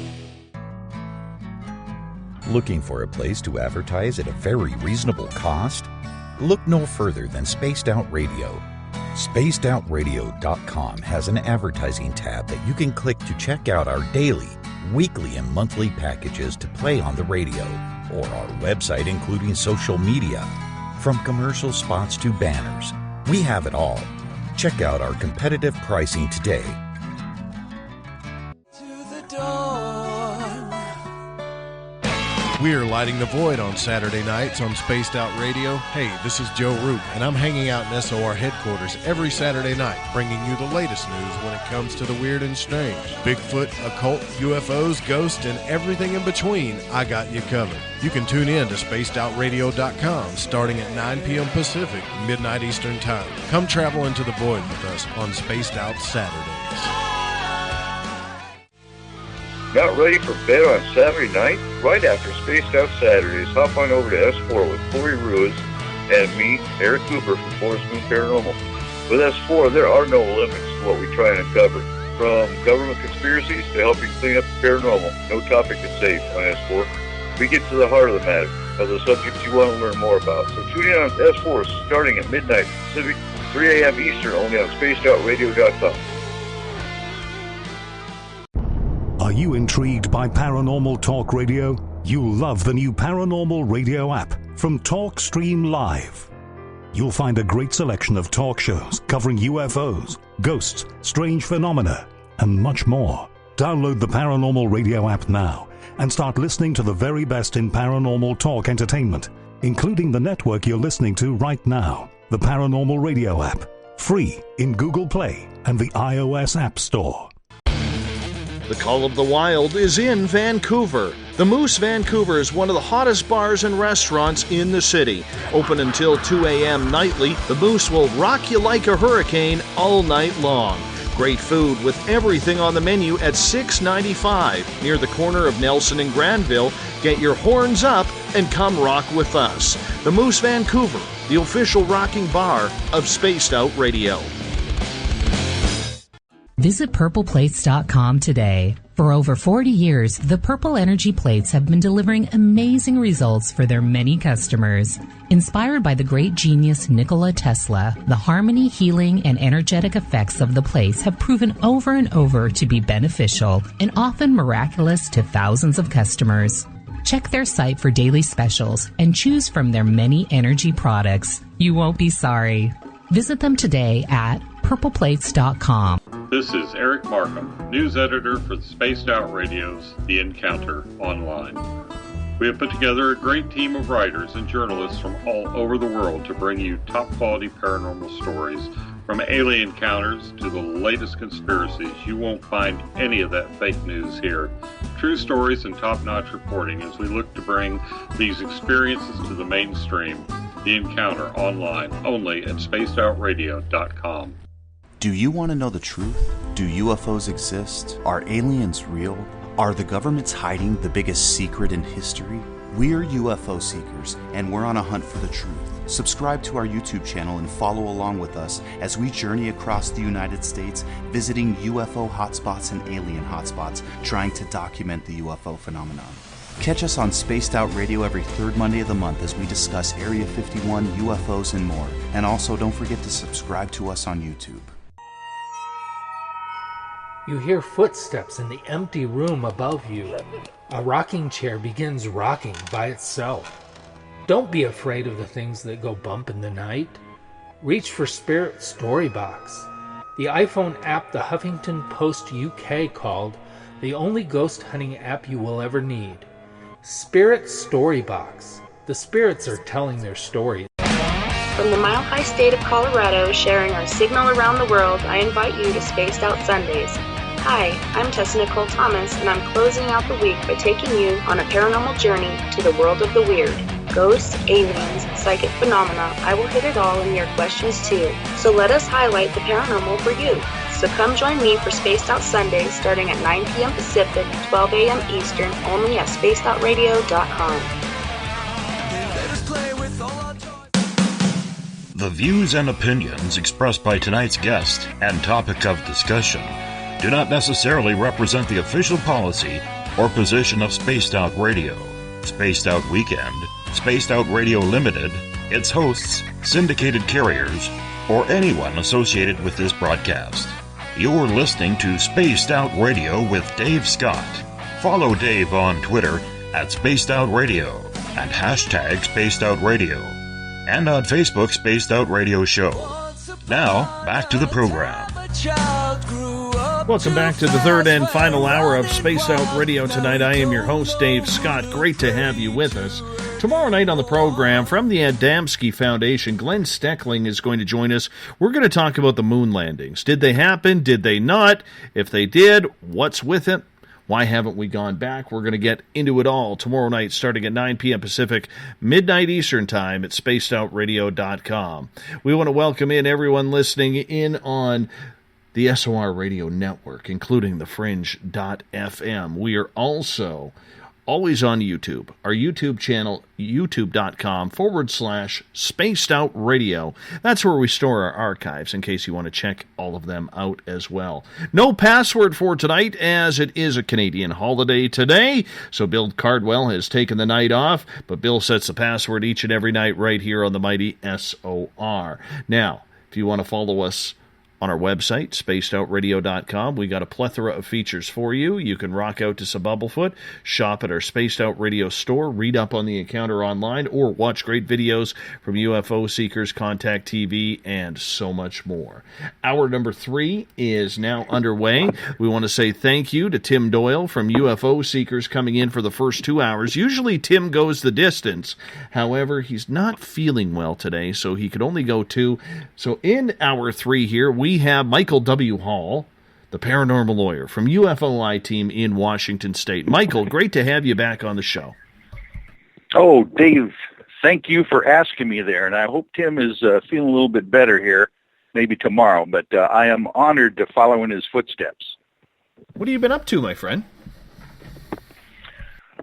Looking for a place to advertise at a very reasonable cost? Look no further than Spaced Out Radio. SpacedOutRadio.com has an advertising tab that you can click to check out our daily, weekly, and monthly packages to play on the radio, or our website including social media. From commercial spots to banners, we have it all. Check out our competitive pricing today. We're lighting the void on Saturday nights on Spaced Out Radio. Hey, this is Joe Roop, and I'm hanging out in SOR headquarters every Saturday night, bringing you the latest news when it comes to the weird and strange. Bigfoot, occult, UFOs, ghosts, and everything in between, I got you covered. You can tune in to SpacedOutRadio.com starting at 9 p.m. Pacific, midnight Eastern Time. Come travel into the void with us on Spaced Out Saturdays. Not ready for bed on Saturday night? Right after Spaced Out Saturdays, hop on over to S4 with Corey Ruiz and me, Eric Cooper from Forest Moon Paranormal. With S4, there are no limits to what we try and uncover. From government conspiracies to helping clean up the paranormal, no topic is safe on S4. We get to the heart of the matter, of the subjects you want to learn more about. So tune in on S4 starting at midnight Pacific, 3 a.m. Eastern, only on SpacedOutRadio.com. Are you intrigued by Paranormal Talk Radio? You'll love the new Paranormal Radio app from TalkStream Live. You'll find a great selection of talk shows covering UFOs, ghosts, strange phenomena, and much more. Download the Paranormal Radio app now and start listening to the very best in paranormal talk entertainment, including the network you're listening to right now, the Paranormal Radio app, free in Google Play and the iOS App Store. The Call of the Wild is in Vancouver. The Moose Vancouver is one of the hottest bars and restaurants in the city. Open until 2 a.m. nightly, the Moose will rock you like a hurricane all night long. Great food with everything on the menu at $6.95 near the corner of Nelson and Granville. Get your horns up and come rock with us. The Moose Vancouver, the official rocking bar of Spaced Out Radio. Visit purpleplates.com today. For over 40 years, the Purple Energy Plates have been delivering amazing results for their many customers. Inspired by the great genius Nikola Tesla, the harmony, healing, and energetic effects of the plates have proven over and over to be beneficial and often miraculous to thousands of customers. Check their site for daily specials and choose from their many energy products. You won't be sorry. Visit them today at purpleplates.com. This is Eric Markham, news editor for the Spaced Out Radio's The Encounter Online. We have put together a great team of writers and journalists from all over the world to bring you top-quality paranormal stories, from alien encounters to the latest conspiracies. You won't find any of that fake news here. True stories and top-notch reporting as we look to bring these experiences to the mainstream. The Encounter Online, only at spacedoutradio.com. Do you want to know the truth? Do UFOs exist? Are aliens real? Are the governments hiding the biggest secret in history? We're UFO Seekers, and we're on a hunt for the truth. Subscribe to our YouTube channel and follow along with us as we journey across the United States, visiting UFO hotspots and alien hotspots, trying to document the UFO phenomenon. Catch us on Spaced Out Radio every third Monday of the month as we discuss Area 51, UFOs, and more. And also, don't forget to subscribe to us on YouTube. You hear footsteps in the empty room above you. A rocking chair begins rocking by itself. Don't be afraid of the things that go bump in the night. Reach for Spirit Storybox, the iPhone app the Huffington Post UK called the only ghost hunting app you will ever need. Spirit Storybox. The spirits are telling their stories. From the mile-high state of Colorado, sharing our signal around the world, I invite you to Spaced Out Sundays. Hi, I'm Tessa Nicole Thomas, and I'm closing out the week by taking you on a paranormal journey to the world of the weird. ghosts, aliens, psychic phenomena, I will hit it all in your questions too. So let us highlight the paranormal for you. So come join me for Spaced Out Sundays starting at 9 p.m. Pacific, 12 a.m. Eastern, only at spacedoutradio.com. The views and opinions expressed by tonight's guest and topic of discussion do not necessarily represent the official policy or position of Spaced Out Radio, Spaced Out Weekend, Spaced Out Radio Limited, its hosts, syndicated carriers, or anyone associated with this broadcast. You're listening to Spaced Out Radio with Dave Scott. Follow Dave on Twitter at Spaced Out Radio and hashtag Spaced Out Radio, and on Facebook Spaced Out Radio Show. Now, back to the program. Welcome back to the third and final hour of Spaced Out Radio tonight. I am your host, Dave Scott. Great to have you with us. Tomorrow night on the program, from the Adamski Foundation, Glenn Steckling is going to join us. We're going to talk about the moon landings. Did they happen? Did they not? If they did, what's with it? Why haven't we gone back? We're going to get into it all tomorrow night starting at 9 p.m. Pacific, midnight Eastern Time at spacedoutradio.com. We want to welcome in everyone listening in on the SOR Radio Network, including the Fringe.fm. We are also always on YouTube. Our YouTube channel, youtube.com/Spaced Out Radio. That's where we store our archives in case you want to check all of them out as well. No password for tonight, as it is a Canadian holiday today. So Bill Cardwell has taken the night off, but Bill sets the password each and every night right here on the mighty SOR. Now, if you want to follow us on our website, spacedoutradio.com, we got a plethora of features for you. You can rock out to some Bumblefoot, shop at our Spaced Out Radio store, read up on the encounter online, or watch great videos from UFO Seekers, Contact TV, and so much more. Hour number 3 is now underway. We want to say thank you to Tim Doyle from UFO Seekers coming in for the first 2 hours. Usually Tim goes the distance. However, he's not feeling well today, so he could only go 2. So in hour 3 here, we have Michael W. Hall, the paranormal lawyer from UFOI team in Washington State. Michael, great to have you back on the show. Oh, Dave, thank you for asking me there, and I hope Tim is feeling a little bit better here, maybe tomorrow, but I am honored to follow in his footsteps. What have you been up to, my friend?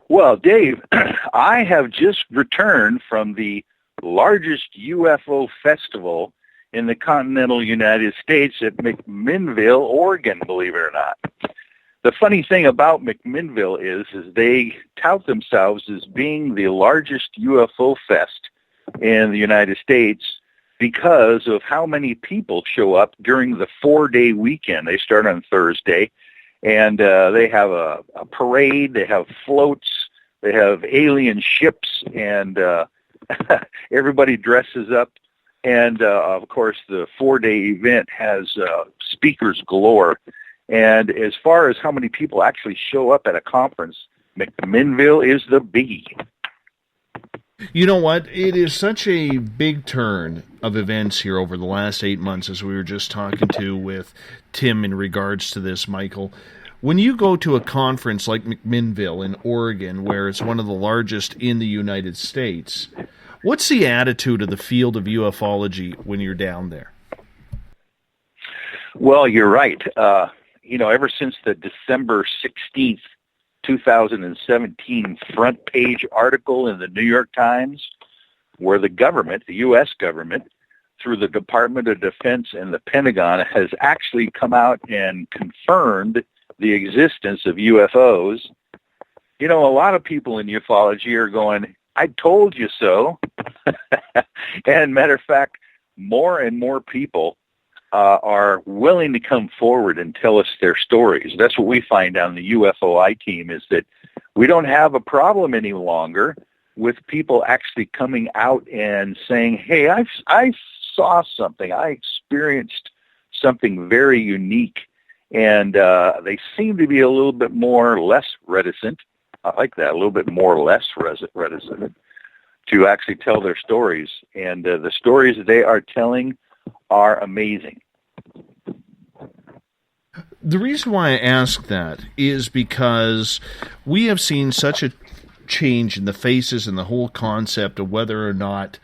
Well, Dave, I have just returned from the largest UFO festival in the continental United States at McMinnville, Oregon, believe it or not. The funny thing about McMinnville is they tout themselves as being the largest UFO fest in the United States because of how many people show up during the 4-day weekend. They start on Thursday, and they have a parade, they have floats, they have alien ships, and everybody dresses up. And, of course, the 4-day event has speakers galore. And as far as how many people actually show up at a conference, McMinnville is the biggie. You know what? It is such a big turn of events here over the last 8 months, as we were just talking to with Tim in regards to this, Michael. When you go to a conference like McMinnville in Oregon, where it's one of the largest in the United States, what's the attitude of the field of ufology when you're down there? Well, you're right. Ever since the December 16th, 2017 front page article in the New York Times, where the government, the U.S. government, through the Department of Defense and the Pentagon, has actually come out and confirmed the existence of UFOs, a lot of people in ufology are going, I told you so. And matter of fact, more and more people are willing to come forward and tell us their stories. That's what we find on the UFOI team, is that we don't have a problem any longer with people actually coming out and saying, hey, I saw something. I experienced something very unique. And they seem to be a little bit less reticent. I like that, a little bit less reticent to actually tell their stories. And the stories that they are telling are amazing. The reason why I ask that is because we have seen such a change in the faces and the whole concept of whether or not,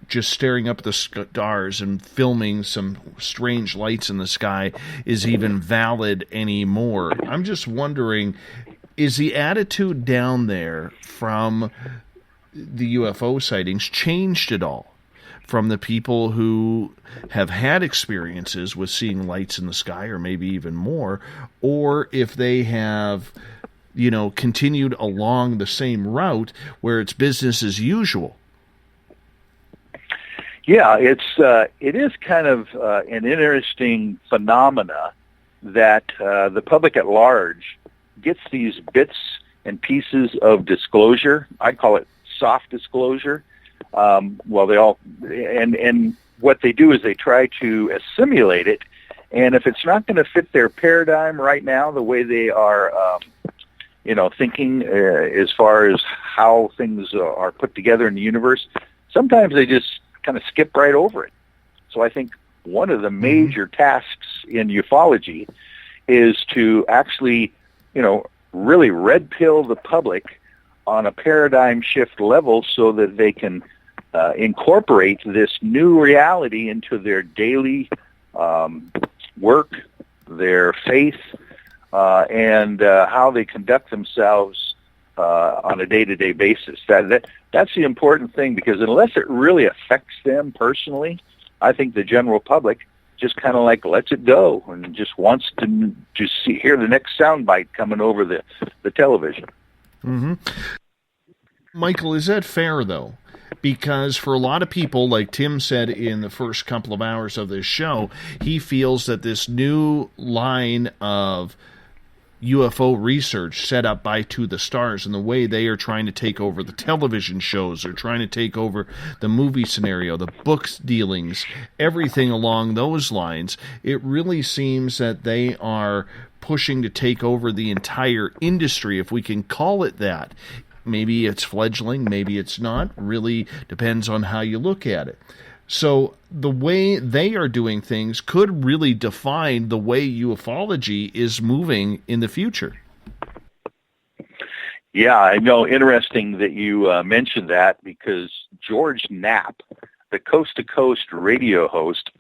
just staring up at the stars and filming some strange lights in the sky is even valid anymore. I'm just wondering, is the attitude down there from the UFO sightings changed at all? From the people who have had experiences with seeing lights in the sky, or maybe even more, or if they have, continued along the same route where it's business as usual. Yeah, it is kind of an interesting phenomena that the public at large gets these bits and pieces of disclosure. I call it soft disclosure. They all, and what they do is they try to assimilate it, and if it's not going to fit their paradigm right now, the way they are, thinking as far as how things are put together in the universe, sometimes they just kind of skip right over it. So I think one of the major tasks in ufology is to actually, really red pill the public on a paradigm shift level so that they can incorporate this new reality into their daily work, their faith, and how they conduct themselves on a day-to-day basis. That's the important thing, because unless it really affects them personally, I think the general public just kind of lets it go and just wants to hear the next soundbite coming over the television. Mm-hmm. Michael, is that fair, though? Because for a lot of people, like Tim said in the first couple of hours of this show, he feels that this new line of UFO research set up by To the Stars and the way they are trying to take over the television shows, or trying to take over the movie scenario, the books dealings, everything along those lines, it really seems that they are pushing to take over the entire industry, if we can call it that. Maybe it's fledgling, maybe it's not. Really depends on how you look at it. So the way they are doing things could really define the way ufology is moving in the future. Yeah, I know. Interesting that you mentioned that, because George Knapp, the coast-to-coast radio host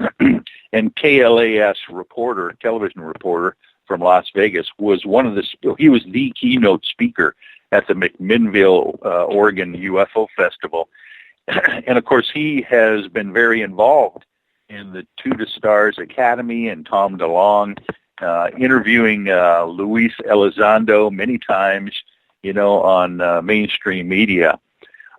and KLAS reporter, television reporter from Las Vegas, was he was the keynote speaker at the McMinnville, Oregon UFO Festival. And of course, he has been very involved in the To the Stars Academy and Tom DeLonge, interviewing Luis Elizondo many times, on mainstream media.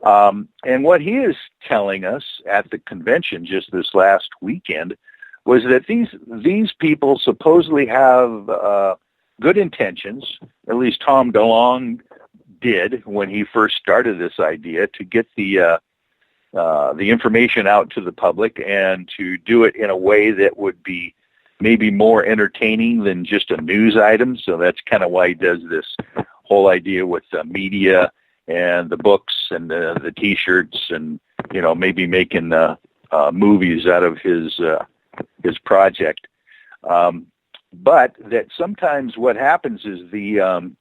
And what he is telling us at the convention just this last weekend was that these people supposedly have good intentions. At least Tom DeLonge did when he first started this idea, to get the information out to the public and to do it in a way that would be maybe more entertaining than just a news item. So that's kind of why he does this whole idea with the media and the books and the T-shirts, and maybe making movies out of his project. But that sometimes what happens is the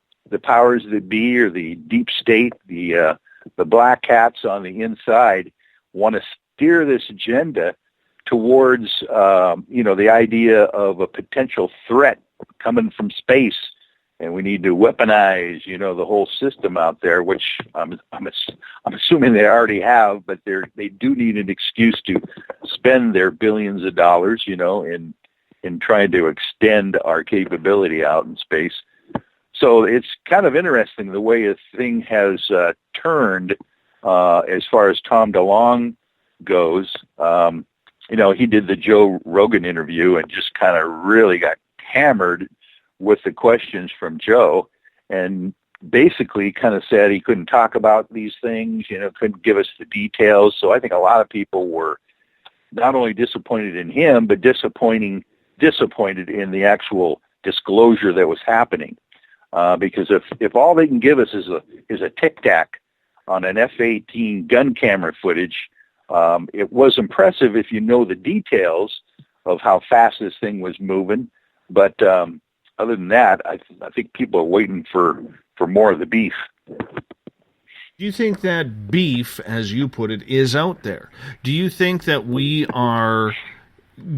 powers that be, or the deep state, the black hats on the inside, want to steer this agenda towards, the idea of a potential threat coming from space, and we need to weaponize, the whole system out there, which I'm assuming they already have, but they do need an excuse to spend their billions of dollars, in trying to extend our capability out in space. So it's kind of interesting the way a thing has turned as far as Tom DeLonge goes. He did the Joe Rogan interview and just kind of really got hammered with the questions from Joe, and basically kind of said he couldn't talk about these things, couldn't give us the details. So I think a lot of people were not only disappointed in him, but disappointed in the actual disclosure that was happening. Because if all they can give us is a tic tac on an F-18 gun camera footage, it was impressive if you know the details of how fast this thing was moving. But other than that, I think people are waiting for more of the beef. Do you think that beef, as you put it, is out there? Do you think that we are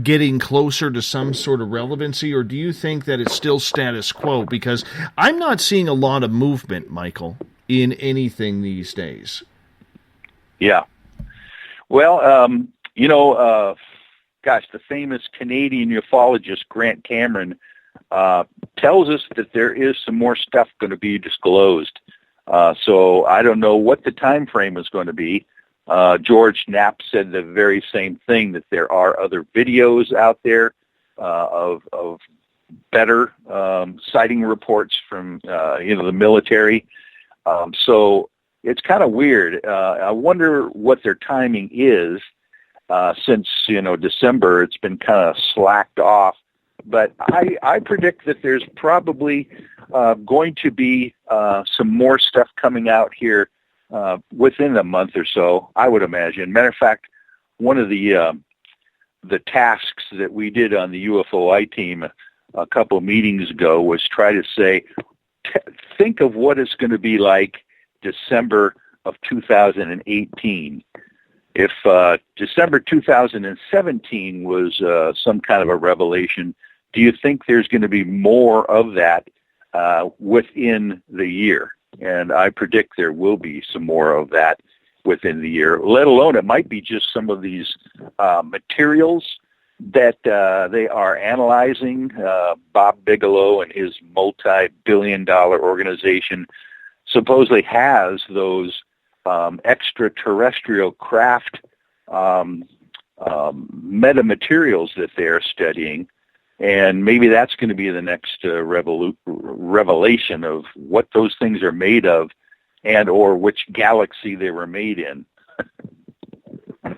getting closer to some sort of relevancy, or do you think that it's still status quo? Because I'm not seeing a lot of movement, Michael, in anything these days. Yeah. Well, the famous Canadian ufologist Grant Cameron tells us that there is some more stuff going to be disclosed. So I don't know what the time frame is going to be. George Knapp said the very same thing, that there are other videos out there of better sighting reports from the military. So it's kind of weird. I wonder what their timing is. Since December, it's been kind of slacked off. But I predict that there's probably going to be some more stuff coming out here within a month or so, I would imagine. Matter of fact, one of the tasks that we did on the UFOI team a couple of meetings ago was try to say, think of what it's going to be like December of 2018. If December 2017 was some kind of a revelation, do you think there's going to be more of that within the year? And I predict there will be some more of that within the year, let alone it might be just some of these materials that they are analyzing. Bob Bigelow and his multi-billion-dollar organization supposedly has those extraterrestrial craft metamaterials that they're studying, and maybe that's going to be the next revelation of what those things are made of, and or which galaxy they were made in.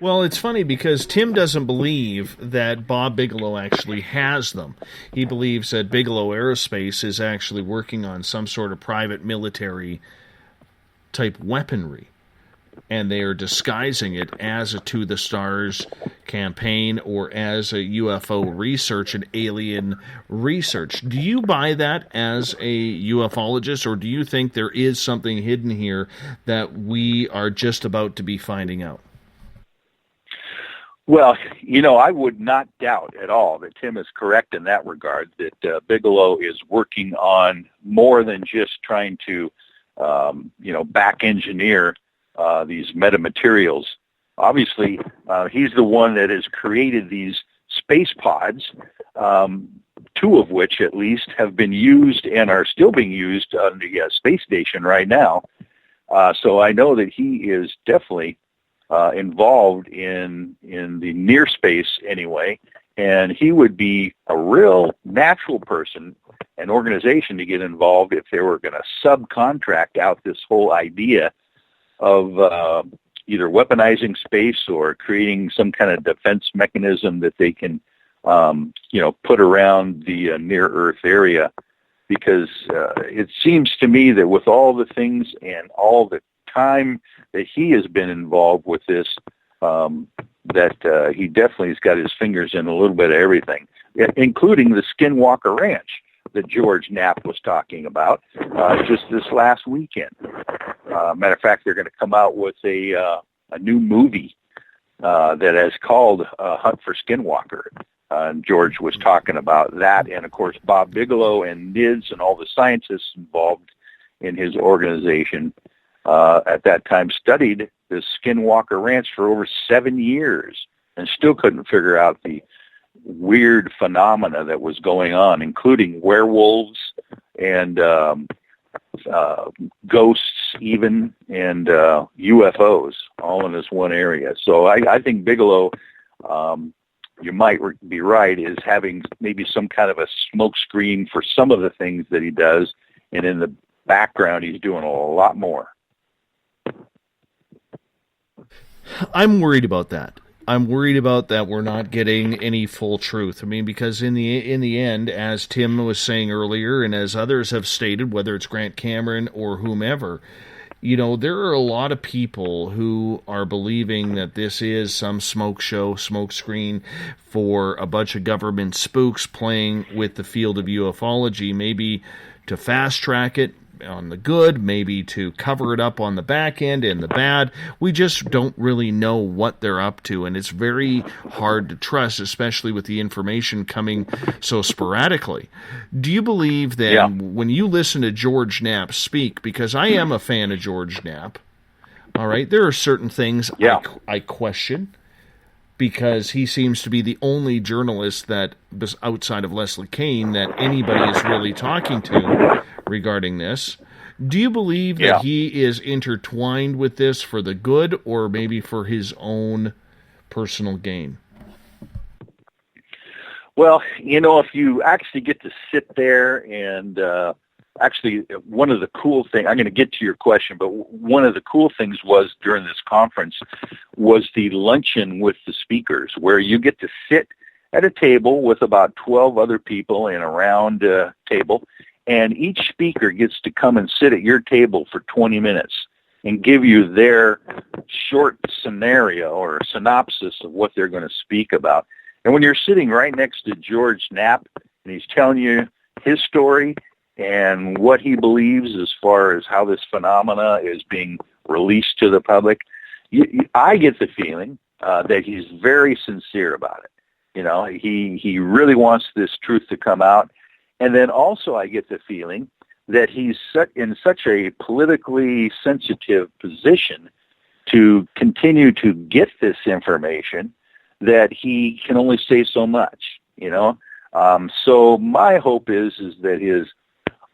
Well, it's funny because Tim doesn't believe that Bob Bigelow actually has them. He believes that Bigelow Aerospace is actually working on some sort of private military type weaponry, and they are disguising it as a To the Stars campaign or as a UFO research and alien research. Do you buy that as a ufologist, or do you think there is something hidden here that we are just about to be finding out? Well, I would not doubt at all that Tim is correct in that regard, that Bigelow is working on more than just trying to, back engineer these metamaterials. Obviously, he's the one that has created these space pods, two of which at least have been used and are still being used on the space station right now. So I know that he is definitely involved in the near space anyway, and he would be a real natural person, an organization to get involved if they were going to subcontract out this whole idea of either weaponizing space or creating some kind of defense mechanism that they can, put around the near Earth area. Because it seems to me that with all the things and all the time that he has been involved with this, that he definitely has got his fingers in a little bit of everything, including the Skinwalker Ranch that George Knapp was talking about just this last weekend. Matter of fact, they're going to come out with a new movie that is called Hunt for Skinwalker. And George was talking about that, and of course Bob Bigelow and NIDS and all the scientists involved in his organization at that time studied this Skinwalker Ranch for over 7 years and still couldn't figure out the weird phenomena that was going on, including werewolves and ghosts even, and UFOs all in this one area. So I think Bigelow, you might be right, is having maybe some kind of a smoke screen for some of the things that he does, and in the background he's doing a lot more. I'm worried about that. I'm worried about that we're not getting any full truth. I mean, because in the end, as Tim was saying earlier, and as others have stated, whether it's Grant Cameron or whomever, there are a lot of people who are believing that this is some smoke show, smoke screen for a bunch of government spooks playing with the field of ufology, maybe to fast track it, on the good, maybe to cover it up on the back end and the bad. We just don't really know what they're up to, and it's very hard to trust, especially with the information coming so sporadically. Do you believe that when you listen to George Knapp speak, because I am a fan of George Knapp, all right, there are certain things I question, because he seems to be the only journalist that, outside of Leslie Kean, that anybody is really talking to regarding this. Do you believe that he is intertwined with this for the good, or maybe for his own personal gain? Well, if you actually get to sit there and actually, one of the cool things, I'm going to get to your question, but one of the cool things was during this conference was the luncheon with the speakers, where you get to sit at a table with about 12 other people in a round table, and each speaker gets to come and sit at your table for 20 minutes and give you their short scenario or synopsis of what they're going to speak about. And when you're sitting right next to George Knapp and he's telling you his story and what he believes as far as how this phenomena is being released to the public, I get the feeling that he's very sincere about it. He really wants this truth to come out. And then also I get the feeling that he's in such a politically sensitive position to continue to get this information that he can only say so much, So my hope is that his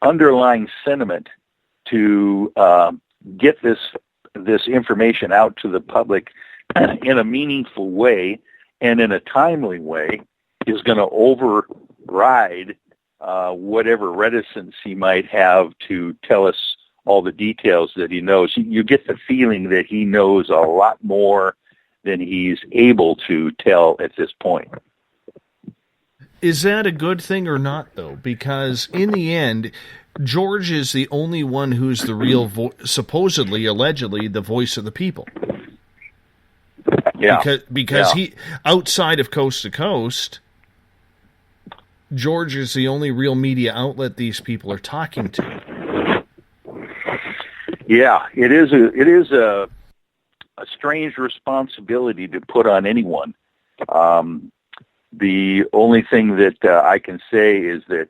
underlying sentiment to get this information out to the public in a meaningful way and in a timely way is going to override whatever reticence he might have to tell us all the details that he knows. You get the feeling that he knows a lot more than he's able to tell at this point. Is that a good thing or not, though? Because in the end, George is the only one who's the real, supposedly, allegedly, the voice of the people. Yeah. Because he, outside of Coast to Coast, George is the only real media outlet these people are talking to. Yeah, it is a strange responsibility to put on anyone. The only thing that I can say is that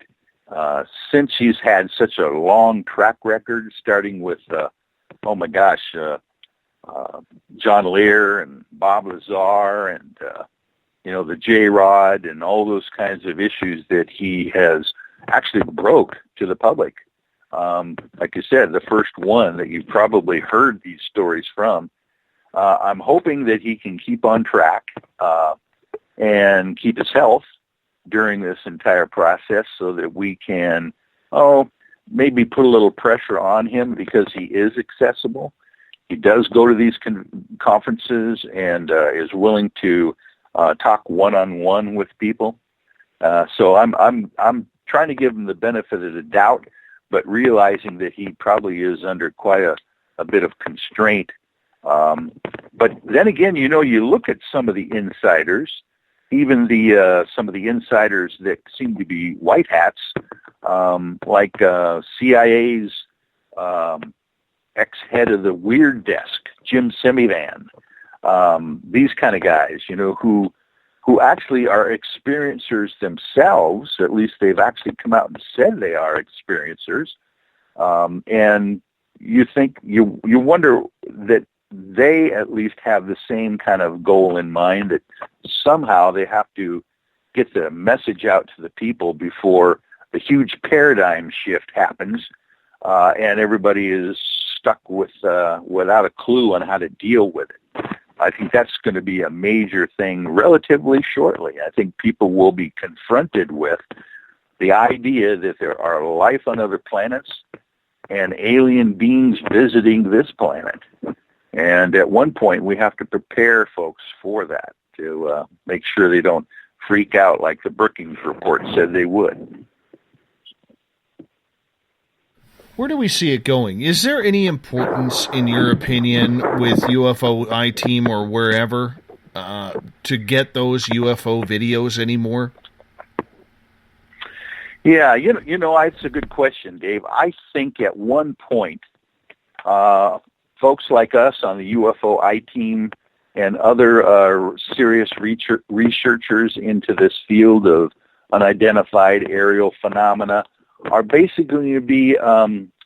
since he's had such a long track record, starting with, John Lear and Bob Lazar and, the J-Rod and all those kinds of issues that he has actually broke to the public. Like you said, the first one that you've probably heard these stories from. I'm hoping that he can keep on track and keep his health during this entire process so that we can, maybe put a little pressure on him because he is accessible. He does go to these conferences and is willing to talk one-on-one with people. So I'm trying to give him the benefit of the doubt, but realizing that he probably is under quite a bit of constraint. But then again, you look at some of the insiders, even some of the insiders that seem to be white hats, like CIA's ex-head of the Weird Desk, Jim Semivan, these kind of guys, who actually are experiencers themselves. At least they've actually come out and said they are experiencers. And you think, you wonder that they at least have the same kind of goal in mind, that somehow they have to get the message out to the people before the huge paradigm shift happens, and everybody is stuck without a clue on how to deal with it. I think that's going to be a major thing relatively shortly. I think people will be confronted with the idea that there are life on other planets and alien beings visiting this planet. And at one point, we have to prepare folks for that to make sure they don't freak out like the Brookings report said they would. Where do we see it going? Is there any importance, in your opinion, with UFO I-Team or wherever to get those UFO videos anymore? Yeah, it's a good question, Dave. I think at one point, folks like us on the UFO I-Team and other serious researchers into this field of unidentified aerial phenomena are basically going to be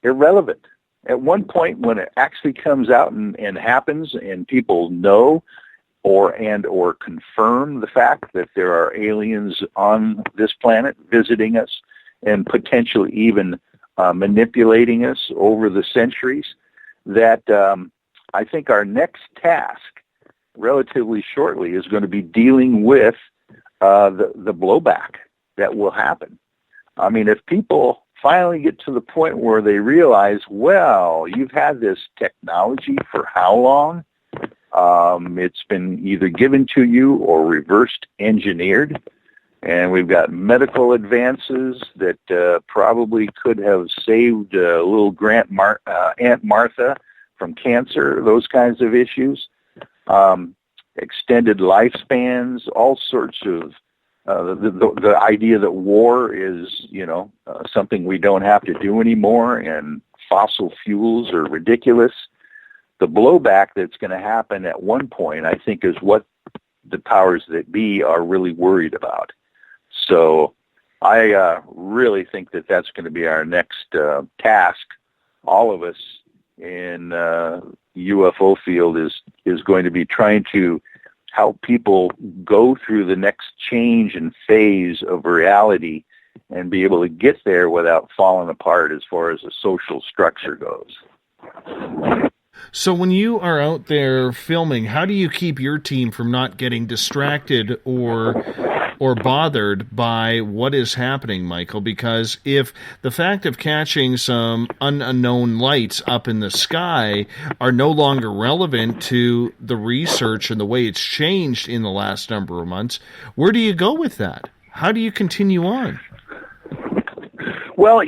irrelevant. At one point, when it actually comes out and happens, and people know or confirm the fact that there are aliens on this planet visiting us and potentially even manipulating us over the centuries, that I think our next task, relatively shortly, is going to be dealing with the blowback that will happen. I mean, if people finally get to the point where they realize, well, you've had this technology for how long? It's been either given to you or reversed engineered, and we've got medical advances that probably could have saved little Aunt Martha from cancer, those kinds of issues, extended lifespans, all sorts of the idea that war is, something we don't have to do anymore, and fossil fuels are ridiculous. The blowback that's going to happen at one point, I think, is what the powers that be are really worried about. So I really think that that's going to be our next task. All of us in UFO field is going to be trying to help people go through the next change and phase of reality and be able to get there without falling apart as far as the social structure goes. So when you are out there filming, how do you keep your team from not getting distracted or bothered by what is happening, Michael? Because if the fact of catching some unknown lights up in the sky are no longer relevant to the research and the way it's changed in the last number of months, where do you go with that? How do you continue on? Well,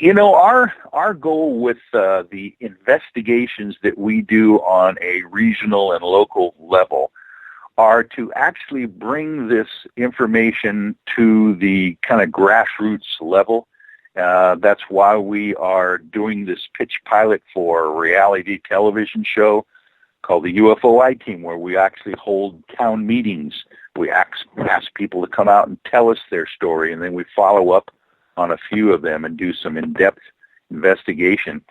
our goal with the investigations that we do on a regional and local level are to actually bring this information to the kind of grassroots level. That's why we are doing this pitch pilot for a reality television show called the UFO I-Team, where we actually hold town meetings. We ask people to come out and tell us their story, and then we follow up on a few of them and do some in-depth investigation.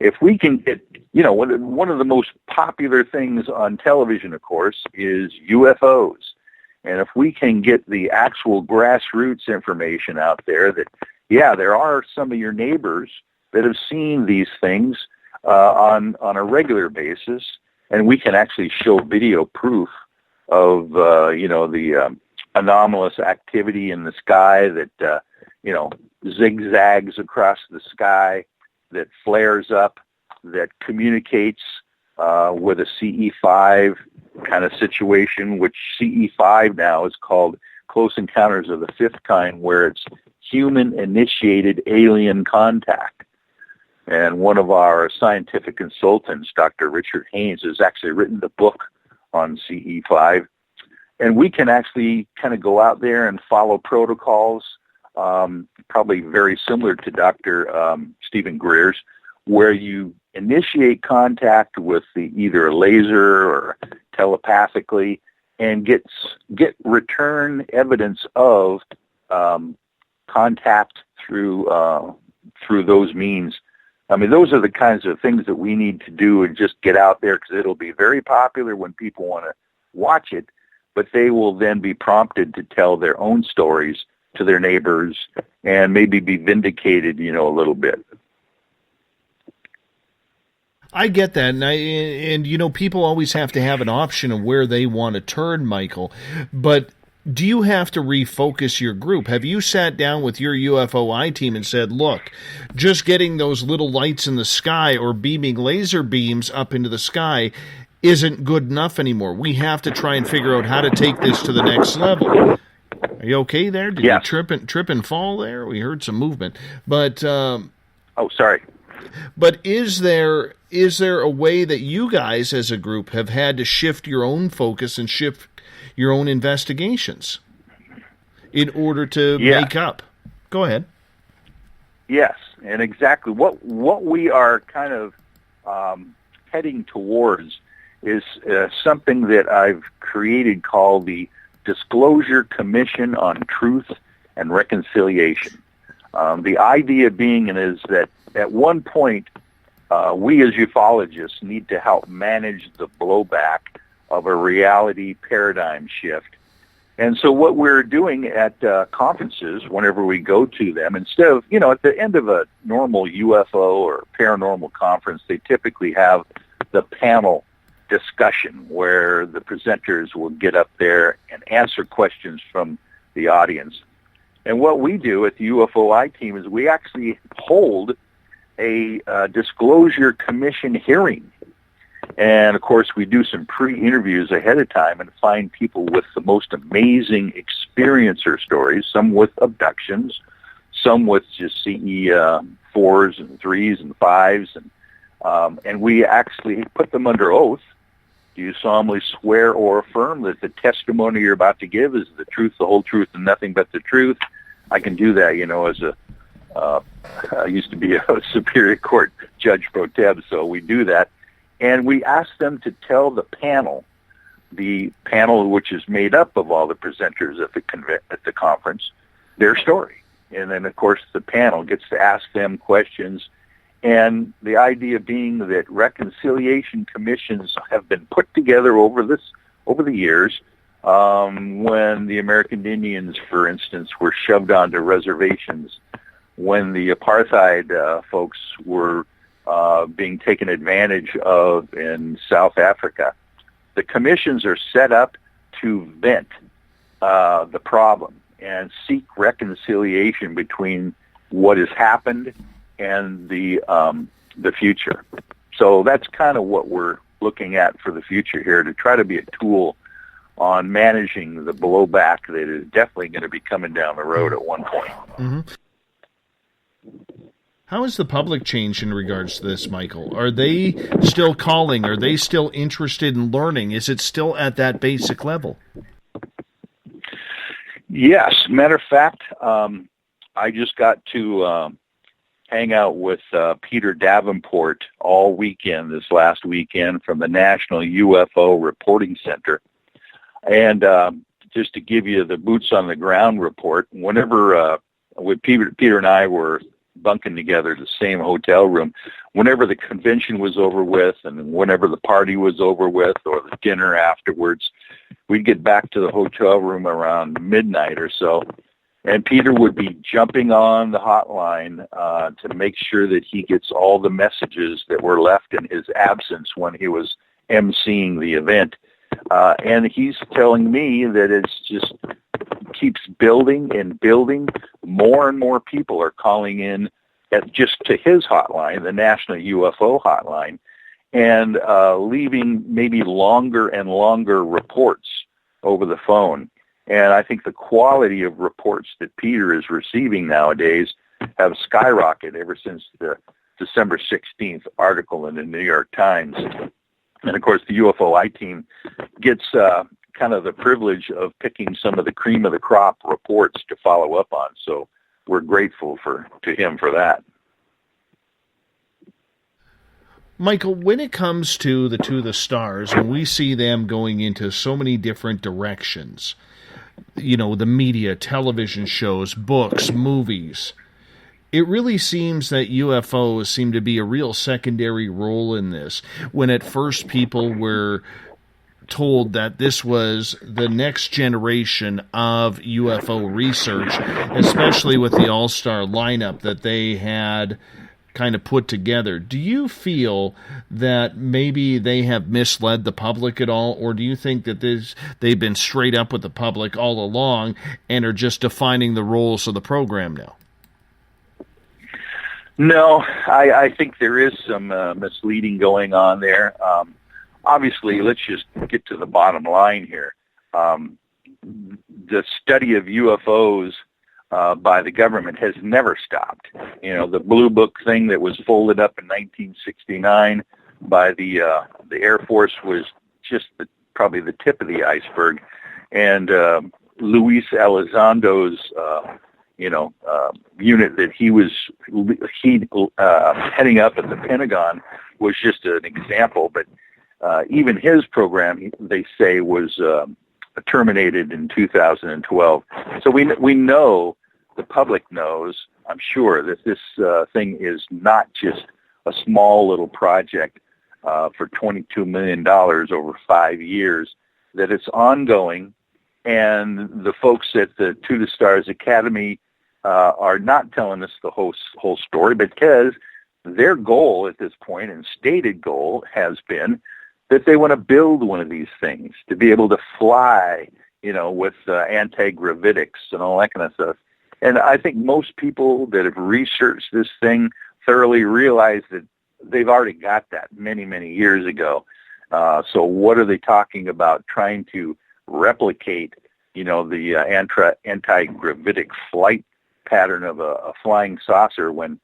If we can get, one of the most popular things on television, of course, is UFOs. And if we can get the actual grassroots information out there that, there are some of your neighbors that have seen these things on a regular basis, and we can actually show video proof of, the anomalous activity in the sky that, zigzags across the sky, that flares up, that communicates with a CE5 kind of situation, which CE5 now is called Close Encounters of the Fifth Kind, where it's human-initiated alien contact. And one of our scientific consultants, Dr. Richard Haynes, has actually written the book on CE5. And we can actually kind of go out there and follow protocols, probably very similar to Dr. Stephen Greer's, where you initiate contact with either a laser or telepathically and get return evidence of contact through those means. I mean, those are the kinds of things that we need to do and just get out there, because it'll be very popular when people want to watch it, but they will then be prompted to tell their own stories to their neighbors and maybe be vindicated, a little bit. I get that, and people always have to have an option of where they want to turn, Michael. But do you have to refocus your group? Have you sat down with your UFO I-Team and said, look, just getting those little lights in the sky or beaming laser beams up into the sky isn't good enough anymore. We have to try and figure out how to take this to the next level. Are you okay there? Did you trip and fall there? We heard some movement. But sorry. But is there a way that you guys as a group have had to shift your own focus and shift your own investigations in order to make up? Go ahead. Yes, and exactly what we are kind of heading towards is something that I've created called the Disclosure Commission on Truth and Reconciliation. The idea being is that at one point, we as ufologists need to help manage the blowback of a reality paradigm shift. And so what we're doing at conferences, whenever we go to them, instead of, at the end of a normal UFO or paranormal conference, they typically have the panel discussion where the presenters will get up there and answer questions from the audience. And what we do at the UFOI team is we actually hold a disclosure commission hearing. And, of course, we do some pre-interviews ahead of time and find people with the most amazing experiencer stories, some with abductions, some with just CE 4s and 3s and 5s. And we actually put them under oath. Do you solemnly swear or affirm that the testimony you're about to give is the truth, the whole truth, and nothing but the truth? I can do that, as I used to be a Superior Court judge pro tem, so we do that. And we ask them to tell the panel which is made up of all the presenters at the conference, their story. And then, of course, the panel gets to ask them questions. And the idea being that reconciliation commissions have been put together over the years. When the American Indians, for instance, were shoved onto reservations, when the apartheid folks were being taken advantage of in South Africa. The commissions are set up to vent the problem and seek reconciliation between what has happened and the future. So that's kind of what we're looking at for the future here, to try to be a tool on managing the blowback that is definitely going to be coming down the road at one point. Mm-hmm. How has the public changed in regards to this, Michael? Are they still calling? Are they still interested in learning? Is it still at that basic level? Yes. Matter of fact, I just got to hang out with Peter Davenport all weekend, this last weekend, from the National UFO Reporting Center. And just to give you the boots on the ground report, whenever when Peter and I were bunking together in the same hotel room, whenever the convention was over with and whenever the party was over with or the dinner afterwards, we'd get back to the hotel room around midnight or so, and Peter would be jumping on the hotline to make sure that he gets all the messages that were left in his absence when he was emceeing the event. And he's telling me that it's just keeps building and building. More and more people are calling in just to his hotline, the National UFO hotline, and leaving maybe longer and longer reports over the phone. And I think the quality of reports that Peter is receiving nowadays have skyrocketed ever since the December 16th article in the New York Times. And, of course, the UFOI team gets kind of the privilege of picking some of the cream of the crop reports to follow up on. So we're grateful to him for that. Michael, when it comes to the stars, and we see them going into so many different directions, the media, television shows, books, movies, it really seems that UFOs seem to be a real secondary role in this. When at first people were told that this was the next generation of UFO research, especially with the all-star lineup that they had kind of put together. Do you feel that maybe they have misled the public at all, or do you think that they've been straight up with the public all along and are just defining the roles of the program now? No, I think there is some misleading going on there. Obviously, let's just get to the bottom line here. The study of UFOs by the government has never stopped. The Blue Book thing that was folded up in 1969 by the Air Force was just probably the tip of the iceberg. And Luis Elizondo's unit that he heading up at the Pentagon was just an example. But even his program, they say, was terminated in 2012. So we know, the public knows, I'm sure, that this thing is not just a small little project for $22 million over 5 years, that it's ongoing. And the folks at the To the Stars Academy are not telling us the whole story, because their goal at this point, and stated goal, has been that they want to build one of these things to be able to fly, with anti-gravitics and all that kind of stuff. And I think most people that have researched this thing thoroughly realize that they've already got that many, many years ago. So what are they talking about trying to replicate, the anti-gravitic flight pattern of a flying saucer when,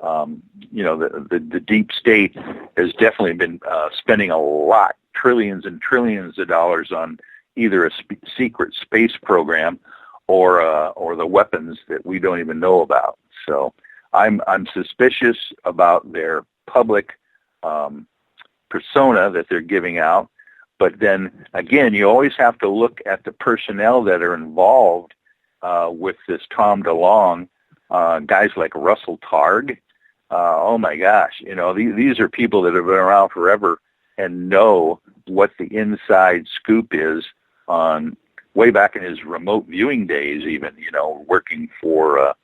the deep state has definitely been spending a lot, trillions and trillions of dollars on either a secret space program or the weapons that we don't even know about. So I'm suspicious about their public persona that they're giving out. But then again, you always have to look at the personnel that are involved with this Tom DeLonge, guys like Russell Targ. Oh my gosh, these are people that have been around forever and know what the inside scoop is on, way back in his remote viewing days, even, working for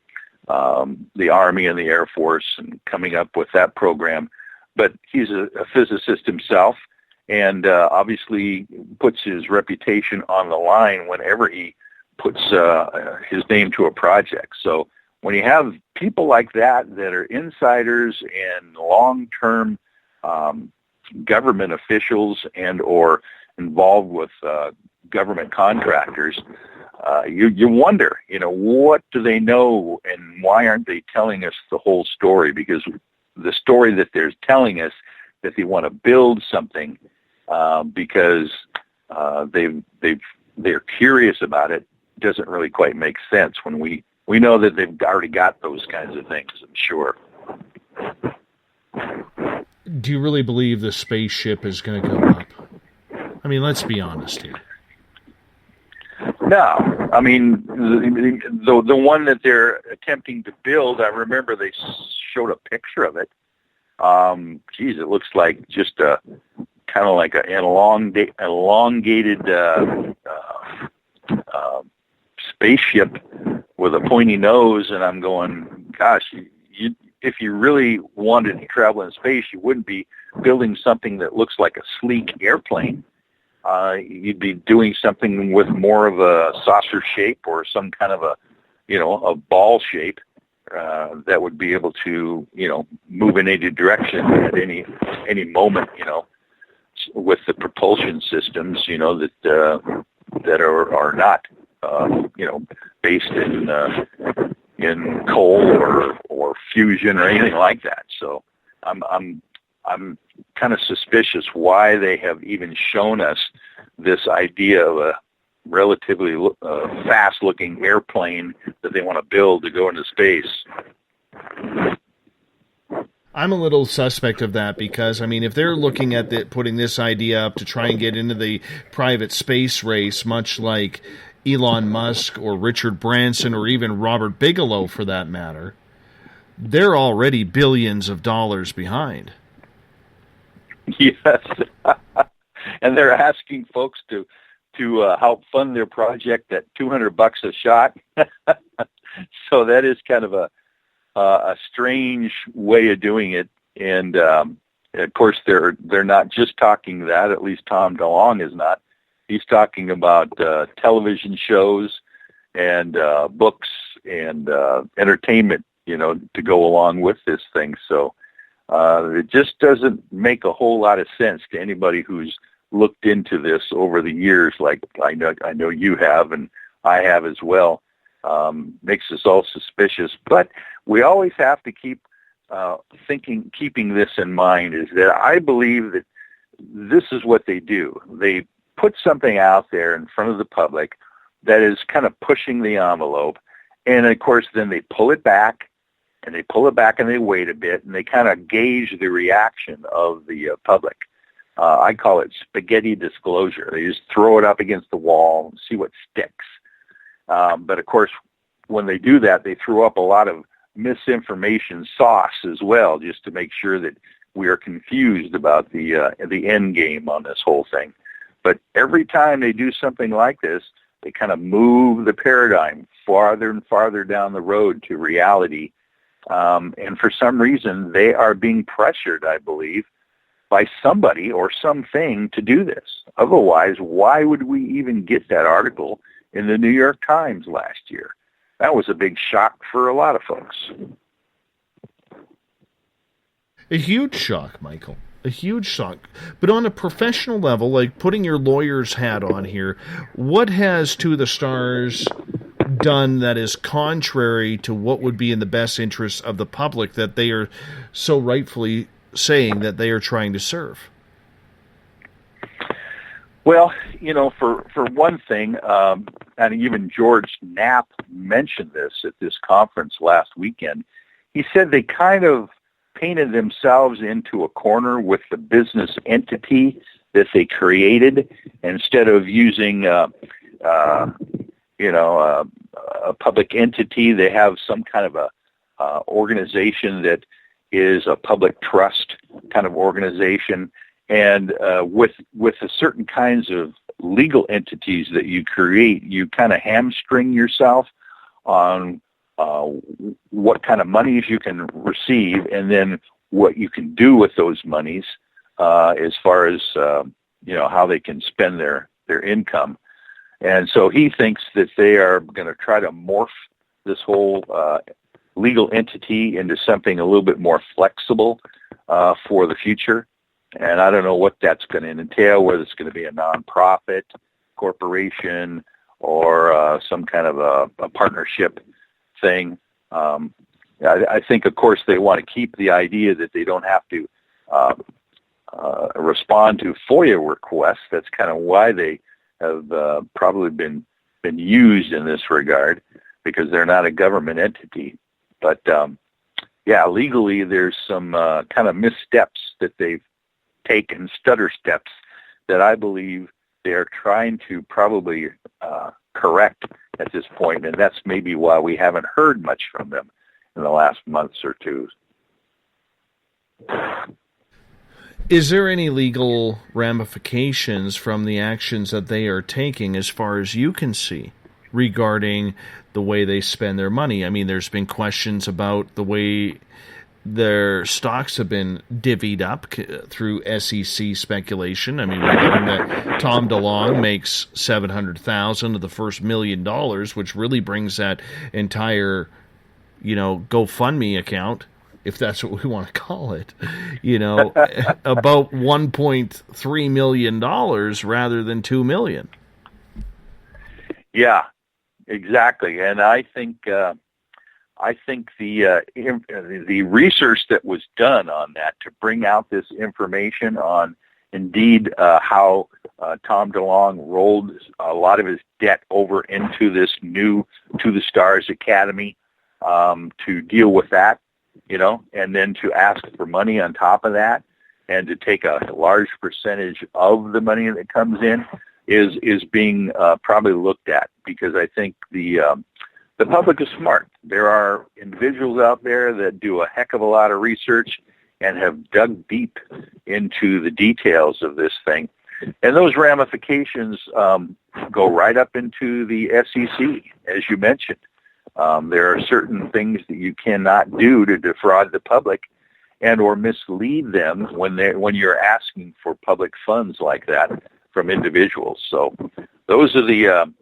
the Army and the Air Force and coming up with that program. But he's a physicist himself, and obviously puts his reputation on the line whenever he puts his name to a project. So when you have people like that are insiders and long-term government officials and or involved with government contractors, you wonder, what do they know and why aren't they telling us the whole story? Because the story that they're telling us, that they want to build something because they're curious about it, doesn't really quite make sense when we know that they've already got those kinds of things, I'm sure. Do you really believe the spaceship is going to go up? I mean, let's be honest here. No, I mean, the one that they're attempting to build, I remember they showed a picture of it. It looks like just a kind of like an elongated spaceship with a pointy nose, and I'm going, gosh, if you really wanted to travel in space, you wouldn't be building something that looks like a sleek airplane. You'd be doing something with more of a saucer shape or some kind of a ball shape that would be able to, move in any direction at any moment, with the propulsion systems, that are not, based in coal or fusion or anything like that. So I'm kind of suspicious why they have even shown us this idea of a relatively fast-looking airplane that they want to build to go into space. I'm a little suspect of that because, if they're looking at putting this idea up to try and get into the private space race, much like Elon Musk or Richard Branson or even Robert Bigelow for that matter, they're already billions of dollars behind. Yes. And they're asking folks to help fund their project at $200 a shot. So that is kind of a strange way of doing it. And of course, they're not just talking that. At least Tom DeLonge is not. He's talking about television shows and books and entertainment, to go along with this thing. So it just doesn't make a whole lot of sense to anybody who's looked into this over the years, like I know you have and I have as well. Makes us all suspicious. But we always have to keep keeping this in mind, is that I believe that this is what they do. They put something out there in front of the public that is kind of pushing the envelope, And of course, then they pull it back, and they pull it back, and they wait a bit, and they kind of gauge the reaction of the public. I call it spaghetti disclosure. They just throw it up against the wall and see what sticks. But of course, when they do that, they throw up a lot of misinformation sauce as well, just to make sure that we are confused about the end game on this whole thing. But every time they do something like this, they kind of move the paradigm farther and farther down the road to reality. And for some reason, they are being pressured, I believe, by somebody or something to do this. Otherwise, why would we even get that article in the New York Times last year? That was a big shock for a lot of folks. A huge shock, Michael. A huge shock. But on a professional level, like putting your lawyer's hat on here, what has To the Stars done that is contrary to what would be in the best interests of the public that they are so rightfully saying that they are trying to serve? Well, you know, for one thing, and even George Knapp mentioned this at this conference last weekend, he said they kind of painted themselves into a corner with the business entity that they created. Instead of using, a public entity, they have some kind of a organization that is a public trust kind of organization. And with the certain kinds of legal entities that you create, you kind of hamstring yourself on what kind of monies you can receive, and then what you can do with those monies as far as how they can spend their income. And so he thinks that they are going to try to morph this whole legal entity into something a little bit more flexible for the future. And I don't know what that's going to entail, whether it's going to be a nonprofit corporation or some kind of a partnership thing. I think, of course, they want to keep the idea that they don't have to respond to FOIA requests. That's kind of why they have probably been used in this regard, because they're not a government entity. But legally, there's some kind of missteps that they've taken, stutter steps, that I believe they're trying to probably correct at this point, and that's maybe why we haven't heard much from them in the last months or two. Is there any legal ramifications from the actions that they are taking, as far as you can see, regarding the way they spend their money? I mean, there's been questions about the way their stocks have been divvied up through SEC speculation. I mean, we learned that Tom DeLonge makes $700,000 of the first $1 million, which really brings that entire, GoFundMe account, if that's what we want to call it, about $1.3 million rather than $2 million. Yeah, exactly. And I think the research that was done on that to bring out this information on indeed how Tom DeLonge rolled a lot of his debt over into this new To the Stars Academy to deal with that, and then to ask for money on top of that, and to take a large percentage of the money that comes in is being probably looked at, because I think the public is smart. There are individuals out there that do a heck of a lot of research and have dug deep into the details of this thing. And those ramifications go right up into the SEC, as you mentioned. There are certain things that you cannot do to defraud the public and or mislead them when you're asking for public funds like that from individuals. So those are the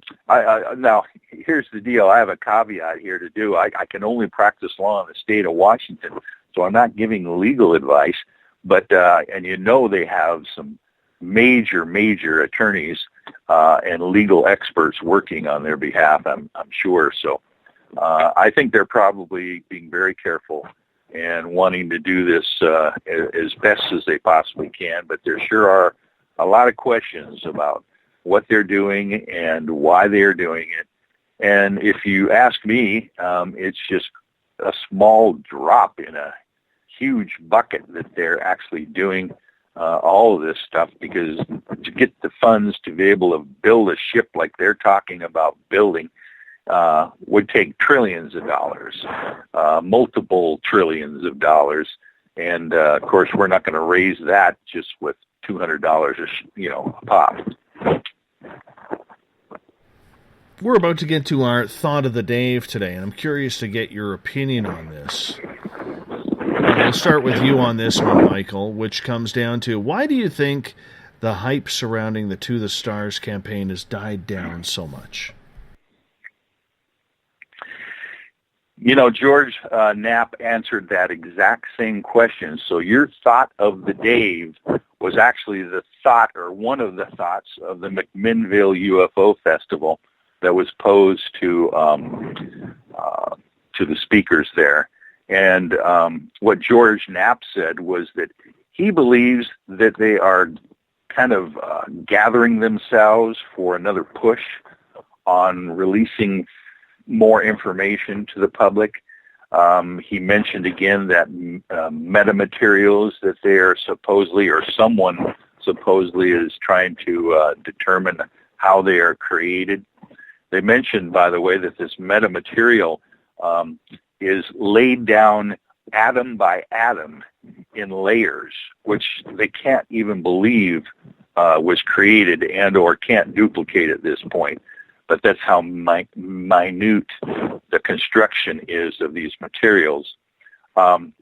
now here's the deal. I have a caveat here to do. I can only practice law in the state of Washington, so I'm not giving legal advice, but and they have some major attorneys and legal experts working on their behalf, I'm sure. So I think they're probably being very careful and wanting to do this as best as they possibly can, but there sure are a lot of questions about what they're doing and why they're doing it. And if you ask me, it's just a small drop in a huge bucket that they're actually doing all of this stuff, because to get the funds to be able to build a ship like they're talking about building would take trillions of dollars, multiple trillions of dollars. And, of course, we're not going to raise that just with $200 a pop. We're about to get to our Thought of the Day today, and I'm curious to get your opinion on this. I'll start with you on this one, Michael, which comes down to, why do you think the hype surrounding the To the Stars campaign has died down so much? George Knapp answered that exact same question. So your thought of the day was actually the thought, or one of the thoughts, of the McMinnville UFO Festival that was posed to the speakers there. And what George Knapp said was that he believes that they are kind of gathering themselves for another push on releasing more information to the public. He mentioned again that metamaterials that they are supposedly, or someone supposedly is trying to determine how they are created. They mentioned, by the way, that this metamaterial is laid down atom by atom in layers, which they can't even believe was created and or can't duplicate at this point. But that's how minute the construction is of these materials. And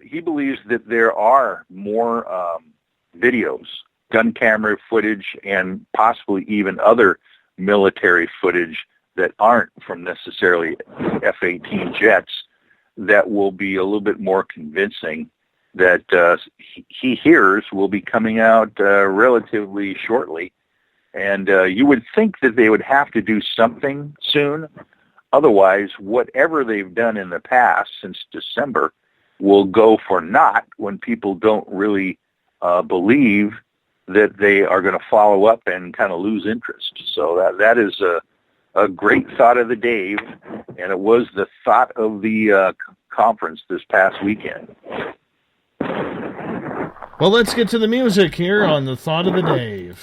he believes that there are more videos, gun camera footage, and possibly even other military footage that aren't from necessarily F-18 jets that will be a little bit more convincing, that he hears will be coming out relatively shortly. And you would think that they would have to do something soon. Otherwise, whatever they've done in the past since December will go for naught when people don't really believe that they are going to follow up and kind of lose interest. So that is a great thought of the day, and it was the thought of the conference this past weekend. Well, let's get to the music here on the Thought of the Day.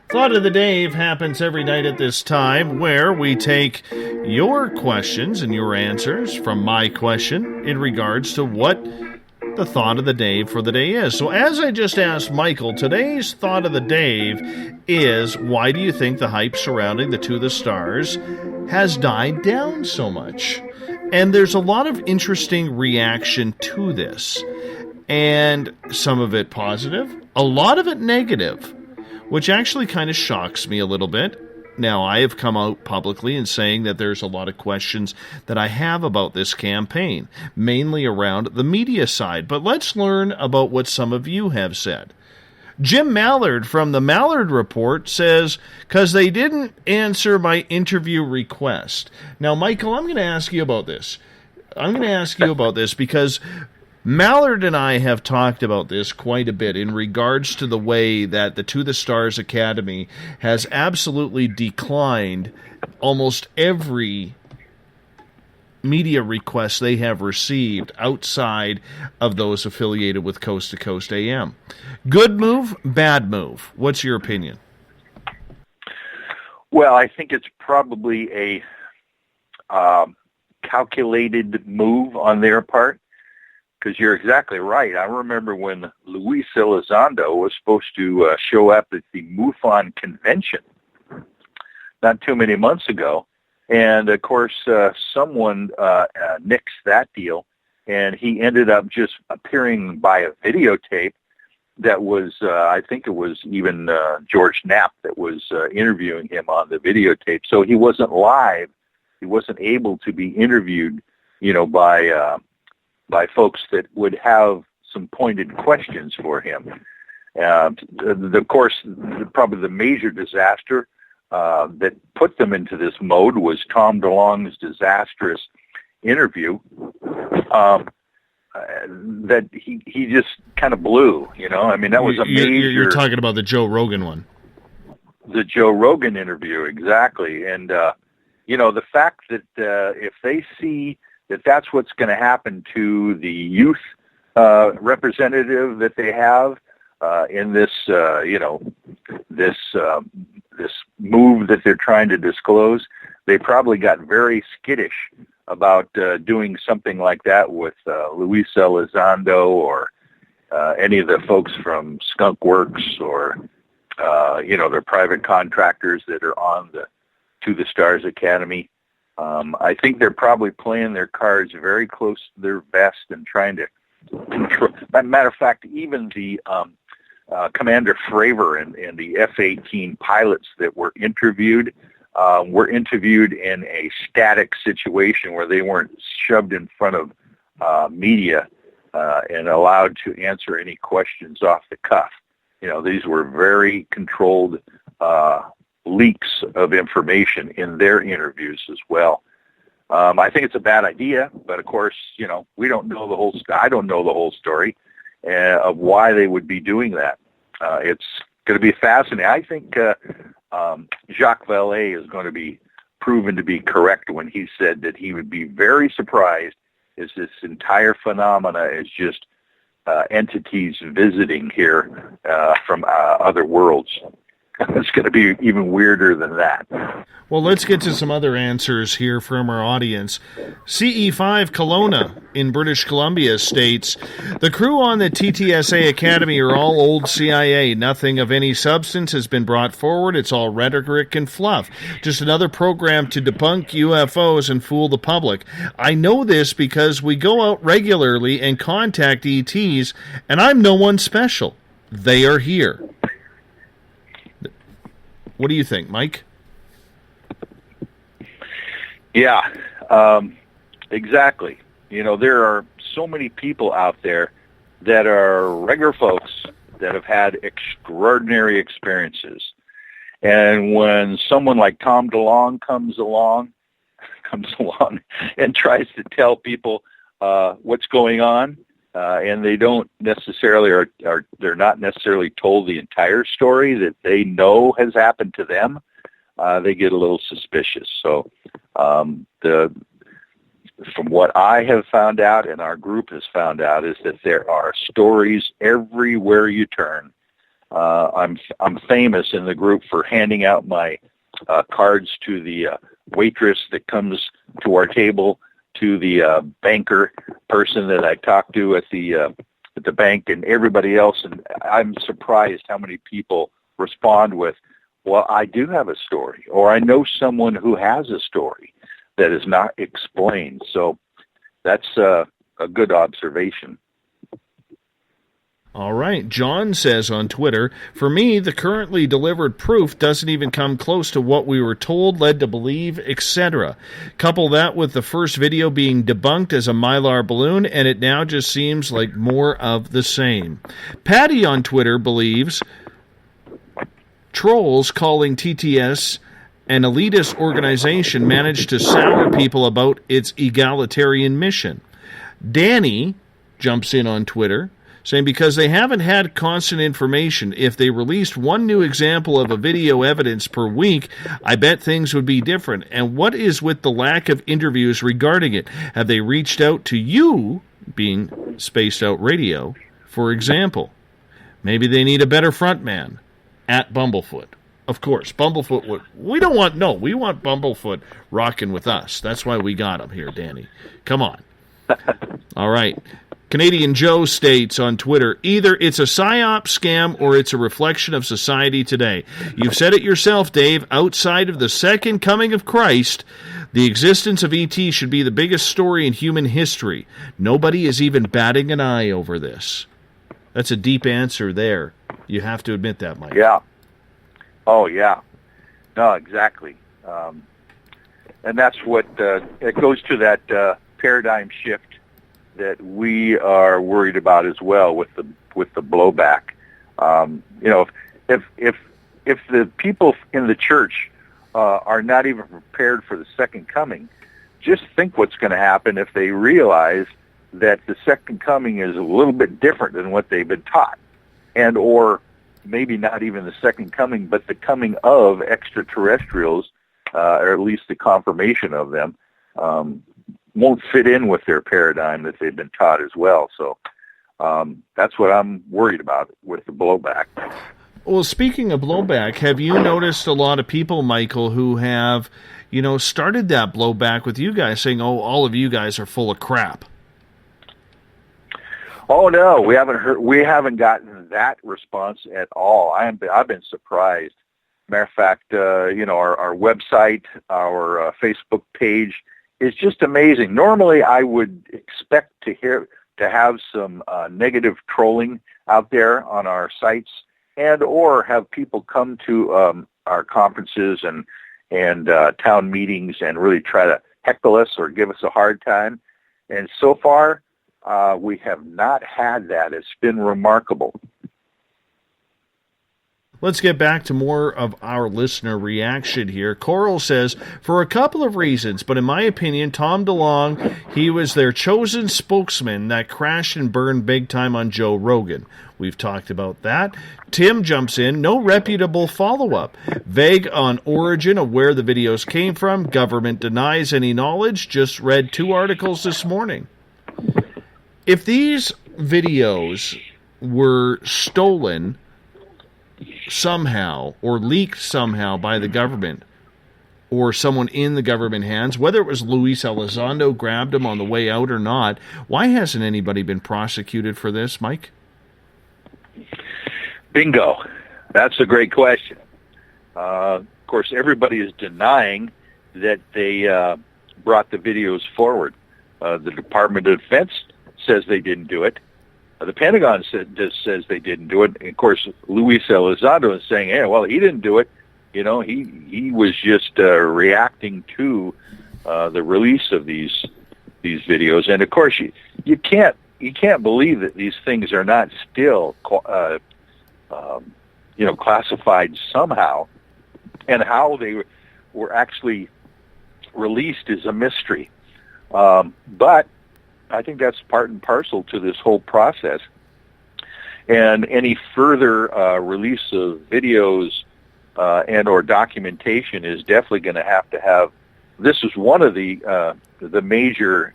Thought of the Day happens every night at this time, where we take your questions and your answers from my question in regards to what the thought of the day for the day is. So as I just asked Michael, today's thought of the day is, why do you think the hype surrounding the To the Stars has died down so much? And there's a lot of interesting reaction to this, and some of it positive, a lot of it negative, which actually kind of shocks me a little bit. Now, I have come out publicly and saying that there's a lot of questions that I have about this campaign, mainly around the media side. But let's learn about what some of you have said. Jim Mallard from the Mallard Report says, because they didn't answer my interview request. Now, Michael, I'm going to ask you about this. Because Mallard and I have talked about this quite a bit in regards to the way that the To the Stars Academy has absolutely declined almost every media request they have received outside of those affiliated with Coast to Coast AM. Good move, bad move. What's your opinion? Well, I think it's probably a calculated move on their part. Because you're exactly right. I remember when Luis Elizondo was supposed to show up at the MUFON convention not too many months ago. And, of course, someone nixed that deal, and he ended up just appearing by a videotape that was, I think it was even George Knapp that was interviewing him on the videotape. So he wasn't live. He wasn't able to be interviewed, by folks that would have some pointed questions for him. Of course, probably the major disaster that put them into this mode was Tom DeLonge's disastrous interview that he just kind of blew, I mean, that was a major... You're talking about the Joe Rogan one. The Joe Rogan interview, exactly. And, the fact that if they see that that's what's going to happen to the youth representative that they have in this, this move that they're trying to disclose, they probably got very skittish about doing something like that with Luis Elizondo or any of the folks from Skunk Works or, their private contractors that are on the To the Stars Academy. I think they're probably playing their cards very close to their vest and trying to control. Matter of fact, even the Commander Fravor and the F-18 pilots that were interviewed in a static situation where they weren't shoved in front of media and allowed to answer any questions off the cuff. These were very controlled leaks of information in their interviews as well. I think it's a bad idea, but of course, we don't know the whole. I don't know the whole story of why they would be doing that. It's going to be fascinating. I think Jacques Vallée is going to be proven to be correct when he said that he would be very surprised if this entire phenomena is just entities visiting here from other worlds. It's going to be even weirder than that. Well, let's get to some other answers here from our audience. CE5 Kelowna in British Columbia states, the crew on the TTSA Academy are all old CIA. Nothing of any substance has been brought forward. It's all rhetoric and fluff. Just another program to debunk UFOs and fool the public. I know this because we go out regularly and contact ETs, and I'm no one special. They are here. What do you think, Mike? Yeah, exactly. There are so many people out there that are regular folks that have had extraordinary experiences. And when someone like Tom DeLonge comes along and tries to tell people what's going on, and they don't necessarily they're not necessarily told the entire story that they know has happened to them, they get a little suspicious. So from what I have found out and our group has found out is that there are stories everywhere you turn. I'm famous in the group for handing out my cards to the waitress that comes to our table, to the banker person that I talk to at the bank, and everybody else. And I'm surprised how many people respond with, well, I do have a story, or I know someone who has a story that is not explained. So that's a good observation. All right. John says on Twitter, for me, the currently delivered proof doesn't even come close to what we were told, led to believe, etc. Couple that with the first video being debunked as a Mylar balloon, and it now just seems like more of the same. Patty on Twitter believes trolls calling TTS an elitist organization managed to sour people about its egalitarian mission. Danny jumps in on Twitter, saying because they haven't had constant information, if they released one new example of a video evidence per week, I bet things would be different. And what is with the lack of interviews regarding it? Have they reached out to you, being Spaced Out Radio, for example? Maybe they need a better front man. At Bumblefoot. Of course, Bumblefoot we want Bumblefoot rocking with us. That's why we got him here, Danny. Come on. All right. Canadian Joe states on Twitter, either it's a psyop scam or it's a reflection of society today. You've said it yourself, Dave. Outside of the second coming of Christ, the existence of ET should be the biggest story in human history. Nobody is even batting an eye over this. That's a deep answer there. You have to admit that, Mike. Yeah. Oh, yeah. No, exactly. And that's what it goes to that paradigm shift that we are worried about as well with the blowback. If the people in the church are not even prepared for the second coming. Just think what's going to happen if they realize that the second coming is a little bit different than what they've been taught, and or maybe not even the second coming, but the coming of extraterrestrials, or at least the confirmation of them, won't fit in with their paradigm that they've been taught as well. So that's what I'm worried about with the blowback. Well, speaking of blowback, have you noticed a lot of people, Michael, who have, started that blowback with you guys, saying, "Oh, all of you guys are full of crap"? Oh no, we haven't gotten that response at all. I've been surprised. Matter of fact, our website, our Facebook page is just amazing. Normally, I would expect to have some negative trolling out there on our sites, and or have people come to our conferences and town meetings and really try to heckle us or give us a hard time. And so far, we have not had that. It's been remarkable. Let's get back to more of our listener reaction here. Coral says, for a couple of reasons, but in my opinion, Tom DeLonge, he was their chosen spokesman that crashed and burned big time on Joe Rogan. We've talked about that. Tim jumps in, no reputable follow-up. Vague on origin of where the videos came from. Government denies any knowledge. Just read 2 articles this morning. If these videos were stolen somehow or leaked somehow by the government or someone in the government hands, whether it was Luis Elizondo grabbed them on the way out or not, why hasn't anybody been prosecuted for this, Mike? Bingo. That's a great question. Of course, everybody is denying that they brought the videos forward. The Department of Defense says they didn't do it. The Pentagon says they didn't do it. And of course, Luis Elizondo is saying, "Hey, well, he didn't do it. He was just reacting to the release of these videos." And of course, you can't believe that these things are not still classified somehow, and how they were actually released is a mystery. But I think that's part and parcel to this whole process. And any further release of videos and or documentation is definitely going to have. This is one of the major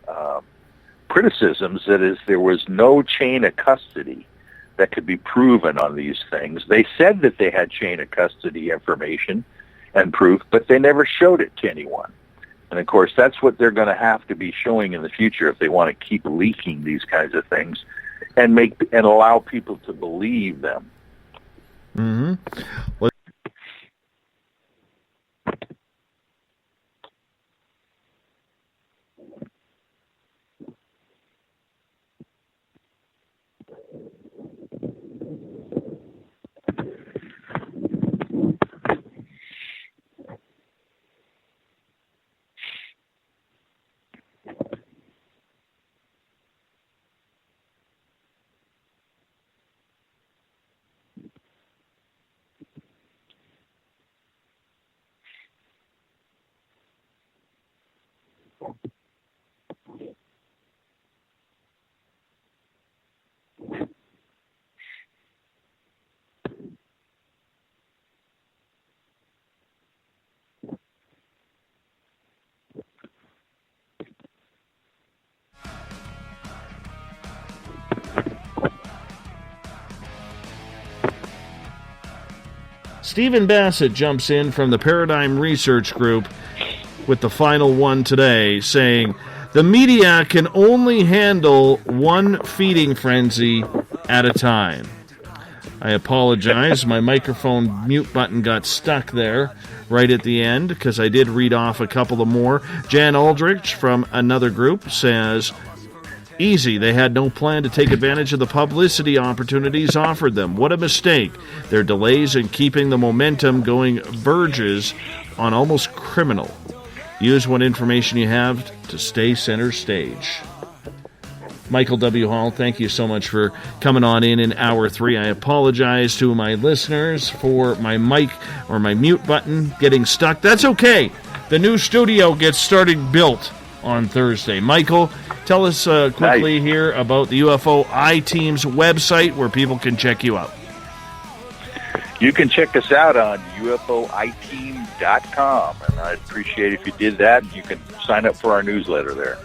criticisms, that is, there was no chain of custody that could be proven on these things. They said that they had chain of custody information and proof, but they never showed it to anyone. And of course, that's what they're going to have to be showing in the future if they want to keep leaking these kinds of things and allow people to believe them. Mm-hmm. Stephen Bassett jumps in from the Paradigm Research Group with the final one today, saying, the media can only handle one feeding frenzy at a time. I apologize. My microphone mute button got stuck there right at the end because I did read off a couple of more. Jan Aldrich from another group says, easy. They had no plan to take advantage of the publicity opportunities offered them. What a mistake. Their delays in keeping the momentum going verges on almost criminal. Use what information you have to stay center stage. Michael W. Hall, thank you so much for coming on in Hour 3. I apologize to my listeners for my mic or my mute button getting stuck. That's okay. The new studio gets started built on Thursday. Michael, tell us quickly here about the UFO I-Team's website where people can check you out. You can check us out on UFOiteam.com, and I'd appreciate if you did that. You can sign up for our newsletter there.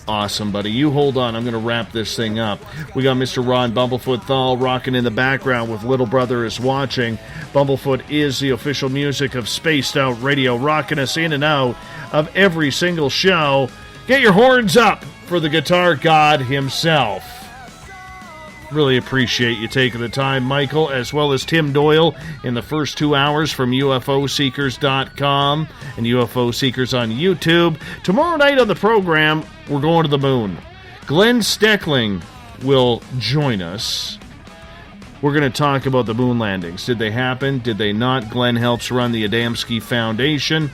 Awesome, buddy. You hold on. I'm going to wrap this thing up. We got Mr. Ron Bumblefoot THAL rocking in the background with Little Brother is Watching. Bumblefoot is the official music of Spaced Out Radio, rocking us in and out of every single show. Get your horns up for the guitar god himself. Really appreciate you taking the time, Michael, as well as Tim Doyle in the first 2 hours from UFOSeekers.com and UFO Seekers on YouTube. Tomorrow night on the program, we're going to the moon. Glenn Steckling will join us. We're going to talk about the moon landings. Did they happen? Did they not? Glenn helps run the Adamski Foundation.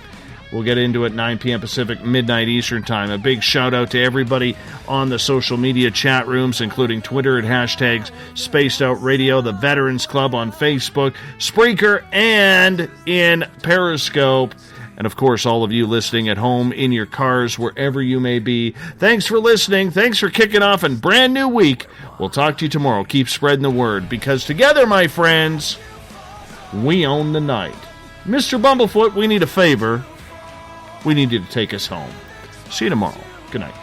We'll get into it 9 p.m. Pacific, midnight Eastern Time. A big shout-out to everybody on the social media chat rooms, including Twitter at hashtags Spaced Out Radio, the Veterans Club on Facebook, Spreaker, and in Periscope. And, of course, all of you listening at home, in your cars, wherever you may be. Thanks for listening. Thanks for kicking off a brand new week. We'll talk to you tomorrow. Keep spreading the word, because together, my friends, we own the night. Mr. Bumblefoot, we need a favor. We need you to take us home. See you tomorrow. Good night.